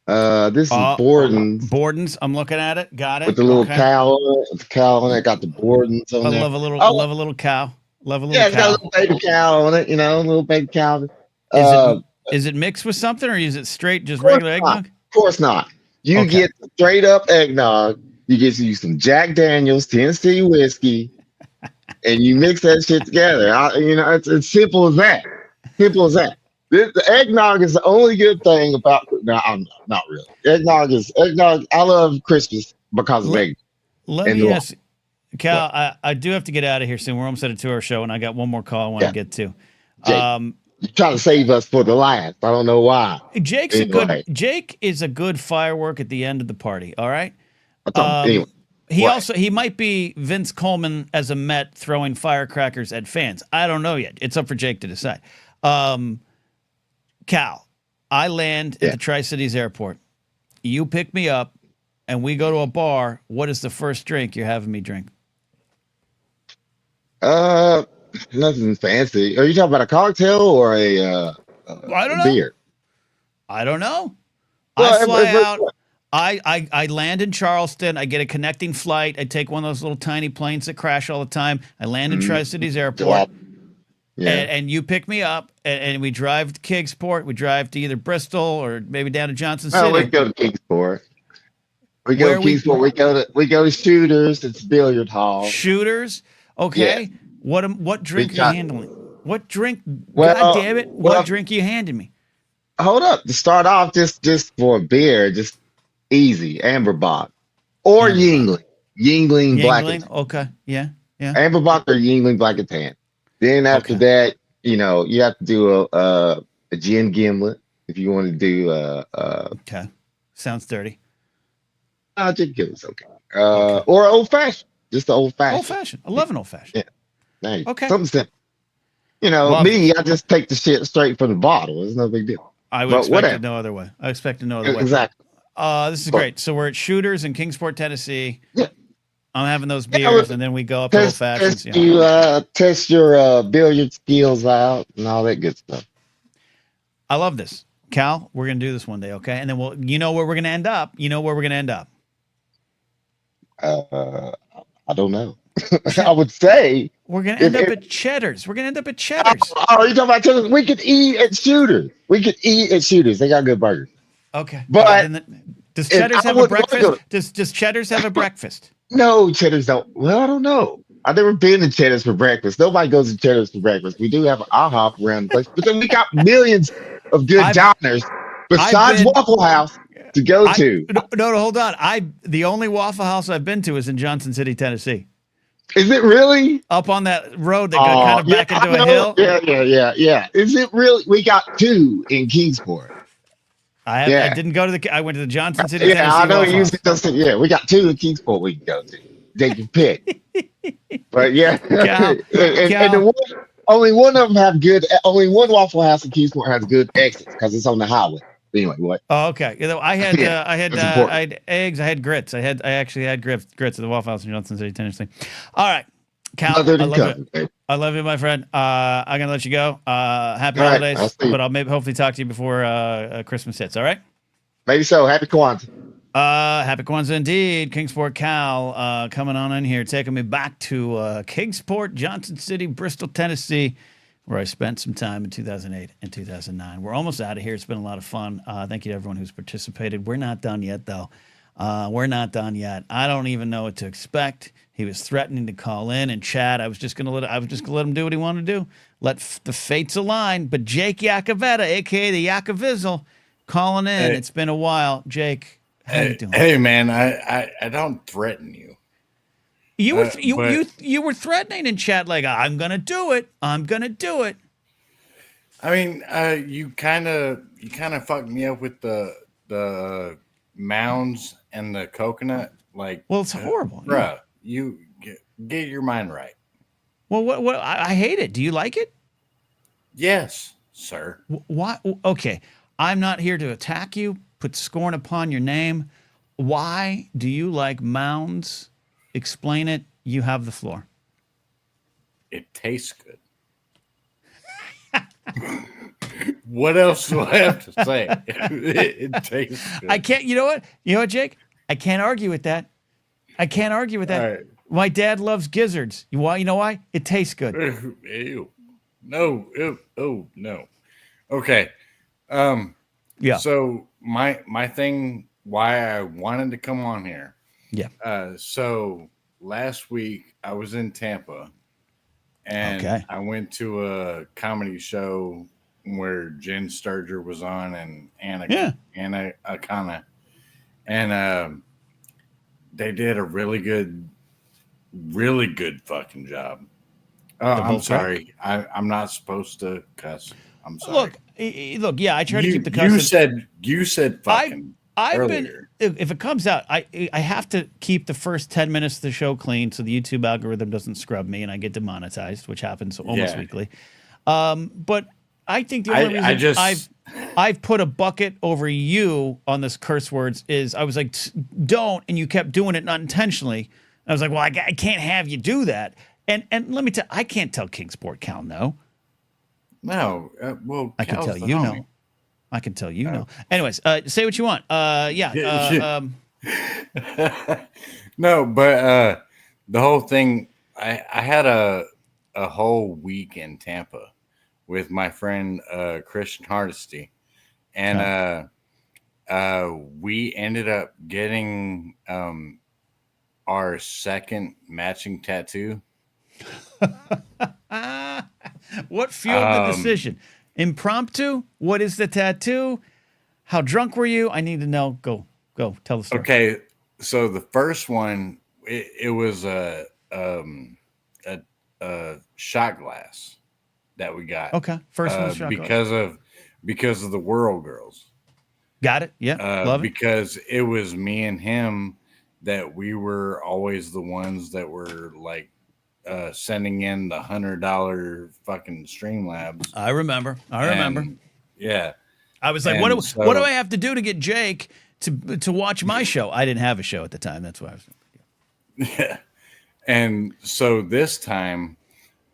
This is Borden's
Borden's. I'm looking at it. Got it.
with the little cow on it. With the cow on it. Got the Borden's on
I
there.
love a little.
Oh,
Love a little cow. Love a little
yeah, it's got a
cow.
little baby cow on it. A little baby cow.
Is it mixed with something, or is it straight just
Of course
regular
not.
eggnog?
Of course not. You
Okay.
get straight up eggnog. You get you some Jack Daniels Tennessee whiskey, and you mix that shit together. It's as simple as that. Simple as that. The eggnog is the only good thing about. No, I'm not really. Eggnog is eggnog. I love Christmas because of eggnog.
Let
And
me
the-
ask, Cal. I do have to get out of here soon. We're almost at a 2-hour show, and I got one more call I want to get to.
Jake, you try to save us for the last. I don't know why.
Jake is a good firework at the end of the party. All right.
Anyway,
He might be Vince Coleman as a Met throwing firecrackers at fans. I don't know yet. It's up for Jake to decide. Cal, I land at the Tri-Cities airport. You pick me up, and we go to a bar. What is the first drink you're having me drink?
nothing fancy. Are you talking about a cocktail or a
I don't know.
beer?
I don't know.
Well,
I fly out. I land in Charleston. I get a connecting flight. I take one of those little tiny planes that crash all the time. I land in Tri-Cities Airport.
Yeah.
And you pick me up, and we drive to Kingsport. We drive to either Bristol or maybe down to Johnson City.
Oh, we go to Kingsport. We go to Kingsport. We go to Shooters. It's billiard hall.
Shooters. Okay.
Yeah.
What drink are you handling? What drink?
Well,
God damn it! What drink are you handing me?
Hold up. To start off, just for a beer, just easy Amberbach or Yingling. Yingling Black and Tan.
Okay. Yeah.
Amberbach or Yingling Black and Tan. Then after that, you have to do a gin gimlet if you want to do
okay. Sounds dirty.
Gin gimlet's okay. Or old fashioned. Just the old fashioned.
Old fashioned. I love an old fashioned.
Yeah.
Okay.
Something simple. I just take the shit straight from the bottle. It's no big deal.
I would expect it no other way.
Exactly.
This is great. So we're at Shooters in Kingsport, Tennessee.
Yeah.
I'm having those
Yeah,
beers, and then we go up to old fashions.
Test your billiard skills out and all that good stuff.
I love this, Cal. We're gonna do this one day, okay? And then you know where we're gonna end up. You know where we're gonna end up.
I don't know. I would say
we're gonna end up at Cheddar's. We're gonna end up at Cheddar's.
Oh, you talking about Cheddar's? We could eat at Shooters. They got good burgers.
Okay,
but
does Cheddar's have a breakfast? Does Cheddar's have a breakfast?
No, Cheddar's don't. Well, I don't know. I've never been to Cheddar's for breakfast. Nobody goes to Cheddar's for breakfast. We do have an IHOP around the place, but then we got millions of good diners besides Waffle House to go to.
No, hold on. The only Waffle House I've been to is in Johnson City, Tennessee.
Is it really?
Up on that road that got kind of back into a hill?
Yeah. Is it really? We got 2 in Kingsport.
I didn't go to I went to the Johnson City, Tennessee.
I know you we got 2 in Kingsport we can go to. They can pick. But yeah. And only one of them have good, only one Waffle House in Kingsport has good exits because it's on the highway. Anyway, what?
Oh, okay. You know, I had eggs. I had grits. I actually had grits at the Waffle House in Johnson City, Tennessee. All right, Cal. I love you, my friend. I'm gonna let you go. Happy holidays, but I'll maybe hopefully talk to you before Christmas hits. All right.
Maybe so. Happy Kwanzaa.
Happy Kwanzaa indeed. Kingsport Cal coming on in here, taking me back to Kingsport, Johnson City, Bristol, Tennessee, where I spent some time in 2008 and 2009. We're almost out of here. It's been a lot of fun. Thank you to everyone who's participated. We're not done yet, though. We're not done yet. I don't even know what to expect. He was threatening to call in and chat. I was just gonna let him do what he wanted to do. Let the fates align. But Jake Yakavetta, aka the Yakavizzle, calling in. Hey. It's been a while, Jake. How you doing?
Hey, man, I don't threaten you.
You were threatening in chat like I'm gonna do it. I'm gonna do it.
I mean, you kind of fucked me up with the mounds and the coconut. Like,
well, it's horrible,
bro. You get your mind right.
Well, what? I hate it. Do you like it?
Yes, sir.
Why? Okay, I'm not here to attack you. Put scorn upon your name. Why do you like mounds? Explain it. You have the floor.
It tastes good. What else do I have to say? It tastes good.
I can't. You know what? You know what, Jake? I can't argue with that. I can't argue with that. Right. My dad loves gizzards. You know why? It tastes good.
Ew. No. Ew. Oh no. Okay.
Yeah.
So my thing, why I wanted to come on here.
Yeah.
So last week I was in Tampa, and I went to a comedy show where Jen Sturger was on and Anna Akana, and they did a really good fucking job. I'm sorry, I'm not supposed to cuss. I'm sorry.
Look. Yeah, I try to keep the cussing.
You said fucking.
If it comes out, I have to keep the first 10 minutes of the show clean so the YouTube algorithm doesn't scrub me and I get demonetized, which happens almost weekly. But I think the only reason I've put a bucket over you on this curse words is I was like, don't, and you kept doing it not intentionally. I was like, well, I can't have you do that. And let me tell, I can't tell Kingsport Cal no.
No, well,
I can tell you no. I can tell you no. Anyways, say what you want.
No, but the whole thing, I had a whole week in Tampa with my friend Christian Hardesty, and we ended up getting our second matching tattoo.
What fueled the decision? Impromptu? What is the tattoo? How drunk were you? I need to know. Go. Tell the story.
Okay, so the first one, it was a shot glass that we got.
Okay, first one was shot
glass because of the Whirl Girls.
Got it. Yeah, love it.
Because it was me and him that we were always the ones that were like sending in the $100 fucking Streamlabs.
I remember.
Yeah.
I was like, what do I have to do to get Jake to watch my show? I didn't have a show at the time. That's why I was.
Yeah. And so this time,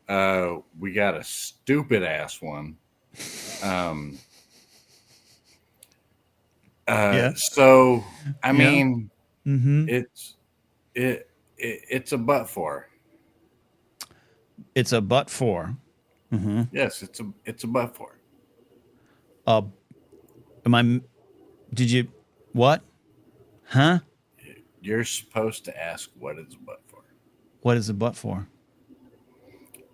we got a stupid ass one. So I mean, it's a butt for.
It's a butt for. Mm-hmm.
Yes, it's a butt for.
Did you what? Huh?
You're supposed to ask what is a butt for.
What is a butt for?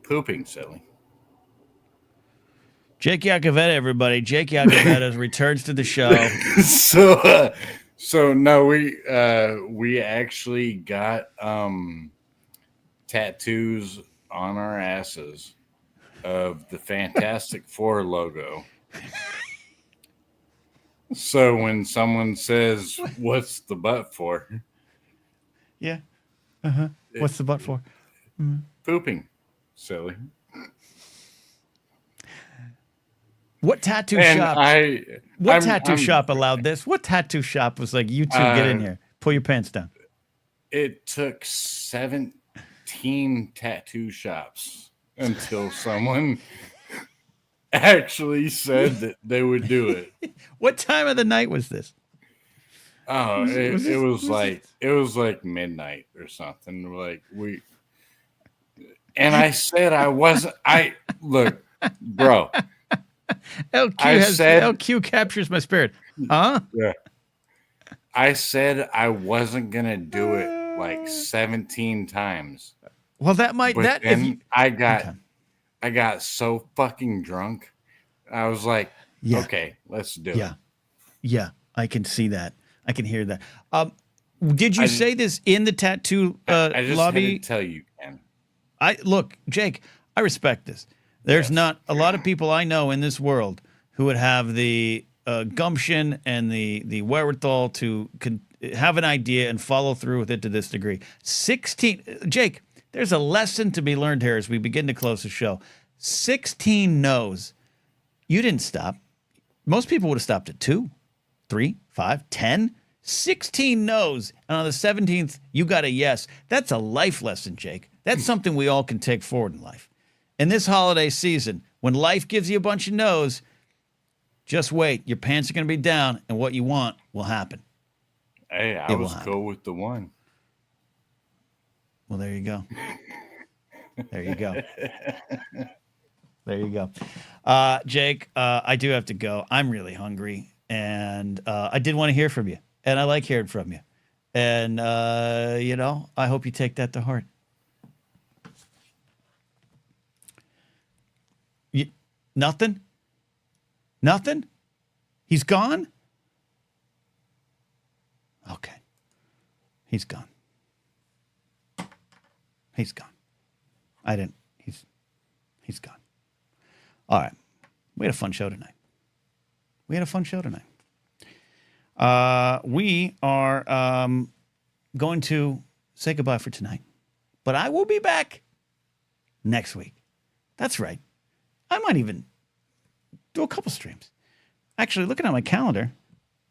Pooping, silly.
Jake Yakavetta, everybody. Jake Yakavetta returns to the show.
So no, we actually got tattoos on our asses of the Fantastic Four logo. So when someone says, "What's the butt for?"
Yeah. What's the butt for?
Pooping, silly.
What tattoo shop allowed this? What tattoo shop was like, you two get in here, pull your pants down?
It took 17 tattoo shops until someone actually said that they would do it.
What time of the night was this?
Oh, it was like midnight or something. Like I said I wasn't. Look, bro.
LQ captures my spirit. Huh?
Yeah. I said I wasn't gonna do it like 17 times.
Well,
I got so fucking drunk. I was like, okay, let's do it.
Yeah, I can see that. I can hear that. Did you say this in the tattoo
I just
lobby?
had to tell you, Ken.
Look, Jake, I respect this. There's not a lot of people I know in this world who would have the gumption and the wherewithal to have an idea and follow through with it to this degree. 16, Jake, there's a lesson to be learned here as we begin to close the show. 16 no's. You didn't stop. Most people would have stopped at 2, 3, 5, 10. 16 no's. And on the 17th, you got a yes. That's a life lesson, Jake. That's something we all can take forward in life. In this holiday season, when life gives you a bunch of no's, just wait. Your pants are going to be down, and what you want will happen.
Hey, I was cool with the one.
Well, there you go. There you go. There you go. Jake, I do have to go. I'm really hungry, and I did want to hear from you, and I like hearing from you. And, I hope you take that to heart. Nothing? Nothing? He's gone? Okay. He's gone. He's gone. He's gone. All right. We had a fun show tonight. We are going to say goodbye for tonight. But I will be back next week. That's right. I might even do a couple streams. Actually, looking at my calendar,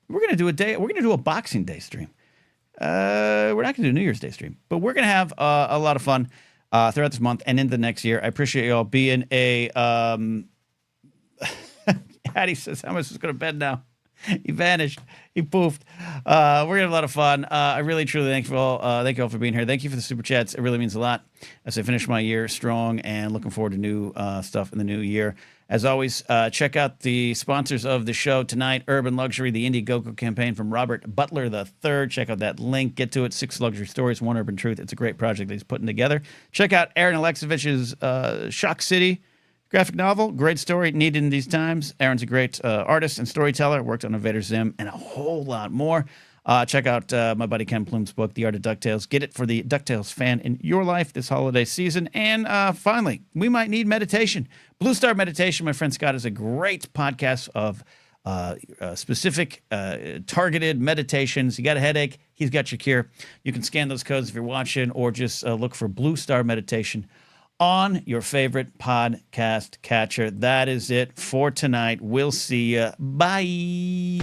we're going to do a Boxing Day stream. We're not going to do a New Year's Day stream, but we're going to have a lot of fun throughout this month and into the next year. I appreciate you all being a... Addie says, how am I supposed to go to bed now? He vanished. He poofed. We're going to have a lot of fun. I really, truly thank you all for being here. Thank you for the super chats. It really means a lot as I finish my year strong and looking forward to new stuff in the new year. As always, check out the sponsors of the show tonight, Urban Luxury, the Indiegogo campaign from Robert Butler III. Check out that link. Get to it. 6 luxury stories, 1 urban truth. It's a great project that he's putting together. Check out Aaron Alexievich's Shock City graphic novel. Great story, needed in these times. Aaron's a great artist and storyteller. Worked on Invader Zim and a whole lot more. Check out my buddy Ken Plume's book, The Art of DuckTales. Get it for the DuckTales fan in your life this holiday season. And finally, we might need meditation. Blue Star Meditation, my friend Scott, is a great podcast of specific targeted meditations. You got a headache, he's got your cure. You can scan those codes if you're watching, or just look for Blue Star Meditation on your favorite podcast catcher. That is it for tonight. We'll see you. Bye.